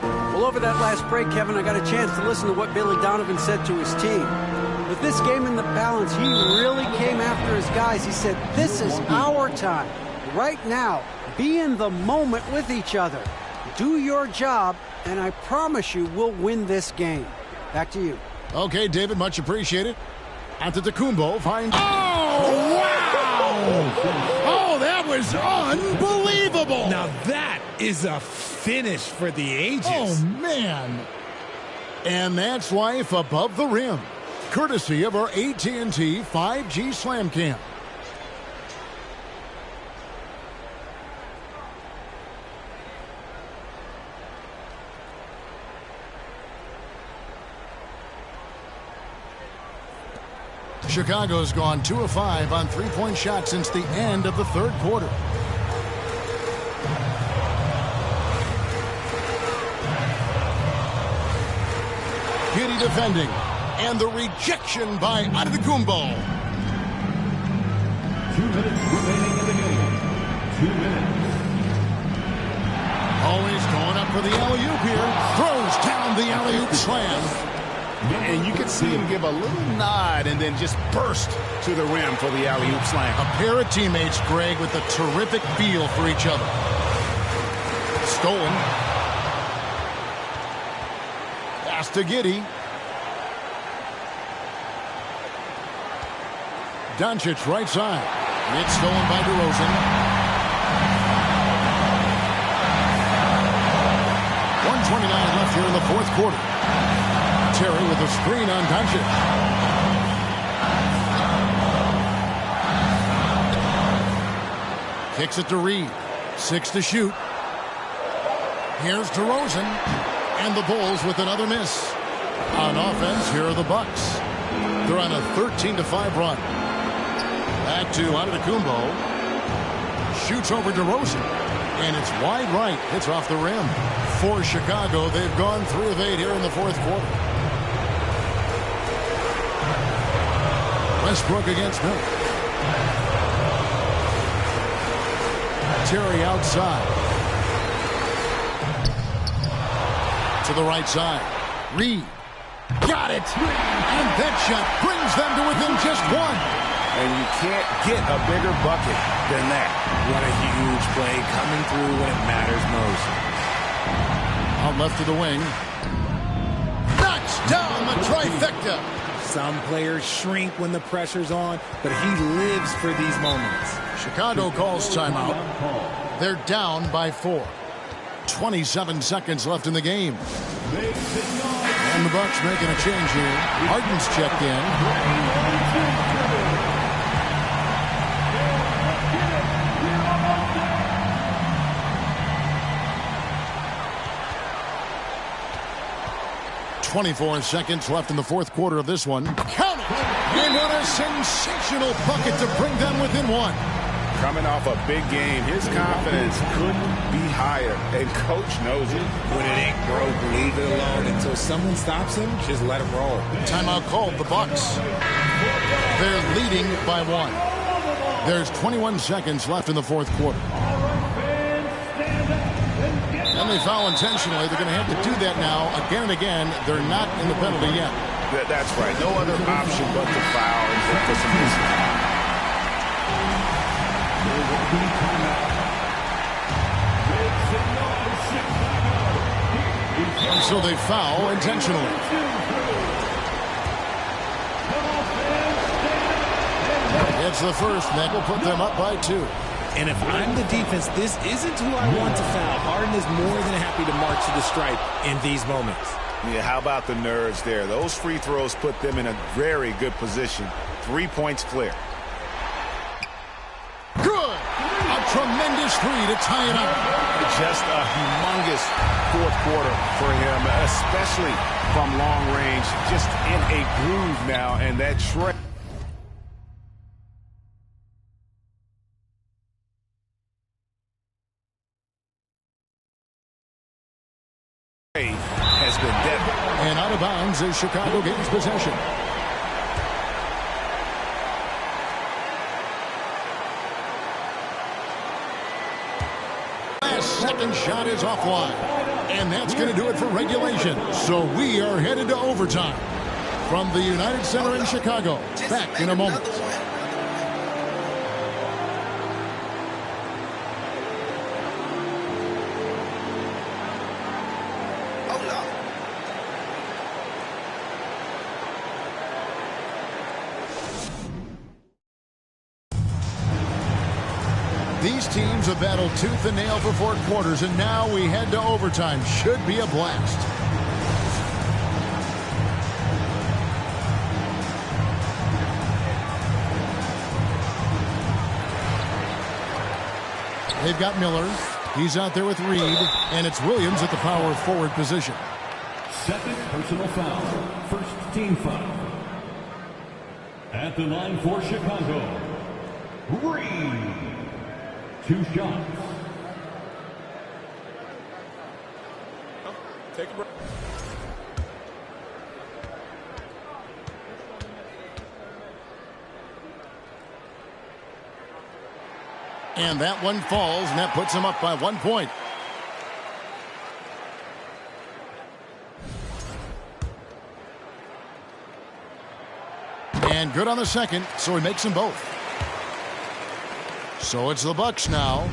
S9: Well, over that last break, Kevin, I got a chance to listen to what Billy Donovan said to his team. With this game in the balance, he really came after his guys. He said, this is our time. Right now, be in the moment with each other. Do your job, and I promise you we'll win this game. Back to you.
S1: Okay, David, much appreciated. Antetokounmpo finds... Oh, wow! Oh, that was unbelievable!
S15: Now that is a finish for the ages.
S1: Oh, man. And that's life above the rim. Courtesy of our AT&T 5G Slam Cam. Chicago's gone 2 of 5 on three-point shots since the end of the third quarter. Giddey defending, and the rejection by Antetokounmpo.
S4: 2 minutes remaining in the game. 2 minutes.
S1: Always going up for the alley-oop here. Throws down the alley-oop slam.
S13: And you can see him give a little nod and then just burst to the rim for the alley-oop slam.
S1: A pair of teammates, Greg, with a terrific feel for each other. Stolen. Pass to Giddey. Doncic right side. It's stolen by DeRozan. 1:29 left here in the fourth quarter. Terry with a screen on Doncic. Kicks it to Reed. 6 to shoot. Here's DeRozan. And the Bulls with another miss. On offense, here are the Bucks. They're on a 13-5 run. Back to Antetokounmpo. Shoots over DeRozan. And it's wide right. Hits off the rim. For Chicago, they've gone 3 of 8 here in the fourth quarter. Westbrook against Miller. Terry outside. To the right side. Reed. Got it! And that shot brings them to within just 1.
S3: And you can't get a bigger bucket than that.
S17: What a huge play coming through when it matters most.
S1: Out left to the wing. Knocks down the trifecta.
S15: Some players shrink when the pressure's on, but he lives for these moments.
S1: Chicago calls timeout. They're down by 4. 27 seconds left in the game. And the Bucks making a change here. Harden's checked in. 24 seconds left in the fourth quarter of this one. Count it! And what a sensational bucket to bring them within 1.
S13: Coming off a big game, his confidence couldn't be higher, and Coach knows it.
S17: When it ain't broke, leave it alone until someone stops him. Just let him roll.
S1: Timeout called, the Bucks. They're leading by 1. There's 21 seconds left in the fourth quarter. And they foul intentionally. They're going to have to do that now again and again. They're not in the penalty yet.
S13: That's right. No other option but to foul and look for some distance.
S1: And so they foul intentionally. It's the first, and that will put them up by 2.
S15: And if I'm the defense, this isn't who I want to foul. Harden is more than happy to march to the stripe in these moments.
S13: Yeah, how about the nerves there? Those free throws put them in a very good position. 3 points clear.
S1: Good! A tremendous 3 to tie it up.
S13: Just a humongous fourth quarter for him, especially from long range. Just in a groove now, and that trade has been deadly.
S1: And out of bounds as Chicago gains possession. Last second shot is offline. And that's going to do it for regulation. So we are headed to overtime. From the United Center in Chicago. Back in a moment. These teams have battled tooth and nail for 4 quarters, and now we head to overtime. Should be a blast. They've got Miller. He's out there with Reed, and it's Williams at the power forward position.
S4: Second personal foul. First team foul. At the line for Chicago, Reed. 2 shots.
S2: Take a break.
S1: And that one falls, and that puts him up by 1 point. And good on the second, so he makes them both. So it's the Bucks now.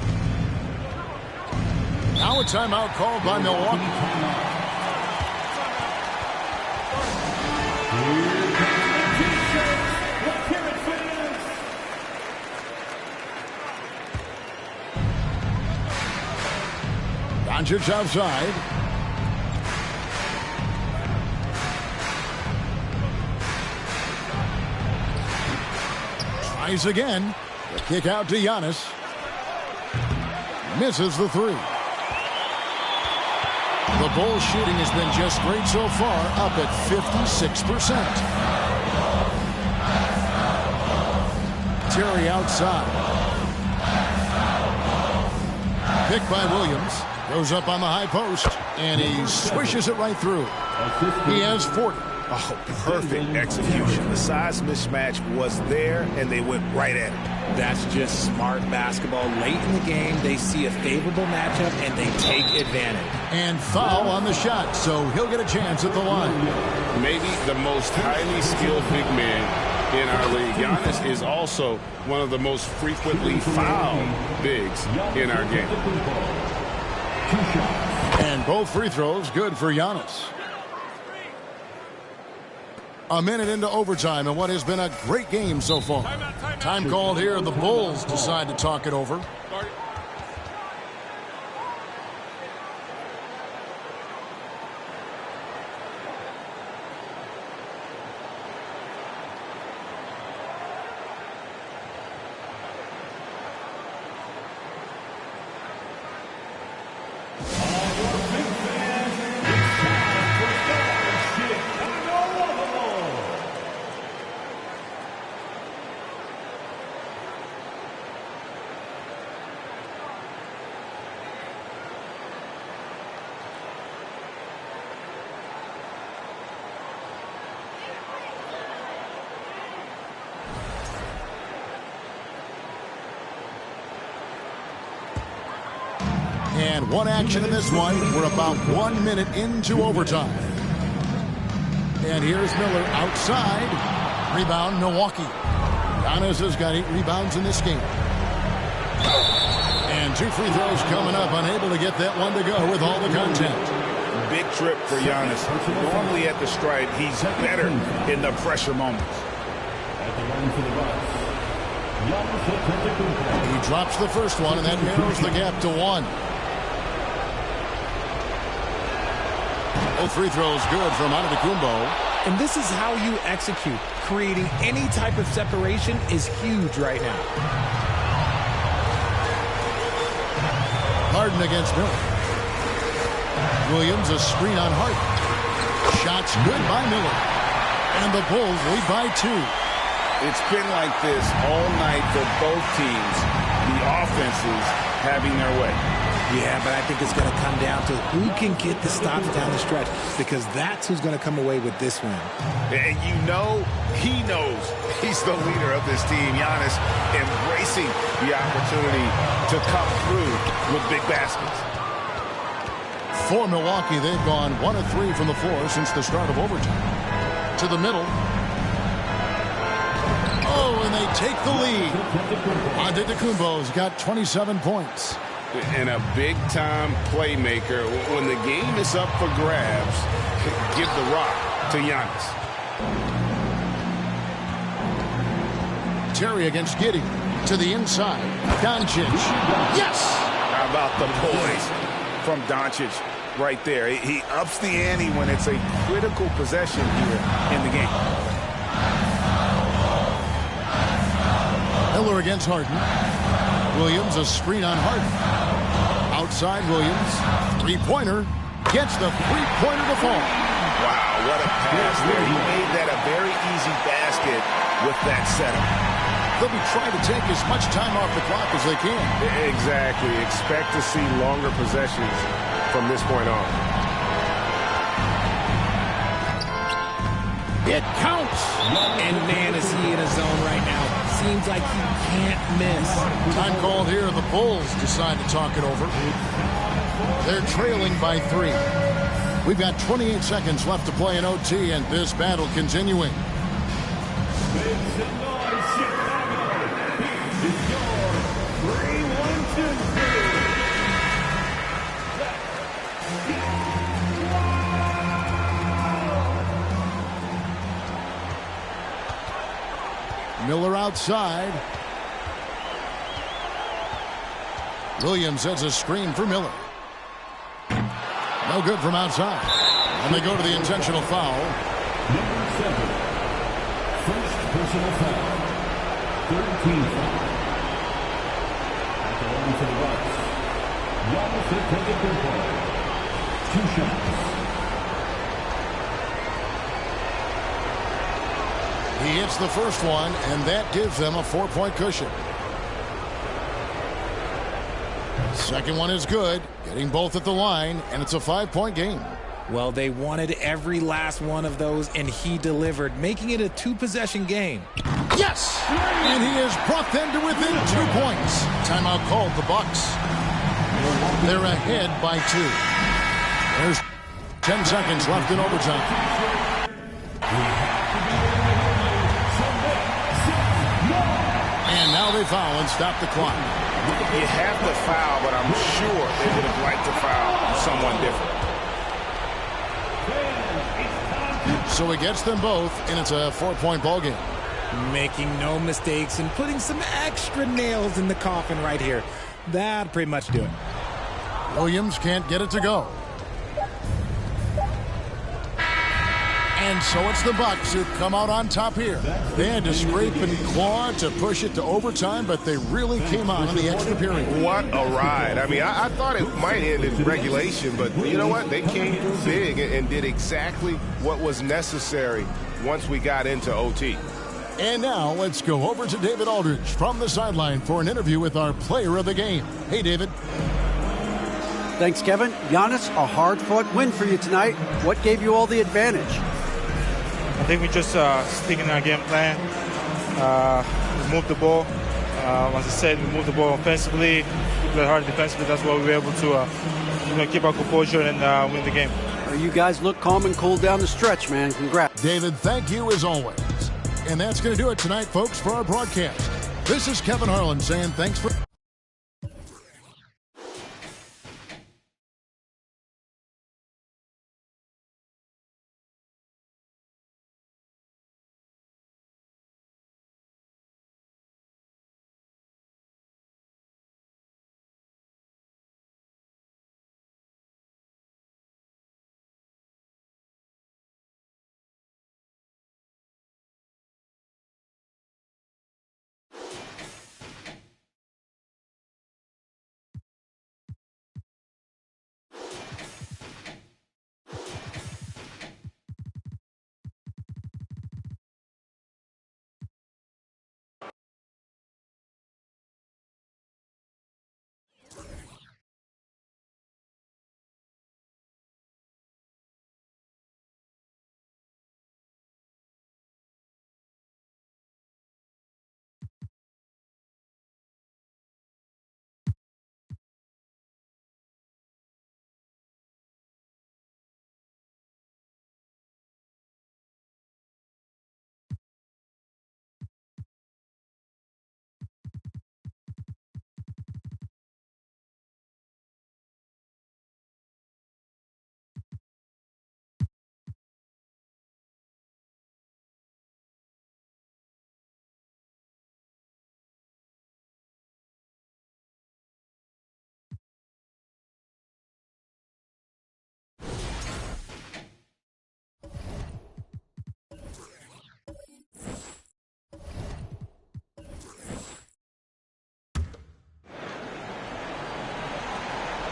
S1: Now a timeout called by Milwaukee. Doncic outside. Tries again. The kick out to Giannis. Misses the three. The Bulls shooting has been just great so far, up at 56%. Terry outside. Pick by Williams. Goes up on the high post, and he swishes it right through. He has 40.
S3: Oh, perfect execution. The size mismatch was there, and they went right at it.
S17: That's just smart basketball. Late in the game, they see a favorable matchup, and they take advantage.
S1: And foul on the shot, so he'll get a chance at the line.
S3: Maybe the most highly skilled big man in our league. Giannis is also one of the most frequently fouled bigs in our game.
S1: And both free throws good for Giannis. A minute into overtime in what has been a great game so far. Time called here. The Bulls decide to talk it over. And one action in this one. We're about 1 minute into overtime. And here's Miller outside. Rebound, Milwaukee. Giannis has got 8 rebounds in this game. And 2 free throws coming up. Unable to get that one to go with all the content.
S13: Big trip for Giannis. Normally at the stripe, he's better in the pressure moments.
S1: He drops the first one, and that narrows the gap to 1. Both free throws good from Antetokounmpo.
S15: And this is how you execute. Creating any type of separation is huge right now.
S1: Harden against Miller. Williams, a screen on Harden. Shots good by Miller. And the Bulls lead by 2.
S13: It's been like this all night for both teams. The offenses having their way.
S15: Yeah, but I think it's going to come down to who can get the stops down the stretch, because that's who's going to come away with this win.
S13: And you know, he knows he's the leader of this team. Giannis embracing the opportunity to come through with big baskets.
S1: For Milwaukee, they've gone 1 of 3 from the floor since the start of overtime. To the middle. Oh, and they take the lead. Antetokounmpo's got 27 points.
S3: And a big-time playmaker. When the game is up for grabs, give the rock to Giannis.
S1: Terry against Giddey. To the inside. Doncic. Yes!
S13: How about the poise from Doncic right there? He ups the ante when it's a critical possession here in the game.
S1: Miller against Harden. Williams, a screen on Harden. Outside Williams. Three-pointer. Gets the three-pointer to fall.
S3: Wow, what a pass there. He made that a very easy basket with that setup.
S1: They'll be trying to take as much time off the clock as they can.
S3: Exactly. Expect to see longer possessions from this point on.
S17: It counts! And man, is he in a zone right now. Seems like he can't miss.
S1: Time called here. The Bulls decide to talk it over. They're trailing by 3. We've got 28 seconds left to play in OT, and this battle continuing. Miller outside. Williams has a screen for Miller. No good from outside. And they go to the intentional foul.
S4: Number 7. First personal foul. 13 foul. At the line for the Bucks. Giannis Antetokounmpo. 2 shots.
S1: He hits the first one, and that gives them a 4-point cushion. Second one is good, getting both at the line, and it's a 5-point game.
S17: Well, they wanted every last one of those, and he delivered, making it a 2-possession game.
S1: Yes! And he has brought them to within 2 points. Timeout called the Bucks. They're ahead by 2. There's 10 seconds left in overtime. And now they foul and stop the clock.
S3: You have to foul, but I'm sure they would have liked to foul someone different.
S1: So it gets them both, and it's a 4-point ball game.
S17: Making no mistakes and putting some extra nails in the coffin right here. That'd pretty much do it.
S1: Williams can't get it to go. And so it's the Bucks who come out on top here. They had to scrape and claw to push it to overtime, but they really came out in the extra period.
S3: What a ride. I mean, I thought it might end in regulation, but you know what? They came through big and did exactly what was necessary once we got into OT.
S1: And now let's go over to David Aldridge from the sideline for an interview with our player of the game. Hey, David.
S9: Thanks, Kevin. Giannis, a hard-fought win for you tonight. What gave you all the advantage?
S14: I think we just sticking in our game plan. We moved the ball. As I said, we moved the ball offensively. We played hard defensively. That's why we were able to keep our composure and win the game.
S9: You guys look calm and cool down the stretch, man. Congrats.
S1: David, thank you as always. And that's going to do it tonight, folks, for our broadcast. This is Kevin Harlan saying thanks for...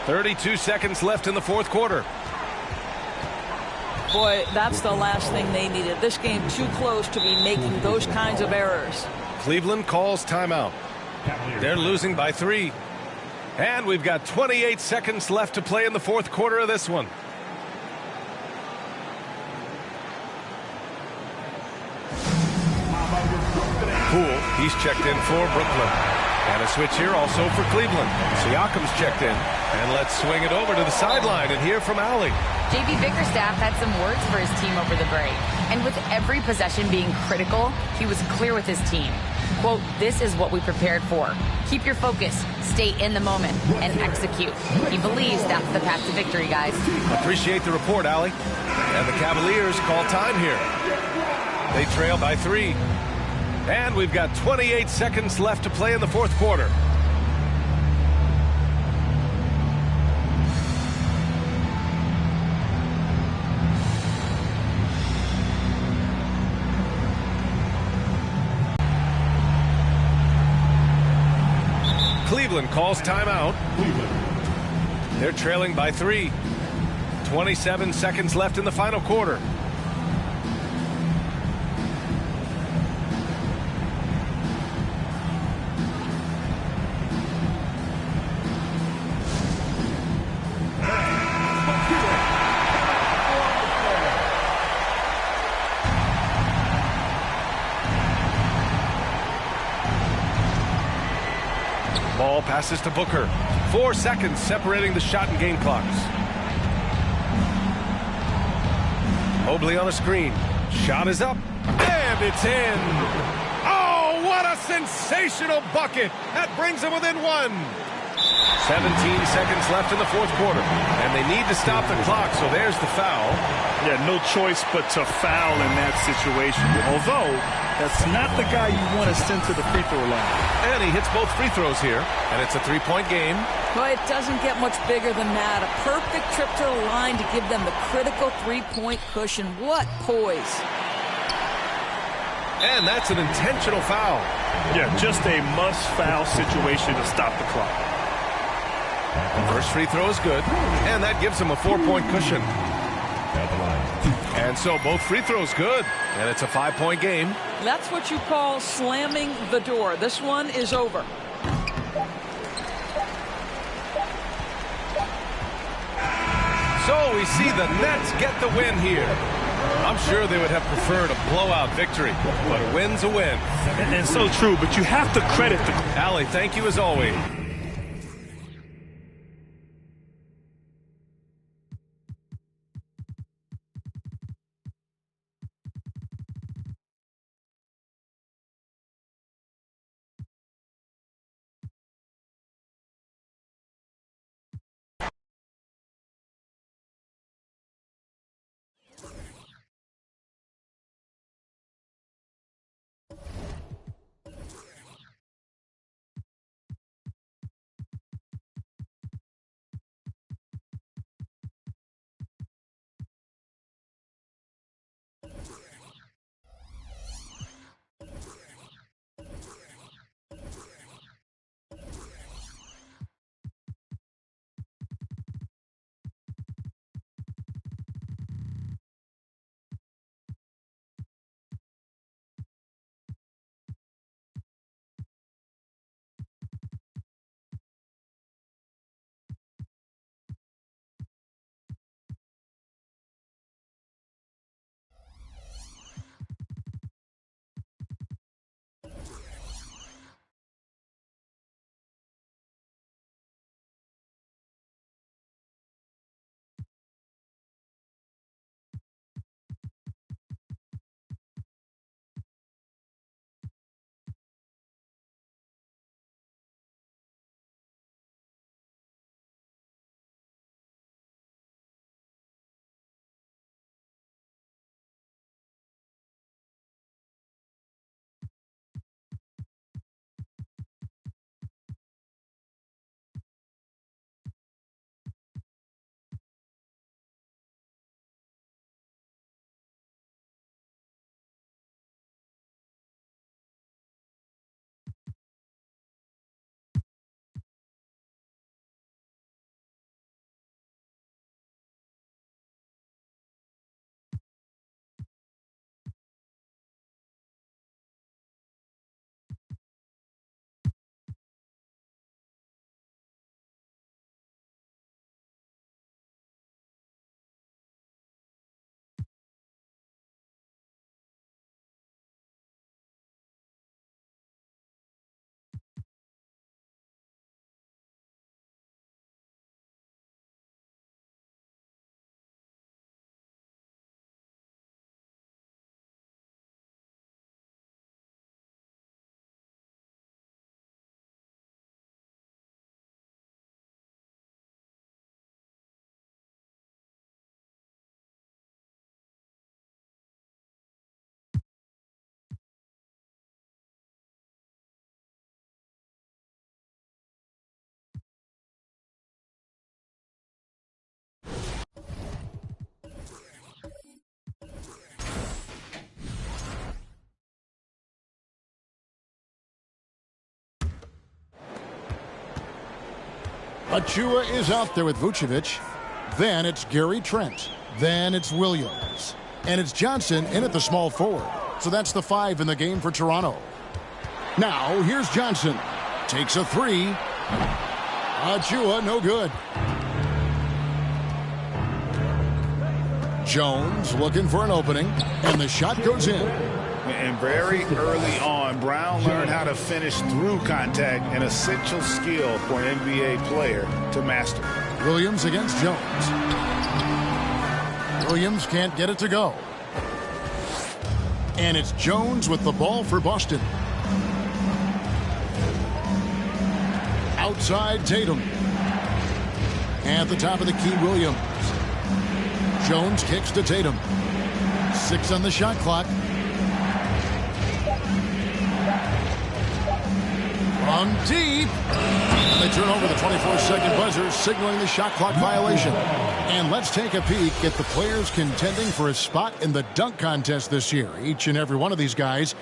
S5: .32 seconds left in the fourth quarter.
S7: Boy, that's the last thing they needed. This game too close to be making those kinds of errors.
S5: Cleveland calls timeout. They're losing by 3. And we've got 28 seconds left to play in the fourth quarter of this one. Poole, he's checked in for Brooklyn. And a switch here also for Cleveland. Siakam's checked in. And let's swing it over to the sideline and hear from Allie.
S8: J.B. Bickerstaff had some words for his team over the break. And with every possession being critical, he was clear with his team. Quote, "This is what we prepared for. Keep your focus, stay in the moment, and execute." He believes that's the path to victory, guys.
S5: Appreciate the report, Allie. And the Cavaliers call time here. They trail by 3. And we've got 28 seconds left to play in the fourth quarter. Cleveland calls timeout. They're trailing by 3. 27 seconds left in the final quarter. Ball passes to Booker. 4 seconds separating the shot and game clocks. Mobley on a screen. Shot is up. And it's in. Oh, what a sensational bucket. That brings them within 1. 17 seconds left in the fourth quarter. And they need to stop the clock, so there's the foul.
S11: Yeah, no choice but to foul in that situation. Although, that's not the guy you want to send to the free throw line.
S5: And he hits both free throws here. And it's a 3-point game.
S7: Well, it doesn't get much bigger than that. A perfect trip to the line to give them the critical 3-point cushion. What poise.
S5: And that's an intentional foul.
S11: Yeah, just a must-foul situation to stop the clock.
S5: First free throw is good, and that gives him a 4-point cushion. And so both free throws good, and it's a 5-point game.
S7: That's what you call slamming the door. This one is over.
S5: So we see the Nets get the win here. I'm sure they would have preferred a blowout victory, but a win's a win.
S11: And so true, but you have to credit the...
S5: Allie, thank you as always.
S1: Achua is out there with Vucevic. Then it's Gary Trent. Then it's Williams. And it's Johnson in at the small forward. So that's the 5 in the game for Toronto. Now, here's Johnson. Takes a 3. Achua, no good. Jones looking for an opening. And the shot goes in.
S13: And very early on, Brown learned how to finish through contact, an essential skill for an NBA player to master.
S1: Williams against Jones. Williams can't get it to go. And it's Jones with the ball for Boston. Outside Tatum. At the top of the key, Williams. Jones kicks to Tatum. 6 on the shot clock. From deep. They turn over the 24-second buzzer, signaling the shot clock violation. And let's take a peek at the players contending for a spot in the dunk contest this year. Each and every one of these guys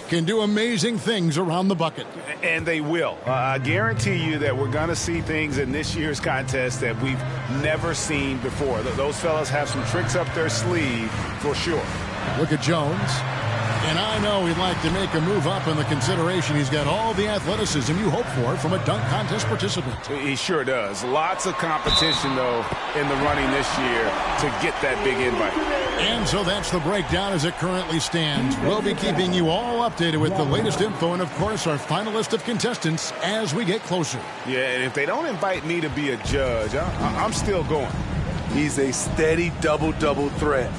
S1: can do amazing things around the bucket.
S13: And they will. I guarantee you that we're going to see things in this year's contest that we've never seen before. Those fellas have some tricks up their sleeve for sure.
S1: Look at Jones. And I know he'd like to make a move up in the consideration. He's got all the athleticism you hope for from a dunk contest participant.
S13: He sure does. Lots of competition, though, in the running this year to get that big invite.
S1: And so that's the breakdown as it currently stands. We'll be keeping you all updated with the latest info and, of course, our final list of contestants as we get closer.
S13: Yeah, and if they don't invite me to be a judge, I'm still going.
S2: He's a steady double-double threat.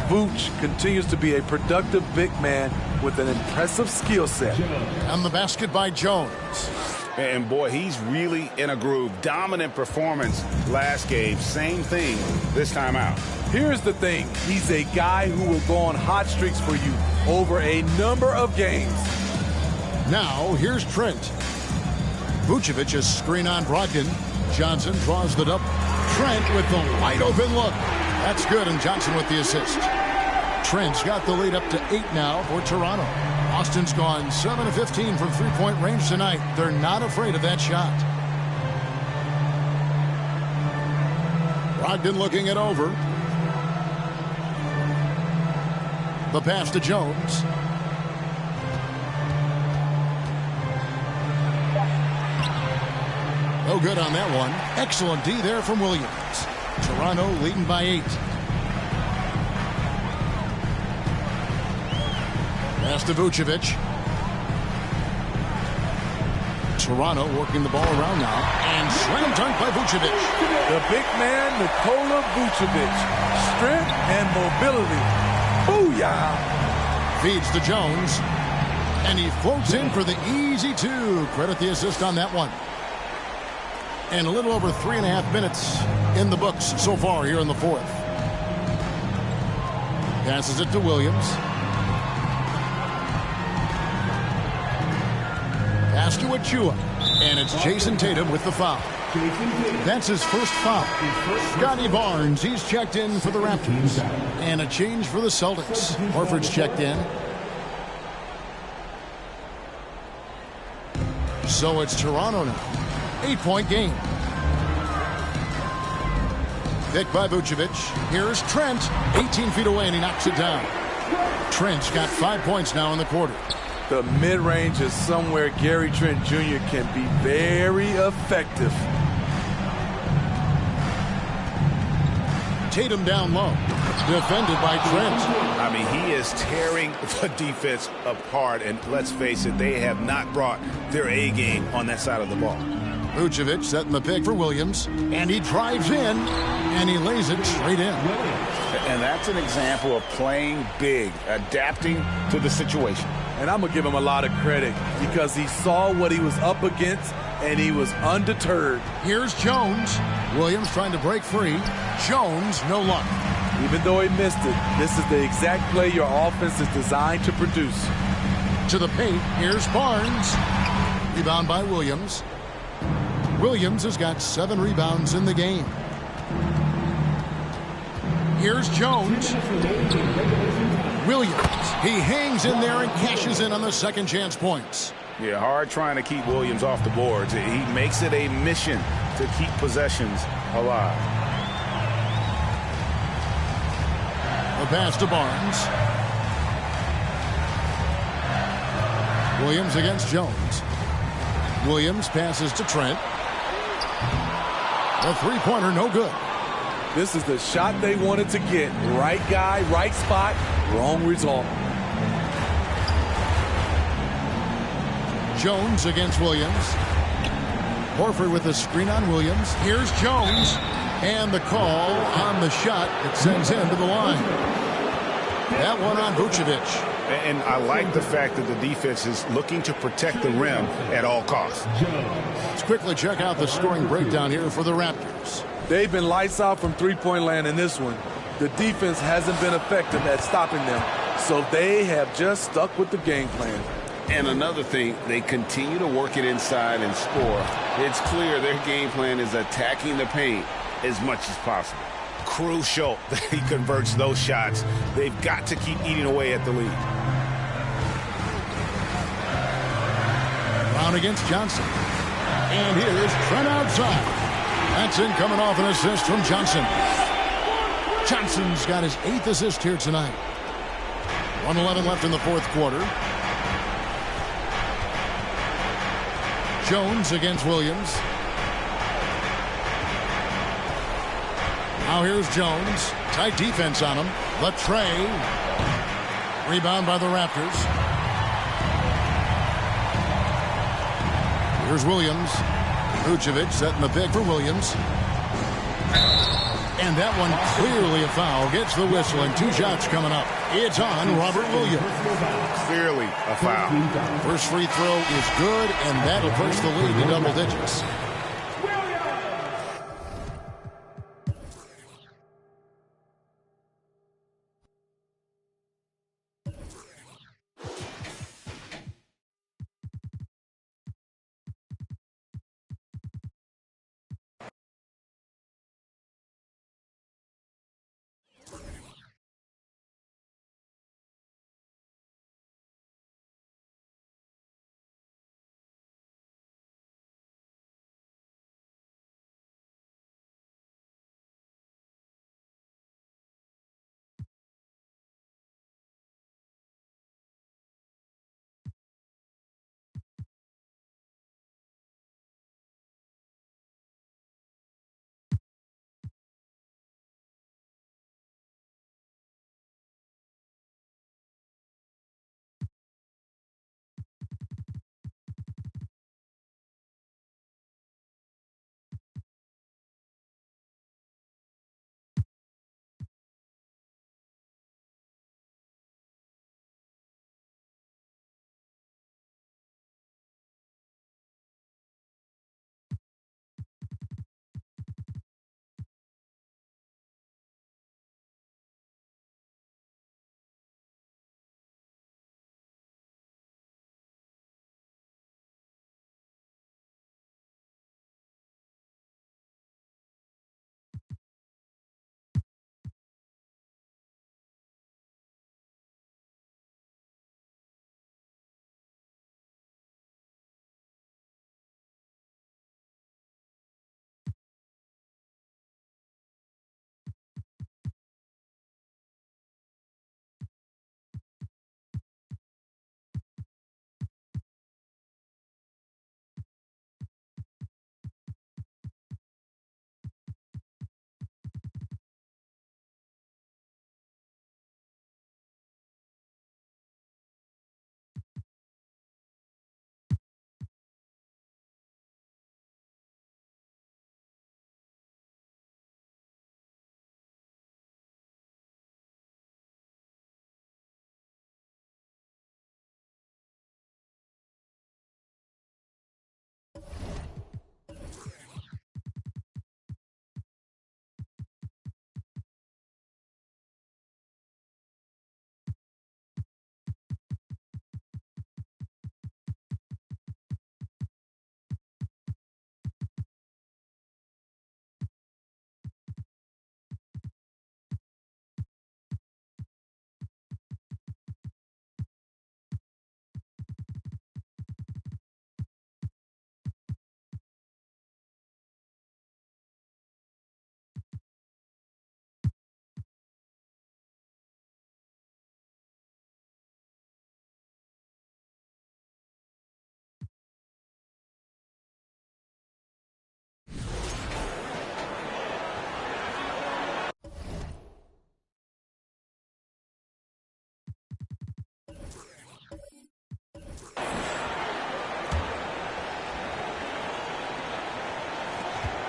S2: Vooch continues to be a productive big man with an impressive skill set.
S1: On the basket by Jones.
S13: And boy, he's really in a groove. Dominant performance last game. Same thing this time out.
S2: Here's the thing. He's a guy who will go on hot streaks for you over a number of games.
S1: Now, here's Trent. Vucevic is screen on Brogdon. Johnson draws the double. Trent with the wide open look. That's good, and Johnson with the assist. Trent's got the lead up to 8 now for Toronto. Boston's gone 7 of 15 from three-point range tonight. They're not afraid of that shot. Brogdon looking it over. The pass to Jones. No good on that one. Excellent D there from Williams. Toronto leading by 8. Pass to Vucevic. Toronto working the ball around now. And slam dunk by Vucevic.
S2: The big man, Nikola Vucevic. Strength and mobility. Booyah!
S1: Feeds to Jones. And he floats in for the easy 2. Credit the assist on that one. And a little over 3.5 minutes in the books so far here in the 4th. Passes it to Williams. Pass to Achua. And it's Jason Tatum with the foul. That's his first foul. Scotty Barnes, he's checked in for the Raptors. And a change for the Celtics. Horford's checked in. So it's Toronto now. 8-point game. Pick by Vucevic. Here's Trent. 18 feet away, and he knocks it down. Trent's got 5 points now in the quarter.
S2: The mid-range is somewhere Gary Trent Jr. can be very effective.
S1: Tatum down low. Defended by Trent.
S13: I mean, he is tearing the defense apart. And let's face it, they have not brought their A game on that side of the ball.
S1: Vucevic setting the pick for Williams. And he drives in. And he lays it straight in.
S13: And that's an example of playing big, adapting to the situation.
S2: And I'm going to give him a lot of credit because he saw what he was up against and he was undeterred.
S1: Here's Jones. Williams trying to break free. Jones, no luck.
S2: Even though he missed it, this is the exact play your offense is designed to produce.
S1: To the paint, here's Barnes. Rebound by Williams. Williams has got 7 rebounds in the game. Here's Jones. Williams, he hangs in there and cashes in on the second chance points.
S13: Yeah, hard trying to keep Williams off the boards. He makes it a mission to keep possessions alive.
S1: The pass to Barnes. Williams against Jones. Williams passes to Trent. The three-pointer, no good.
S2: This is the shot they wanted to get. Right guy, right spot, wrong result.
S1: Jones against Williams. Horford with the screen on Williams. Here's Jones. And the call on the shot. It sends him to the line. That one on Vucevic.
S3: And I like the fact that the defense is looking to protect the rim at all costs.
S1: Let's quickly check out the scoring breakdown here for the Raptors.
S2: They've been lights out from three-point land in this one. The defense hasn't been effective at stopping them, so they have just stuck with the game plan.
S3: And another thing, they continue to work it inside and score. It's clear their game plan is attacking the paint as much as possible. Crucial that he converts those shots. They've got to keep eating away at the lead.
S1: Brown against Johnson. And here is Trent outside. That's in coming off an assist from Johnson. Johnson's got his 8th assist here tonight. 1:11 left in the fourth quarter. Jones against Williams. Now here's Jones. Tight defense on him. The tray. Rebound by the Raptors. Here's Williams. Vucevic setting the pick for Williams. And that one clearly a foul. Gets the whistle and 2 shots coming up. It's on Robert Williams.
S3: Clearly a foul.
S1: First free throw is good, and that'll push the lead to double digits.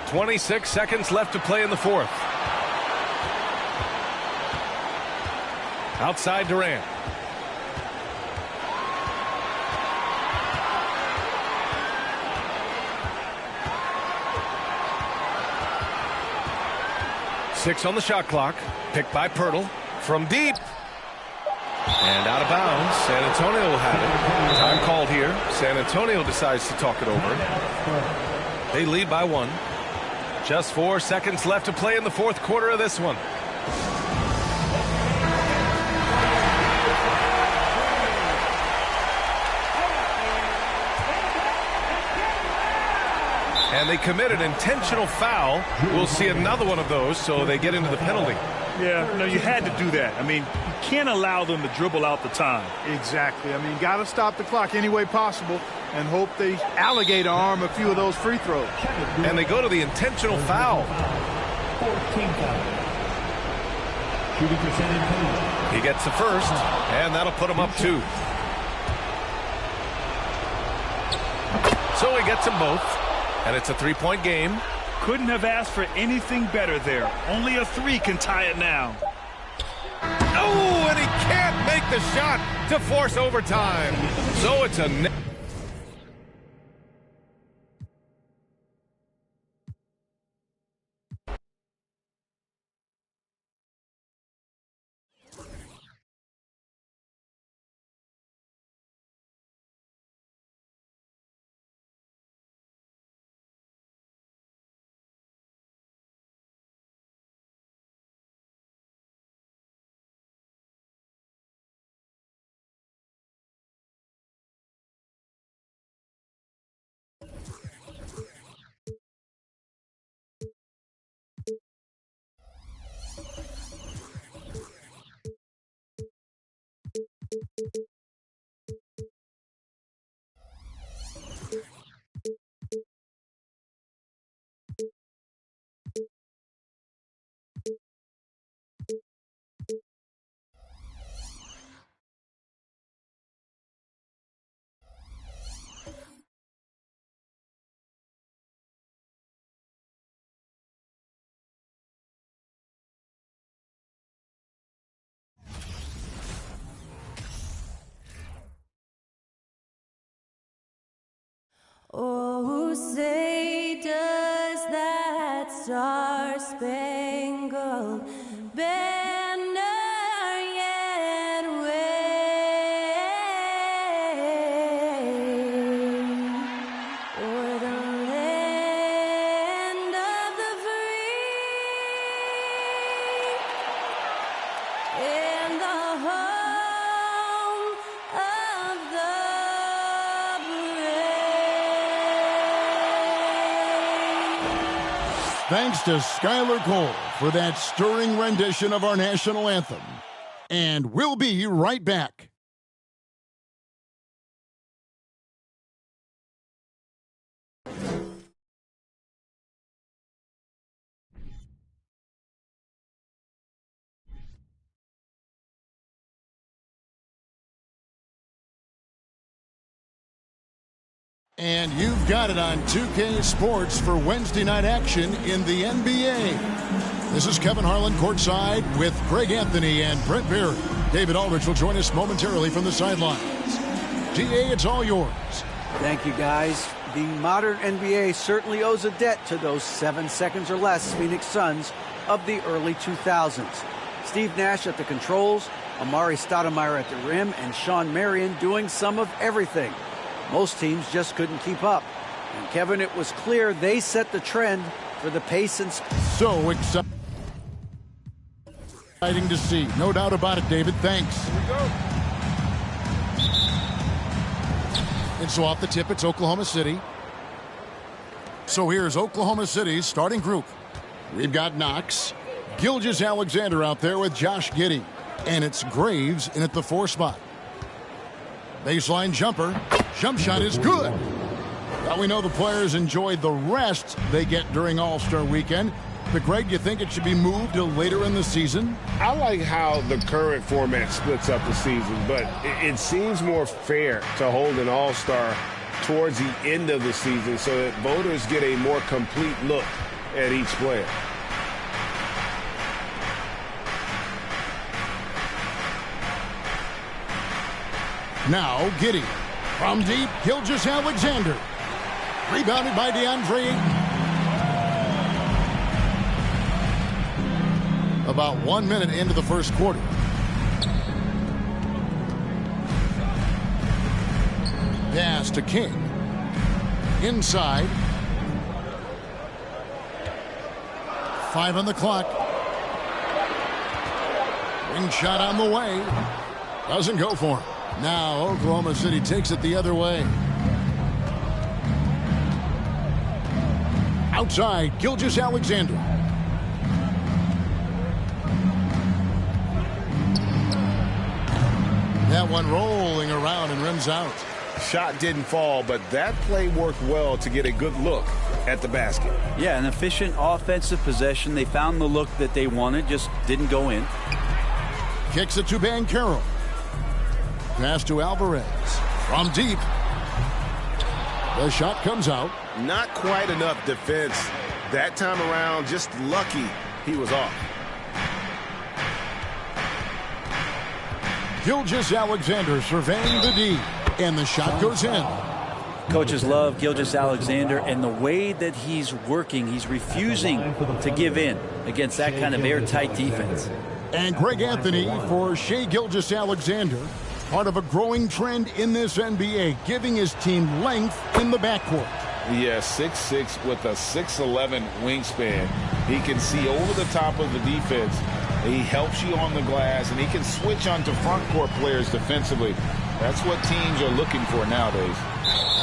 S5: 26 seconds left to play in the fourth. Outside Durant. Six on the shot clock. Picked by Poeltl from deep. And out of bounds. San Antonio will have it. Time called here. San Antonio decides to talk it over. They lead by 1. Just 4 seconds left to play in the fourth quarter of this one. And they commit an intentional foul. We'll see another one of those, so they get into the penalty.
S11: Yeah, no, you had to do that. I mean, you can't allow them to dribble out the time.
S6: Exactly. I mean, got to stop the clock any way possible and hope they alligator arm a few of those free throws.
S5: And they go to the intentional foul.
S4: 14 foul. Shooting for San Antonio.
S5: He gets the first, and that'll put him up 2. So he gets them both, and it's a 3-point game.
S11: Couldn't have asked for anything better there. Only a 3 can tie it now.
S5: Oh, and he can't make the shot to force overtime. So it's a net.
S19: Oh, say does that star-spangled banner yet wave o'er the land of the free and the home of the
S1: Thanks to Skylar Cole for that stirring rendition of our national anthem. And we'll be right back. And you've got it on 2K Sports for Wednesday night action in the NBA. This is Kevin Harlan courtside with Greg Anthony and Brent Barry. David Aldridge will join us momentarily from the sidelines. DA, it's all yours.
S9: Thank you, guys. The modern NBA certainly owes a debt to those 7 seconds or less Phoenix Suns of the early 2000s. Steve Nash at the controls, Amari Stoudemire at the rim, and Sean Marion doing some of everything. Most teams just couldn't keep up. And Kevin, it was clear they set the trend for the pace and
S1: so exciting to see. No doubt about it, David. Thanks.
S2: Here we go.
S1: And so off the tip, it's Oklahoma City. So here's Oklahoma City's starting group. We've got Knox, Gilgeous-Alexander out there with Josh Giddey. And it's Graves in at the 4 spot. Baseline jumper. Jump shot is good. Well, we know the players enjoyed the rest they get during All-Star Weekend. But, Greg, you think it should be moved to later in the season?
S3: I like how the current format splits up the season, but it seems more fair to hold an All-Star towards the end of the season so that voters get a more complete look
S13: at each player.
S1: Now Giddey. From deep, Gilgeous-Alexander. Rebounded by DeAndre Ayton. About 1 minute into the first quarter. Pass to King. Inside. 5 on the clock. Ring shot on the way. Doesn't go for him. Now Oklahoma City takes it the other way. Outside, Gilgeous-Alexander. That one rolling around and rims out.
S13: Shot didn't fall, but that play worked well to get a good look at the basket.
S12: Yeah, an efficient offensive possession. They found the look that they wanted, just didn't go in.
S1: Kicks it to Banchero. Pass to Alvarez. From deep. The shot comes out.
S3: Not quite enough defense. That time around, just lucky he was off.
S1: Gilgeous-Alexander surveying the D. And the shot goes in.
S12: Coaches love Gilgeous-Alexander, and the way that he's working, he's refusing to give in against that kind of airtight defense.
S1: And Greg Anthony for Shai Gilgeous-Alexander. Part of a growing trend in this NBA, giving his team length in the backcourt.
S13: Yeah, 6'6" with a 6'11" wingspan. He can see over the top of the defense. He helps you on the glass, and he can switch onto front court players defensively. That's what teams are looking for nowadays.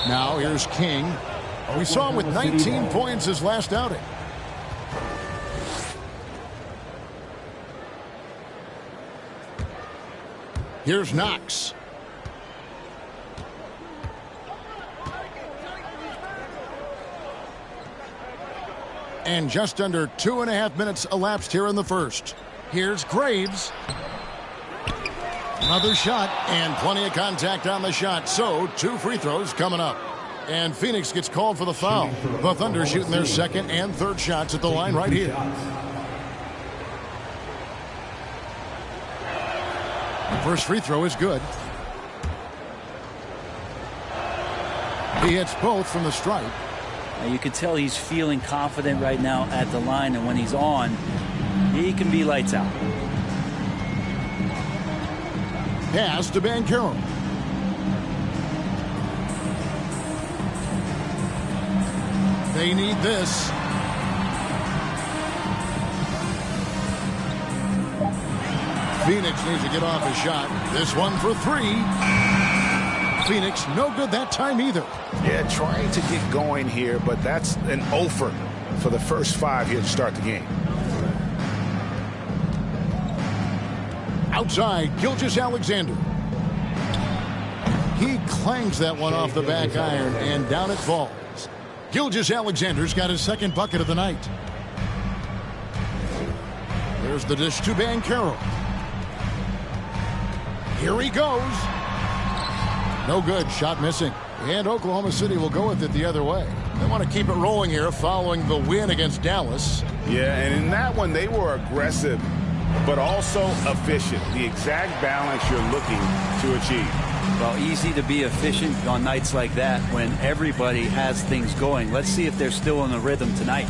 S1: Now here's King. We saw him with 19 points his last outing. Here's Knox. And just under 2.5 minutes elapsed here in the first. Here's Graves. Another shot and plenty of contact on the shot. So 2 free throws coming up. And Phoenix gets called for the foul. The Thunder shooting their second and third shots at the line right here. First free throw is good. He hits both from the stripe.
S12: Now you can tell he's feeling confident right now at the line, and when he's on, he can be lights out.
S1: Pass to Banchero. They need this. Phoenix needs to get off a shot. This one for 3. Phoenix no good that time either.
S13: Yeah, trying to get going here, but that's an offer for the first 5 here to start the game.
S1: Outside, Gilgeous-Alexander. He clangs that one off the back iron, and down it falls. Gilgeous-Alexander's got his second bucket of the night. There's the dish to Banchero. Here he goes. No good. Shot missing. And Oklahoma City will go with it the other way. They want to keep it rolling here following the win against Dallas.
S13: Yeah, and in that one, they were aggressive, but also efficient. The exact balance you're looking to achieve.
S12: Well, easy to be efficient on nights like that when everybody has things going. Let's see if they're still in the rhythm tonight.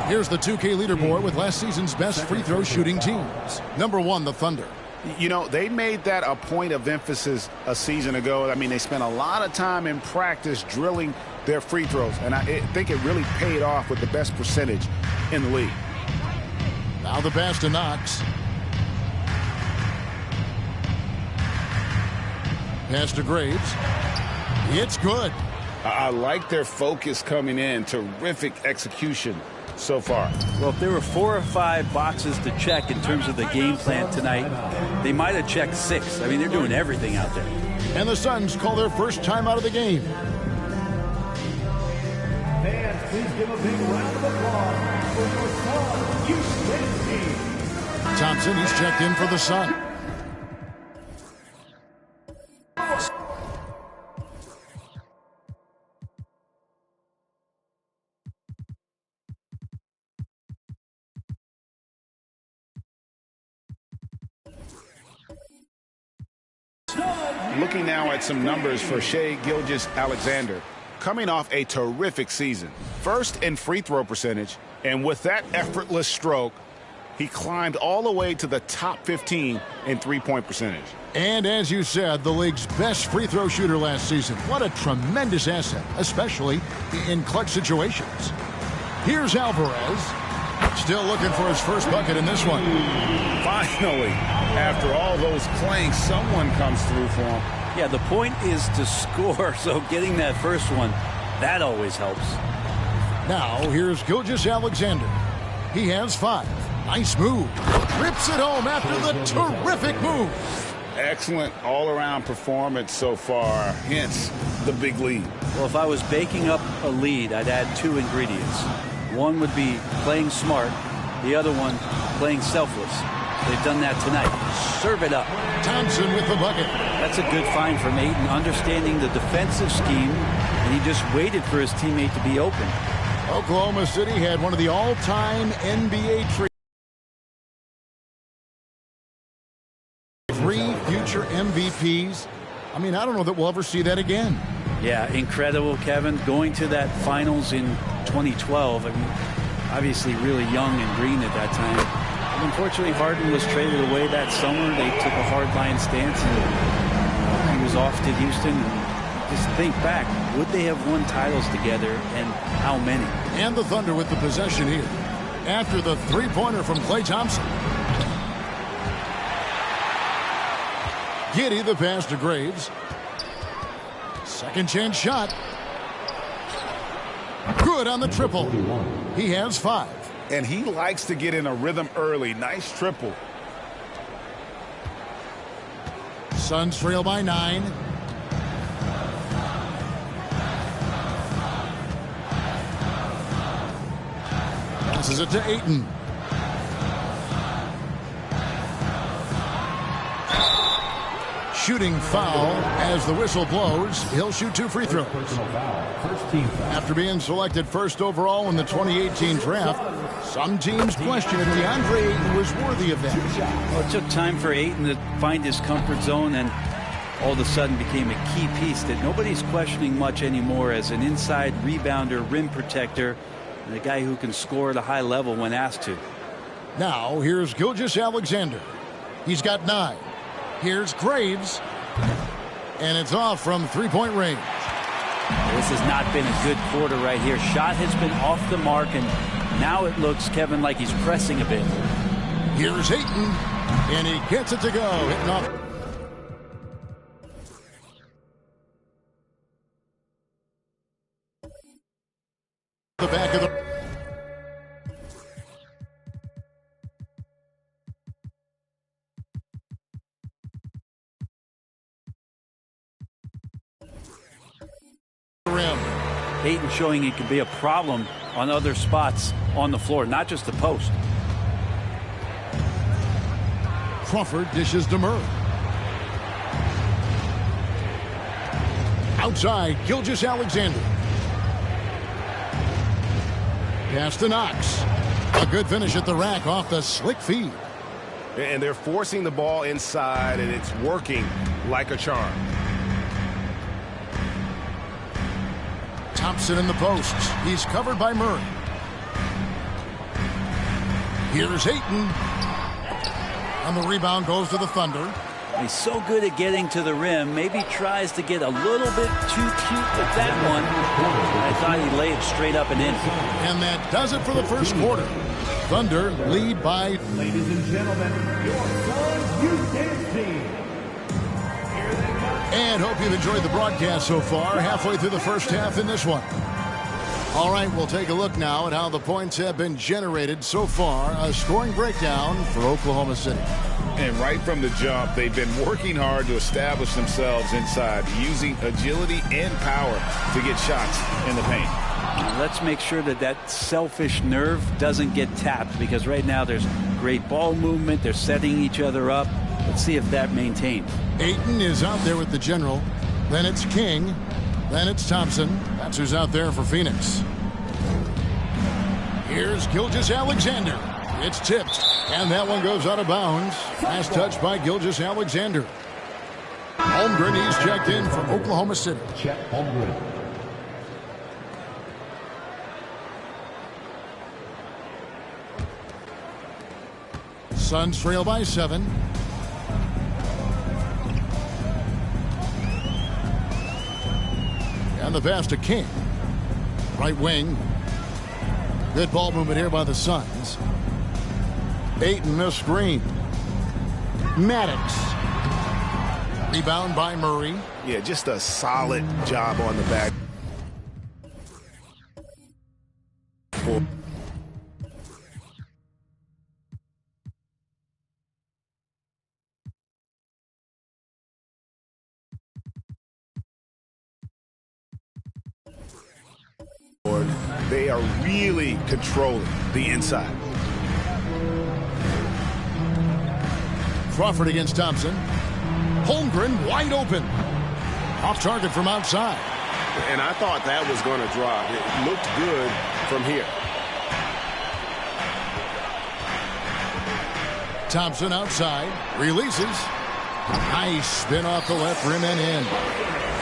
S1: Here's the 2K leaderboard with last season's best free throw shooting teams. Number 1, the Thunder.
S13: You know, they made that a point of emphasis a season ago. I mean, they spent a lot of time in practice drilling their free throws, and I think it really paid off with the best percentage in the league.
S1: Now the pass to Knox. Pass to Graves. It's good.
S13: I like their focus coming in. Terrific execution so far.
S12: Well, if there were 4 or 5 boxes to check in terms of the game plan tonight, they might have checked 6. I mean, they're doing everything out there.
S1: And the Suns call their first time out of the game.
S4: Fans, please give a big round of applause for your Sun Houston team.
S1: Thompson, he's checked in for the Sun.
S13: Looking now at some numbers for Shai Gilgeous-Alexander. Coming off a terrific season. First in free throw percentage. And with that effortless stroke, he climbed all the way to the top 15 in three-point percentage.
S1: And as you said, the league's best free throw shooter last season. What a tremendous asset, especially in clutch situations. Here's Alvarez. Still looking for his first bucket in this one.
S13: Finally, after all those clangs, someone comes through for him.
S12: Yeah, the point is to score, so getting that first one, that always helps.
S1: Now, here's Gilgeous-Alexander. He has 5. Nice move. Rips it home after the terrific move.
S13: Excellent all-around performance so far, hence the big lead.
S12: Well, if I was baking up a lead, I'd add 2 ingredients. One would be playing smart, the other one playing selfless. They've done that tonight. Serve it up.
S1: Thompson with the bucket.
S12: That's a good find from Ayton, understanding the defensive scheme, and he just waited for his teammate to be open.
S1: Oklahoma City had one of the all-time NBA trees. 3 future MVPs. I mean, I don't know that we'll ever see that again.
S12: Yeah, incredible, Kevin. Going to that finals in 2012. I mean, obviously really young and green at that time. But unfortunately, Harden was traded away that summer. They took a hard-line stance, and he was off to Houston. Just think back, would they have won titles together, and how many?
S1: And the Thunder with the possession here. After the three-pointer from Klay Thompson. Giddey the pass to Graves. Second chance shot. Good on the triple. He has 5.
S13: And he likes to get in a rhythm early. Nice triple.
S1: Suns trail by 9. Passes it to Ayton. Shooting foul as the whistle blows. He'll shoot 2 free throws. After being selected first overall in the 2018 draft, some teams question if DeAndre Ayton was worthy of that.
S12: Well, it took time for Ayton to find his comfort zone, and all of a sudden became a key piece that nobody's questioning much anymore as an inside rebounder, rim protector, and a guy who can score at a high level when asked to.
S1: Now, here's Gilgeous-Alexander. He's got 9. Here's Graves. And it's off from three-point range.
S12: This has not been a good quarter right here. Shot has been off the mark, and now it looks, Kevin, like he's pressing a bit.
S1: Here's Ayton, and he gets it to go. Hitting off. The back of the rim.
S12: Ayton showing he can be a problem on other spots on the floor, not just the post.
S1: Crawford dishes to Murray. Outside, Gilgeous-Alexander. Pass to Knox. A good finish at the rack off the slick feed.
S3: And they're forcing the ball inside, and it's working like a charm.
S1: Thompson in the post. He's covered by Murray. Here's Ayton. And the rebound goes to the Thunder.
S12: He's so good at getting to the rim. Maybe tries to get a little bit too cute with that one. I thought he laid it straight up and in.
S1: And that does it for the first quarter. Thunder lead by...
S4: Ladies and gentlemen, your Suns Youth Dance Team.
S1: And hope you've enjoyed the broadcast so far. Halfway through the first half in this one. All right, we'll take a look now at how the points have been generated so far. A scoring breakdown for Oklahoma City.
S13: And right from the jump, they've been working hard to establish themselves inside, using agility and power to get shots in the paint.
S12: Let's make sure that that selfish nerve doesn't get tapped, because right now there's great ball movement. They're setting each other up. Let's see if that maintains.
S1: Ayton is out there with the general. Then it's King. Then it's Thompson. That's who's out there for Phoenix. Here's Gilgeous-Alexander. It's tipped, and that one goes out of bounds. Last touch by Gilgeous-Alexander. Holmgren, he's checked in for Oklahoma City.
S4: Chet Holmgren.
S1: Suns trail by 7. And the pass to King. Right wing. Good ball movement here by the Suns. Ayton, a screen. Maddox. Rebound by Murray.
S3: Yeah, just a solid job on the back. They are really controlling the inside.
S1: Crawford against Thompson. Holmgren wide open. Off target from outside.
S3: And I thought that was going to drop. It looked good from here.
S1: Thompson outside. Releases. Nice spin off the left rim and in.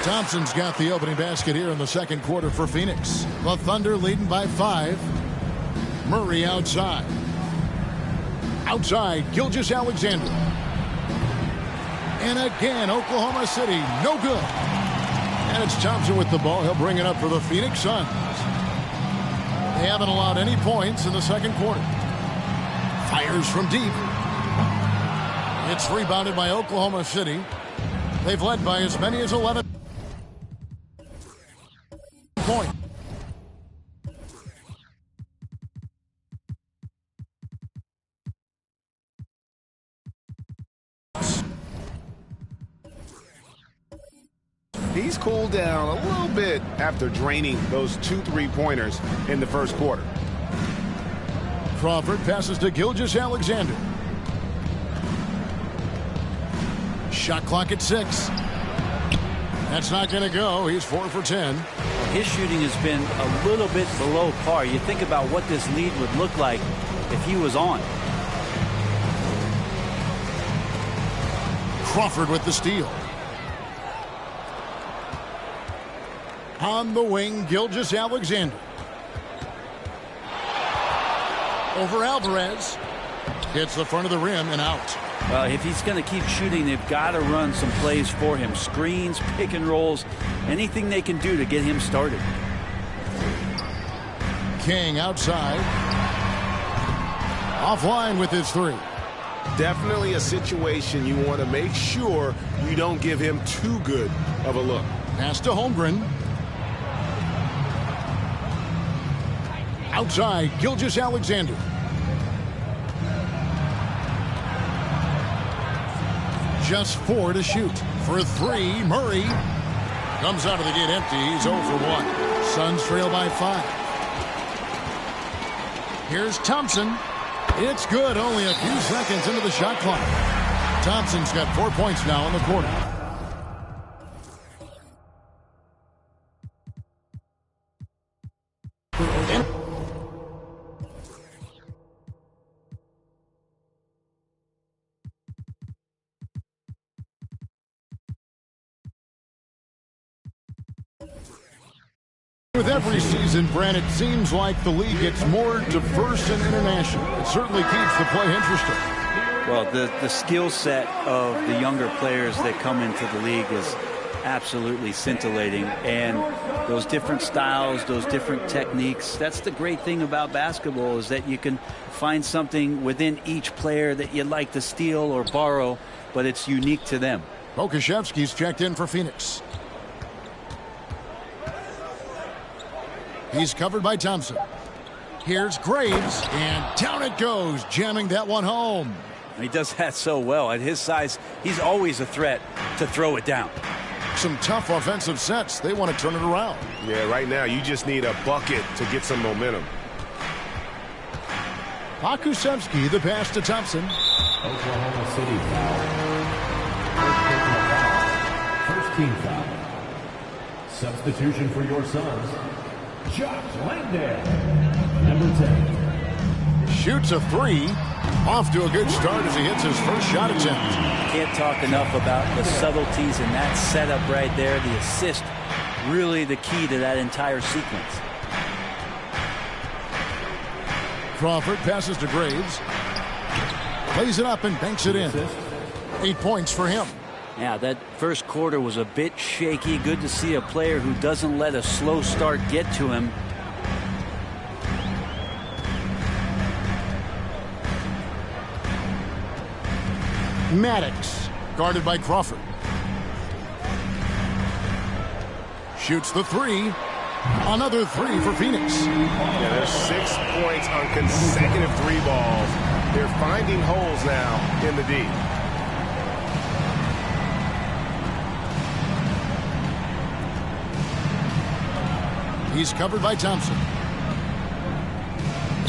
S1: Thompson's got the opening basket here in the second quarter for Phoenix. The Thunder leading by 5. Murray outside. Outside, Gilgeous-Alexander. And again, Oklahoma City, no good. And it's Thompson with the ball. He'll bring it up for the Phoenix Suns. They haven't allowed any points in the second quarter. Fires from deep. It's rebounded by Oklahoma City. They've led by as many as 11 points.
S3: He's cooled down a little bit after draining those 2 3-pointers in the first quarter.
S1: Crawford passes to Gilgeous-Alexander. Shot clock at 6. That's not going to go. He's 4 for 10.
S12: His shooting has been a little bit below par. You think about what this lead would look like if he was on.
S1: Crawford with the steal. On the wing, Gilgeous-Alexander. Over Alvarez. Hits the front of the rim and out.
S12: If he's going to keep shooting, they've got to run some plays for him. Screens, pick and rolls, anything they can do to get him started.
S1: King outside. Offline with his 3.
S3: Definitely a situation you want to make sure you don't give him too good of a look.
S1: Pass to Holmgren. Outside, Gilgeous-Alexander. Just 4 to shoot. For 3, Murray comes out of the gate empty. He's 0 for 1. Suns trail by 5. Here's Thompson. It's good. Only a few seconds into the shot clock. Thompson's got 4 points now in the quarter. With every season, Brad, it seems like the league gets more diverse and international. It certainly keeps the play interesting.
S12: Well, the skill set of the younger players that come into the league is absolutely scintillating. And those different styles, those different techniques, that's the great thing about basketball, is that you can find something within each player that you'd like to steal or borrow, but it's unique to them.
S1: Pokusevski's checked in for Phoenix. He's covered by Thompson. Here's Graves, and down it goes, jamming that one home.
S12: He does that so well. At his size, he's always a threat to throw it down.
S1: Some tough offensive sets. They want to turn it around.
S3: Yeah, right now you just need a bucket to get some momentum.
S1: Pokusevski, the pass to Thompson.
S4: Oklahoma City foul. First team foul. Substitution for your Suns. Josh Langdale, number 10.
S1: Shoots a 3. Off to a good start as he hits his first shot attempt.
S12: Can't talk enough about the subtleties in that setup right there. The assist, really the key to that entire sequence.
S1: Crawford passes to Graves. Plays it up and banks it in. 8 points for him.
S12: Yeah, that first quarter was a bit shaky. Good to see a player who doesn't let a slow start get to him.
S1: Maddox, guarded by Crawford. Shoots the three. Another three for Phoenix.
S3: Yeah, there's 6 points on consecutive 3 balls. They're finding holes now in the D.
S1: He's covered by Thompson.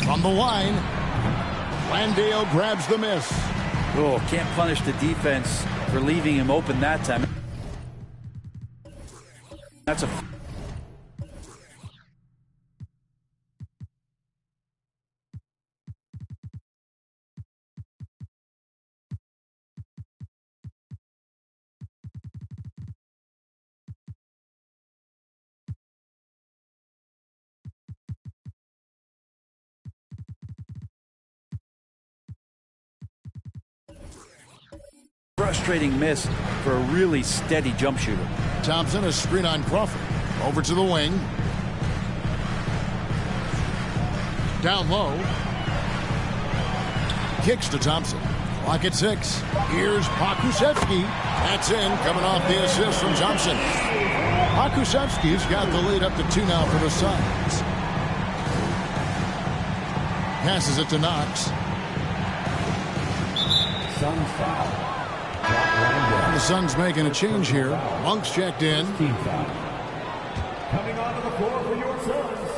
S1: From the line, Landale grabs the miss.
S12: Oh, can't punish the defense for leaving him open that time. That's a... frustrating miss for a really steady jump shooter.
S1: Thompson, a screen on Crawford. Over to the wing. Down low. Kicks to Thompson. Clock at 6. Here's Pokusevski. That's in, coming off the assist from Thompson. Pokusevski's got the lead up to 2 now for the Suns. Passes it to Knox.
S4: Suns foul.
S1: The Suns making a change here. Monk's checked in.
S4: Coming onto the floor for your Suns,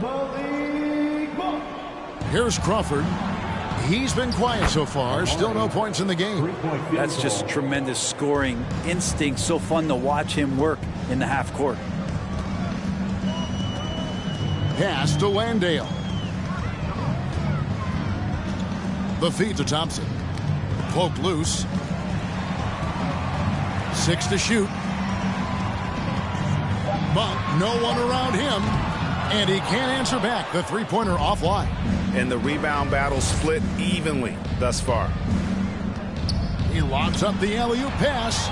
S4: Malik Monk.
S1: Here's Crawford. He's been quiet so far. Still no points in the game.
S12: That's just tremendous scoring instinct. So fun to watch him work in the half court.
S1: Pass to Landale. The feed to Thompson. Cloak loose. 6 to shoot. Monk, no one around him. And he can't answer back. The three-pointer offline.
S13: And the rebound battle split evenly thus far.
S1: He lobs up the alley-oop pass.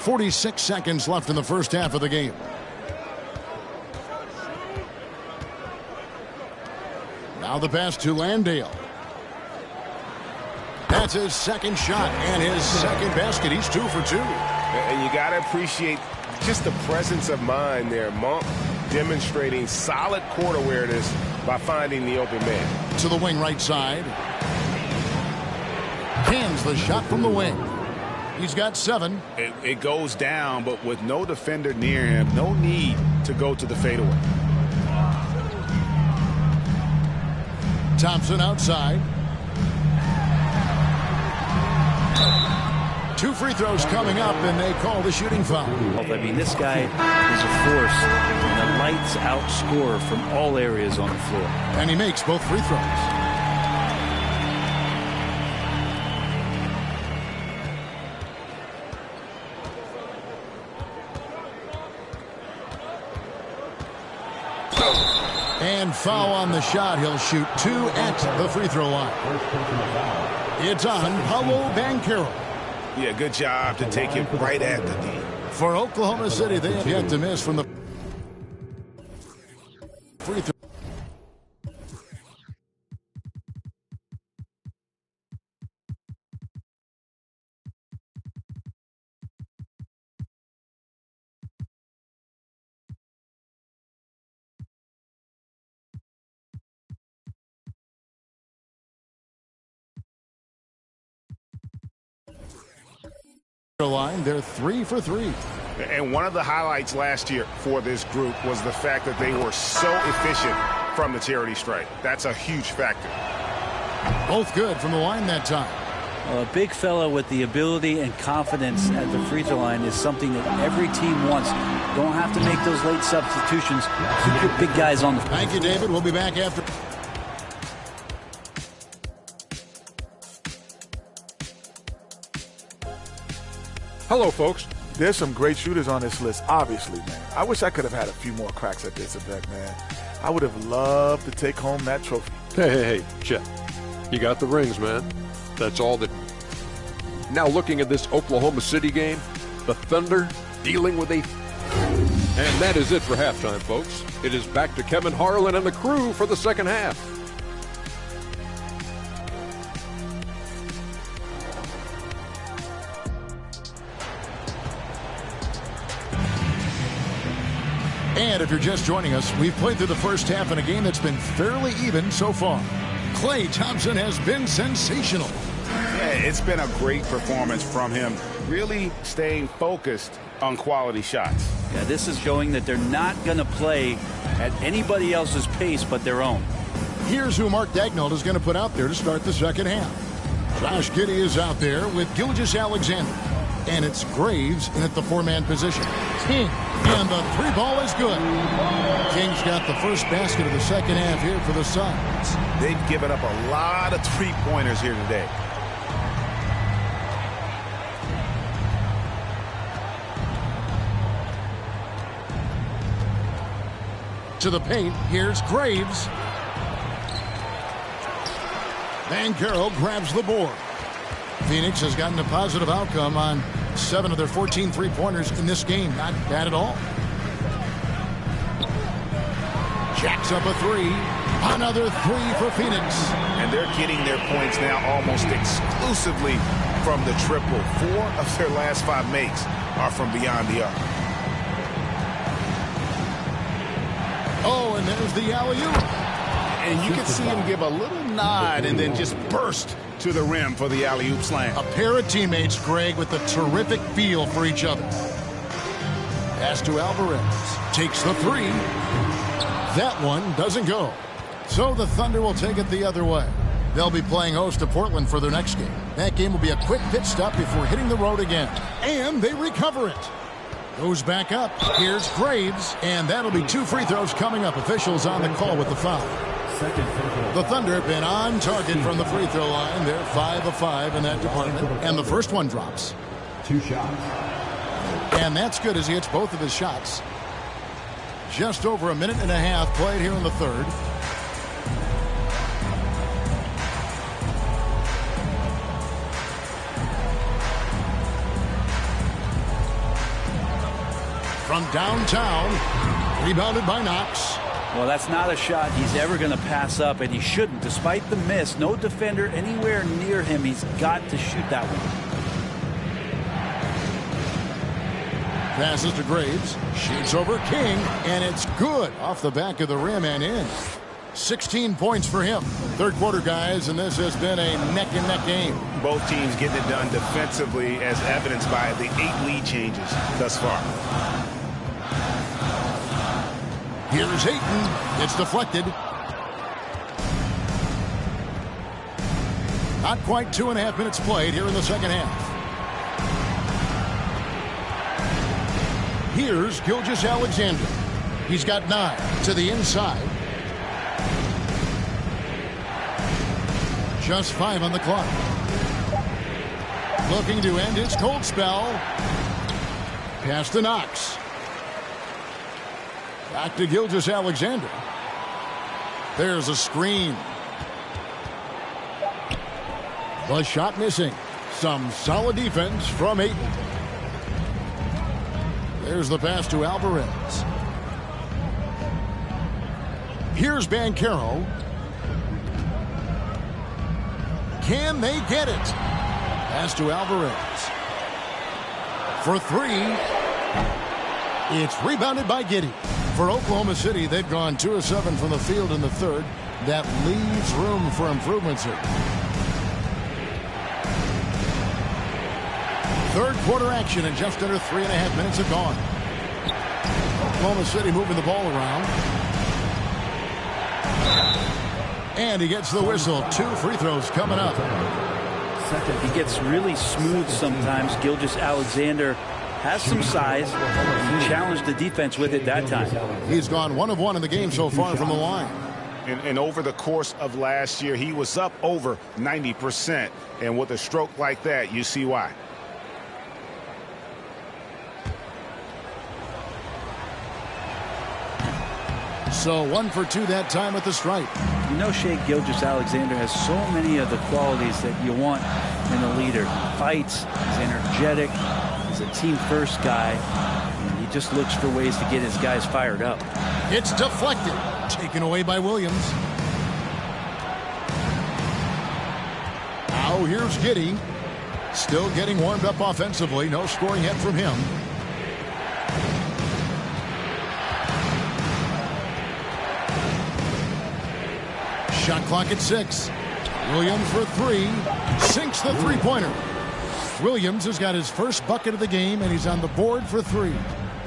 S1: 46 seconds left in the first half of the game. Now the pass to Landale. That's his second shot and his second basket. He's 2 for 2.
S3: And you got to appreciate just the presence of mind there. Monk demonstrating solid court awareness by finding the open man.
S1: To the wing right side. Cans the shot from the wing. He's got 7.
S13: It goes down, but with no defender near him, no need to go to the fadeaway.
S1: Thompson outside. 2 free throws coming up, and they call the shooting foul.
S12: I mean, this guy is a force and a lights-out scorer from all areas on the floor.
S1: And he makes both free throws. And foul on the shot. He'll shoot 2 at the free throw line. It's on Paolo Banchero.
S3: Yeah, good job to take it right at the D.
S1: For Oklahoma City, they have yet to miss from the free throw. Line, they're 3 for 3.
S3: And one of the highlights last year for this group was the fact that they were so efficient from the charity stripe. That's a huge factor.
S1: Both good from the line that time.
S12: A big fella with the ability and confidence at the free throw line is something that every team wants. Don't have to make those late substitutions. Keep your big guys on the floor.
S1: Thank you, David. We'll be back after.
S18: Hello, folks.
S2: There's some great shooters on this list, obviously, man. I wish I could have had a few more cracks at this event, man. I would have loved to take home that trophy.
S18: Hey, Chet. You got the rings, man. That's all that. Now looking at this Oklahoma City game, the Thunder dealing with a... And that is it for halftime, folks. It is back to Kevin Harlan and the crew for the second half.
S1: And if you're just joining us, we've played through the first half in a game that's been fairly even so far. Klay Thompson has been sensational.
S13: Yeah, it's been a great performance from him, really staying focused on quality shots.
S12: Yeah, this is showing that they're not going to play at anybody else's pace but their own.
S1: Here's who Mark Daigneault is going to put out there to start the second half. Josh Giddey is out there with Gilgeous-Alexander. And it's Graves in at the four-man position. King, and the three ball is good. King's got the first basket of the second half here for the Suns.
S13: They've given up a lot of three-pointers here today.
S1: To the paint, here's Graves. Banchero grabs the board. Phoenix has gotten a positive outcome on 7 of their 14 three-pointers in this game. Not bad at all. Jacks up a three. Another three for Phoenix.
S13: And they're getting their points now almost exclusively from the triple. 4 of their last 5 makes are from beyond the arc.
S1: Oh, and there's the alley-oop.
S13: And you can see him give a little nod and then just burst to the rim for the alley-oop slam.
S1: A pair of teammates, Greg, with a terrific feel for each other. Pass to Alvarez. Takes the three. That one doesn't go. So the Thunder will take it the other way. They'll be playing host to Portland for their next game. That game will be a quick pit stop before hitting the road again. And they recover it. Goes back up. Here's Graves. And that'll be 2 free throws coming up. Officials on the call with the foul. The Thunder have been on target from the free throw line. They're 5 of 5 in that department. And the first one drops.
S4: 2 shots.
S1: And that's good as he hits both of his shots. Just over a minute and a half played here in the third. From downtown, rebounded by Knox.
S12: Well, that's not a shot he's ever going to pass up, and he shouldn't. Despite the miss, no defender anywhere near him. He's got to shoot that one.
S1: Passes to Graves. Shoots over King, and it's good off the back of the rim and in. 16 points for him. Third quarter, guys, and this has been a neck-and-neck game.
S13: Both teams getting it done defensively, as evidenced by the 8 lead changes thus far.
S1: Here's Ayton. It's deflected. Not quite 2.5 minutes played here in the second half. Here's Gilgeous-Alexander. He's got 9 to the inside. Just 5 on the clock. Looking to end his cold spell. Pass to Knox. Back to Gilgeous-Alexander. There's a screen. The shot missing. Some solid defense from Ayton. There's the pass to Alvarez. Here's Banchero. Can they get it? Pass to Alvarez. For 3. It's rebounded by Giddey. For Oklahoma City, they've gone 2 of 7 from the field in the third. That leaves room for improvements here. Third quarter action, and just under 3.5 minutes have gone. Oklahoma City moving the ball around. And he gets the whistle. 2 free throws coming up.
S12: He gets really smooth sometimes. Gilgeous-Alexander has some size. He challenged the defense with it that time.
S1: He's gone 1 of 1 in the game so far from the line.
S13: And over the course of last year, he was up over 90%. And with a stroke like that, you see why.
S1: So 1 for 2 that time at the stripe.
S12: You know, Shai Gilgeous-Alexander has so many of the qualities that you want in a leader. Fights, he's energetic, he's a team-first guy, and he just looks for ways to get his guys fired up.
S1: It's deflected, taken away by Williams. Now here's Giddey, still getting warmed up offensively. No scoring yet from him. Shot clock at 6. Williams for 3. Sinks the three-pointer. Williams has got his first bucket of the game, and he's on the board for 3.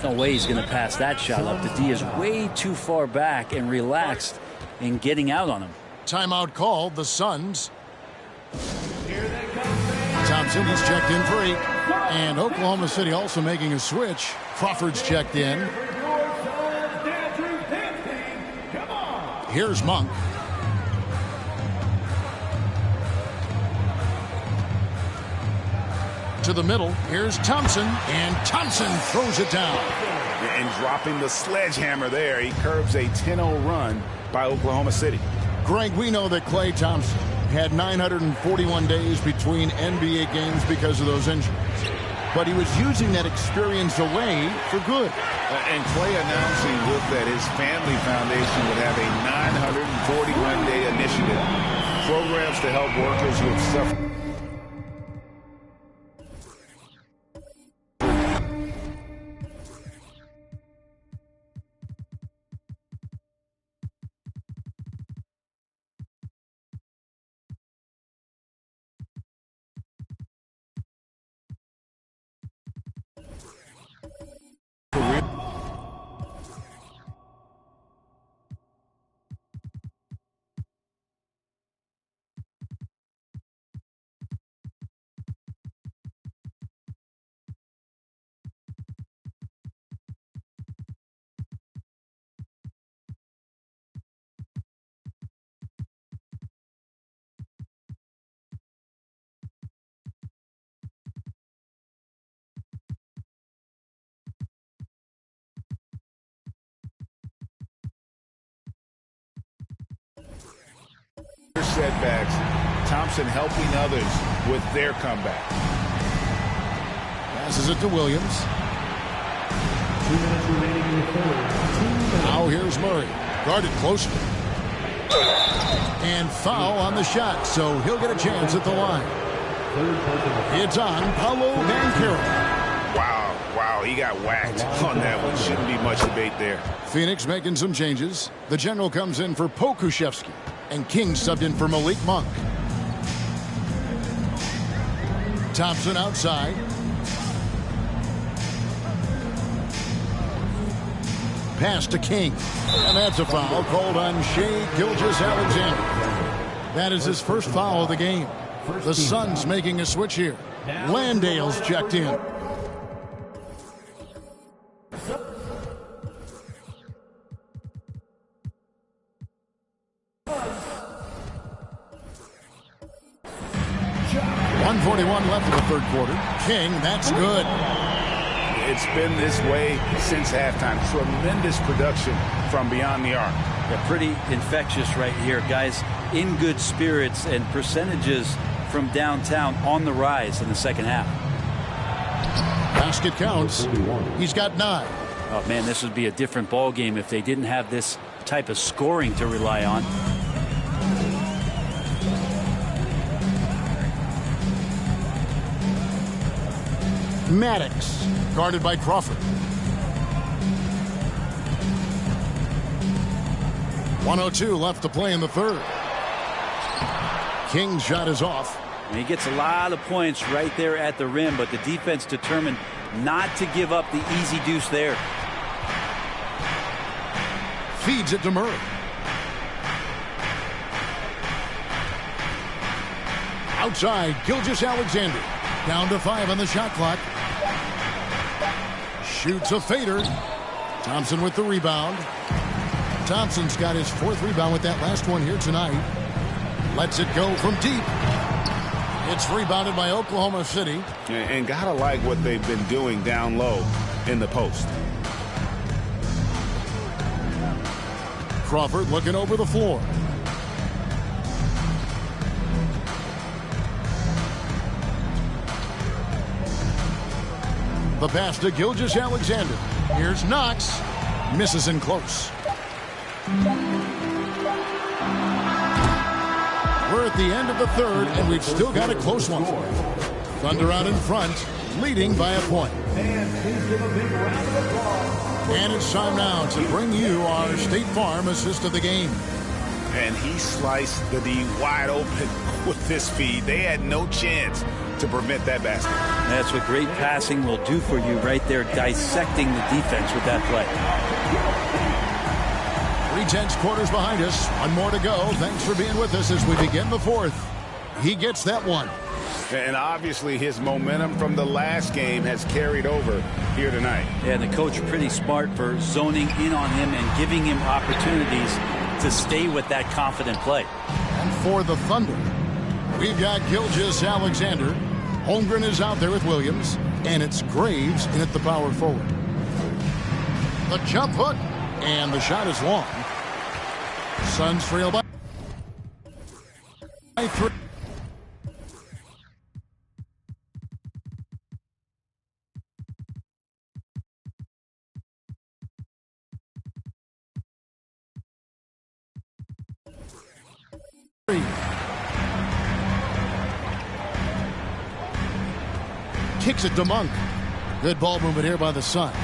S12: No way he's going to pass that shot up. The D is way too far back and relaxed in getting out on him.
S1: Timeout called, the Suns. Thompson has checked in for 8. And Oklahoma City also making a switch. Crawford's checked in. Here's Monk. To the middle, here's Thompson, and Thompson throws it down.
S13: And dropping the sledgehammer there, he curbs a 10-0 run by Oklahoma City.
S1: Greg, we know that Klay Thompson had 941 days between NBA games because of those injuries. But he was using that experience away for good.
S13: And Klay announcing with that his family foundation would have a 941-day initiative. Programs to help workers who have suffered. Setbacks, Thompson helping others with their comeback.
S1: Passes it to Williams.
S4: 2 minutes remaining in the third.
S1: Now here's Murray, guarded closely. And foul on the shot, so he'll get a chance at the line. It's on Paolo Banchero.
S13: Wow, he got whacked on that one. Shouldn't be much debate there.
S1: Phoenix making some changes. The general comes in for Pokusevski. And King subbed in for Malik Monk. Thompson outside. Pass to King. And that's a foul called on Shai Gilgeous-Alexander. That is his first foul of the game. The Suns making a switch here. Landale's checked in. Left in the third quarter. King, that's good.
S13: It's been this way since halftime. Tremendous production from beyond the arc.
S12: Yeah, pretty infectious right here. Guys in good spirits and percentages from downtown on the rise in the second half.
S1: Basket counts. He's got 9.
S12: Oh, man, this would be a different ball game if they didn't have this type of scoring to rely on.
S1: Maddox, guarded by Crawford. 1:02 left to play in the third. King's shot is off.
S12: And he gets a lot of points right there at the rim, but the defense determined not to give up the easy deuce there.
S1: Feeds it to Murray. Outside, Gilgeous-Alexander. Down to 5 on the shot clock. Shoots a fader. Thompson with the rebound. Thompson's got his 4th rebound with that last one here tonight. Lets it go from deep. It's rebounded by Oklahoma City.
S13: And gotta like what they've been doing down low in the post.
S1: Crawford looking over the floor. The pass to Gilgeous-Alexander. Here's Knox. Misses in close. We're at the end of the 3rd, and we've still got a close one. Thunder out in front, leading by a point. And it's time now to bring you our State Farm assist of the game.
S13: And he sliced the D wide open with this feed. They had no chance to prevent that basket.
S12: That's what great passing will do for you right there, dissecting the defense with that play.
S1: 3/10 quarters behind us. One more to go. Thanks for being with us as we begin the 4th. He gets that one.
S13: And obviously his momentum from the last game has carried over here tonight.
S12: Yeah, and the coach pretty smart for zoning in on him and giving him opportunities to stay with that confident play.
S1: And for the Thunder, we've got Gilgeous-Alexander. Holmgren is out there with Williams, and it's Graves in at the power forward. The jump hook, and the shot is long. Suns trail by 3. Kicks it to Monk. Good ball movement here by the Suns.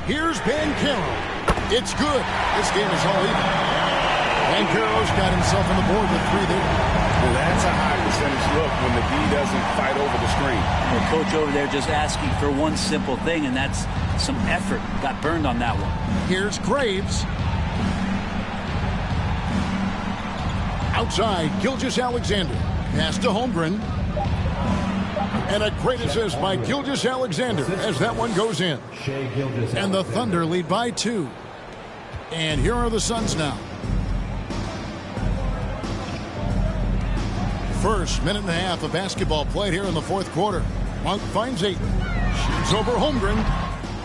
S1: Here's Banchero. It's good. This game is all even. Banchero's got himself on the board with 3 there.
S13: Well, that's a high percentage look when the D doesn't fight over the screen.
S12: The coach over there just asking for one simple thing, and that's some effort. Got burned on that one.
S1: Here's Graves. Outside, Gilgeous-Alexander. Pass to Holmgren. And a great assist by Gilgeous-Alexander as that one goes in. And the Thunder lead by 2. And here are the Suns now. First minute and a half of basketball played here in the 4th quarter. Monk finds Ayton. Shoots over Holmgren.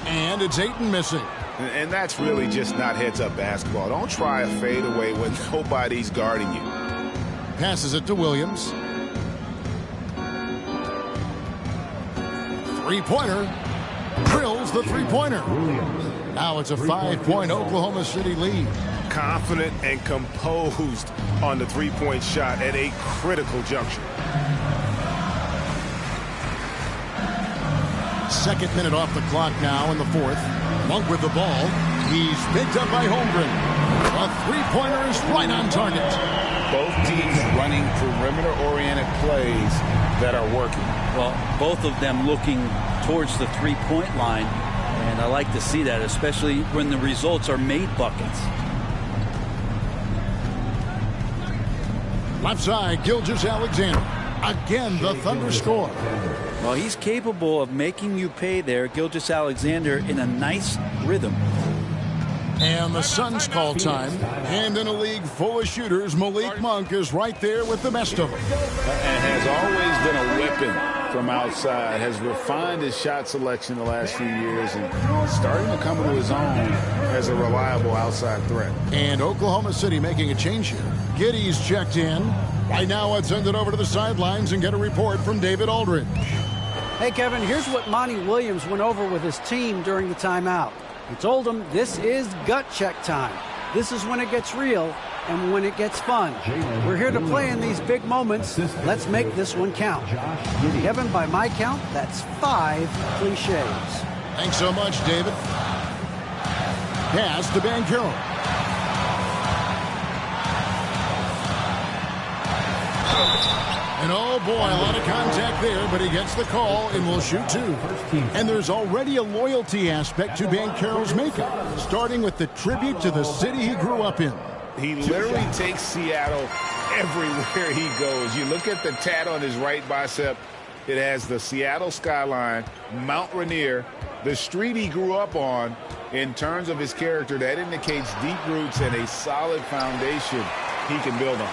S1: And it's Ayton missing.
S13: And that's really just not heads-up basketball. Don't try a fadeaway when nobody's guarding you.
S1: Passes it to Williams. 3-pointer. Drills the 3-pointer. Now it's a 5-point Oklahoma City lead.
S3: Confident and composed on the 3-point shot at a critical juncture.
S1: 2nd minute off the clock now in the 4th. Monk with the ball. He's picked up by Holmgren. A 3-pointer is right on target.
S13: Both teams running perimeter-oriented plays that are working.
S12: Well, both of them looking towards the 3-point line, and I like to see that, especially when the results are made buckets.
S1: Left side, Gilgeous-Alexander. Again, the Thunder score.
S12: Well, he's capable of making you pay there, Gilgeous-Alexander, in a nice rhythm.
S1: And the Suns call time. And in a league full of shooters, Malik Monk is right there with the best of them.
S13: And has always been a weapon from outside. Has refined his shot selection the last few years and starting to come into his own as a reliable outside threat.
S1: And Oklahoma City making a change here. Giddey's checked in. Right now, let's send it over to the sidelines and get a report from David Aldridge.
S9: Hey, Kevin, here's what Monty Williams went over with his team during the timeout. He told them this is gut check time. This is when it gets real and when it gets fun. We're here to play in these big moments. Let's make this one count. Kevin, by my count, that's 5 cliches.
S1: Thanks so much, David. Pass to Banchero. And oh boy, a lot of contact there, but he gets the call and will shoot 2. And there's already a loyalty aspect to Banchero's makeup, starting with the tribute to the city he grew up in.
S13: He literally takes Seattle everywhere he goes. You look at the tat on his right bicep. It has the Seattle skyline, Mount Rainier, the street he grew up on. In terms of his character, that indicates deep roots and a solid foundation he can build on.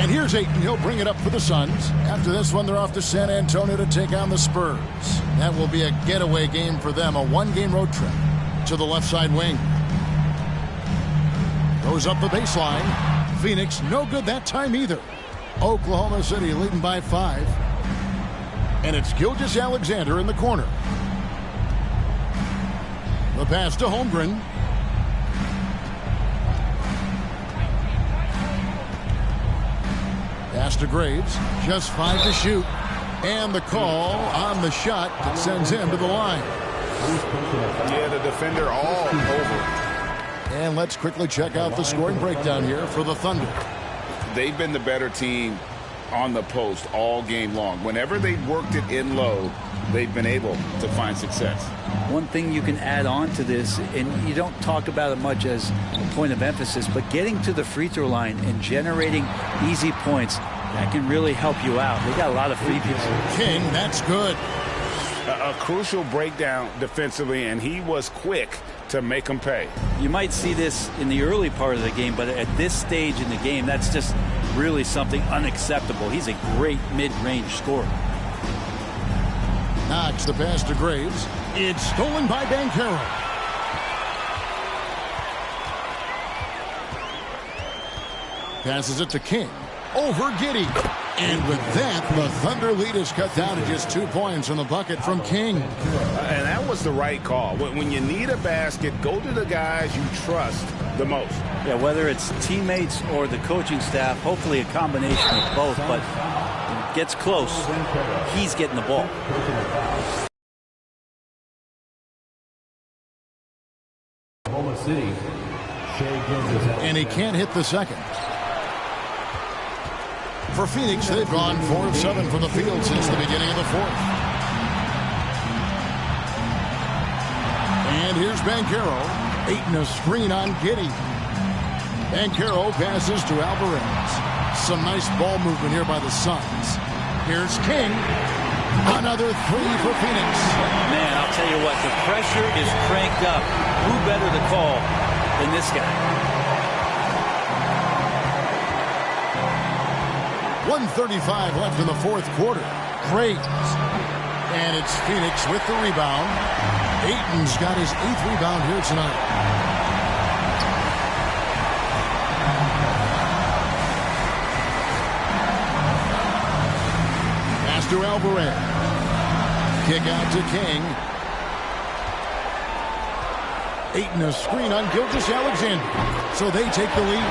S1: And here's Ayton. He'll bring it up for the Suns. After this one, they're off to San Antonio to take on the Spurs. That will be a getaway game for them, a one-game road trip to the left side wing. Goes up the baseline. Phoenix, no good that time either. Oklahoma City leading by 5. And it's Gilgeous-Alexander in the corner. The pass to Holmgren. Pass to Graves. Just 5 to shoot. And the call on the shot that sends him to the line.
S13: Yeah, the defender all over.
S1: And let's quickly check out the scoring breakdown here for the Thunder.
S13: They've been the better team on the post all game long. Whenever they've worked it in low, they've been able to find success.
S12: One thing you can add on to this, and you don't talk about it much as a point of emphasis, but getting to the free throw line and generating easy points, that can really help you out. They got a lot of free throws.
S1: King, that's good.
S13: A crucial breakdown defensively, and he was quick to make them pay.
S12: You might see this in the early part of the game, but at this stage in the game, that's just really something unacceptable. He's a great mid-range scorer.
S1: Knox the pass to Graves. It's stolen by Banchero. Passes it to King. Over Giddey. And with that, the Thunder lead is cut down to just 2 points in the bucket from King.
S13: And that was the right call. When you need a basket, go to the guys you trust the most.
S12: Yeah, whether it's teammates or the coaching staff, hopefully a combination of both, but when it gets close, he's getting the ball.
S1: And he can't hit the second. For Phoenix, they've gone 4 of 7 from the field since the beginning of the fourth. And here's Banchero. Ayton a screen on Giddey. Banchero passes to Alvarez. Some nice ball movement here by the Suns. Here's King. Another 3 for Phoenix.
S12: Man, I'll tell you what, the pressure is cranked up. Who better to call than this guy?
S1: 1:35 left in the fourth quarter. Graves. And it's Phoenix with the rebound. Ayton's got his 8th rebound here tonight. Pass to Alvarez. Kick out to King. Ayton a screen on Gilgeous-Alexander. So they take the lead.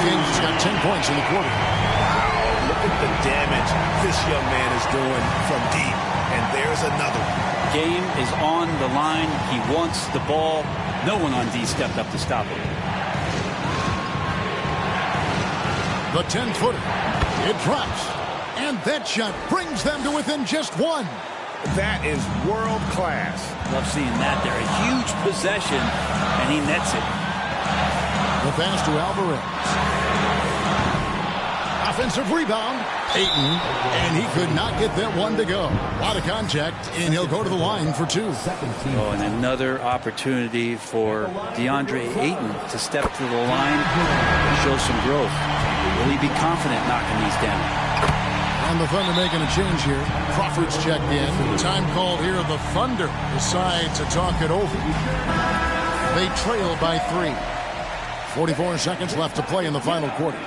S1: King's got 10 points in the quarter.
S5: Look at the damage this young man is doing from deep. And there's another one.
S12: Game is on the line. He wants the ball. No one on D stepped up to stop it.
S1: The 10-footer. It drops. And that shot brings them to within just 1.
S13: That is world class.
S12: Love seeing that there. A huge possession, and he nets it.
S1: The pass to Alvarez. Offensive rebound. Ayton, and he could not get that one to go. A lot of contact, and he'll go to the line for 2.
S12: Oh, and another opportunity for DeAndre Ayton to step to the line and show some growth. Will he be confident knocking these down?
S1: And the Thunder making a change here. Crawford's checked in. Time called here. The Thunder decide to talk it over. They trail by 3. 44 seconds left to play in the final quarter.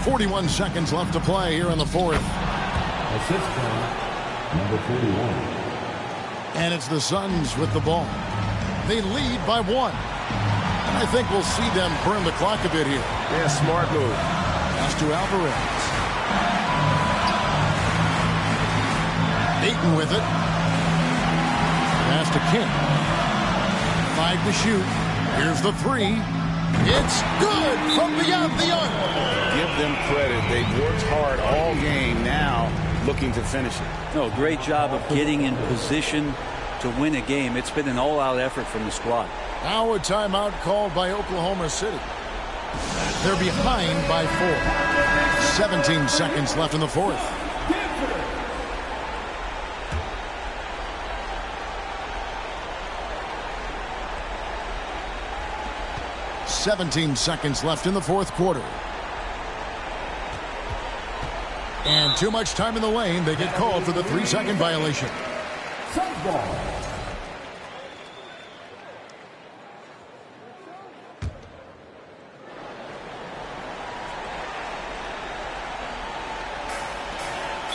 S1: .41 seconds left to play here in the fourth.
S4: Assist from number 41.
S1: And it's the Suns with the ball. They lead by 1. And I think we'll see them burn the clock a bit here.
S3: Yeah, smart move.
S1: Pass to Alvarez. Ayton with it. Pass to King. 5 to shoot. Here's the 3. It's good from beyond the arc.
S13: Give them credit. They've worked hard all game. Now looking to finish it.
S12: No, great job of getting in position to win a game. It's been an all-out effort from the squad.
S1: Now a timeout called by Oklahoma City. They're behind by 4. 17 seconds left in the fourth. Seconds left in the fourth quarter. And too much time in the lane. They get called for the 3-second violation.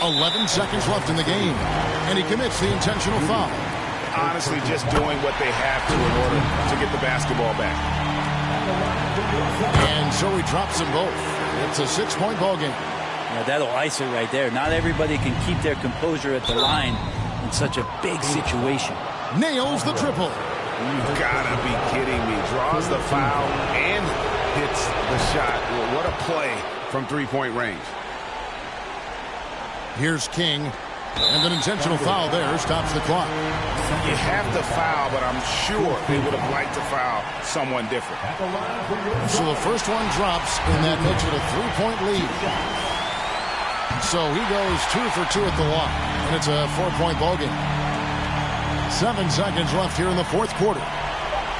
S1: 11 seconds left in the game, and he commits the intentional foul.
S3: Honestly, just doing what they have to in order to get the basketball back.
S1: And so he drops them both. It's a 6-point ball game.
S12: Yeah, that'll ice it right there. Not everybody can keep their composure at the line in such a big situation.
S1: Nails the triple.
S3: You gotta be kidding me. Draws the foul and hits the shot. Well, what a play from 3-point range.
S1: Here's King, and an intentional foul there stops the clock.
S3: You have to foul, but I'm sure they would have liked to foul someone different.
S1: So the first one drops, and that makes it a 3-point lead. So he goes 2 for 2 at the line, and it's a 4-point ball game. 7 seconds left here in the fourth quarter.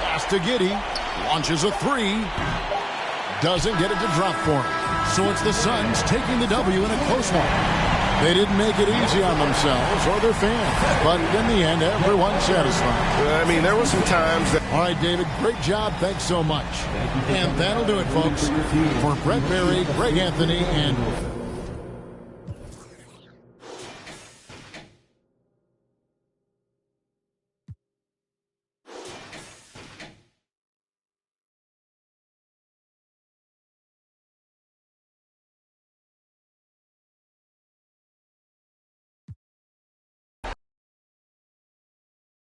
S1: Pass to Giddey, launches a 3. Doesn't get it to drop for him. So it's the Suns taking the W in a close one. They didn't make it easy on themselves or their fans, but in the end, everyone's satisfied.
S3: I mean, there were some times that...
S1: All right, David, great job. Thanks so much. And that'll do it, folks. For Brett Berry, Greg Anthony, and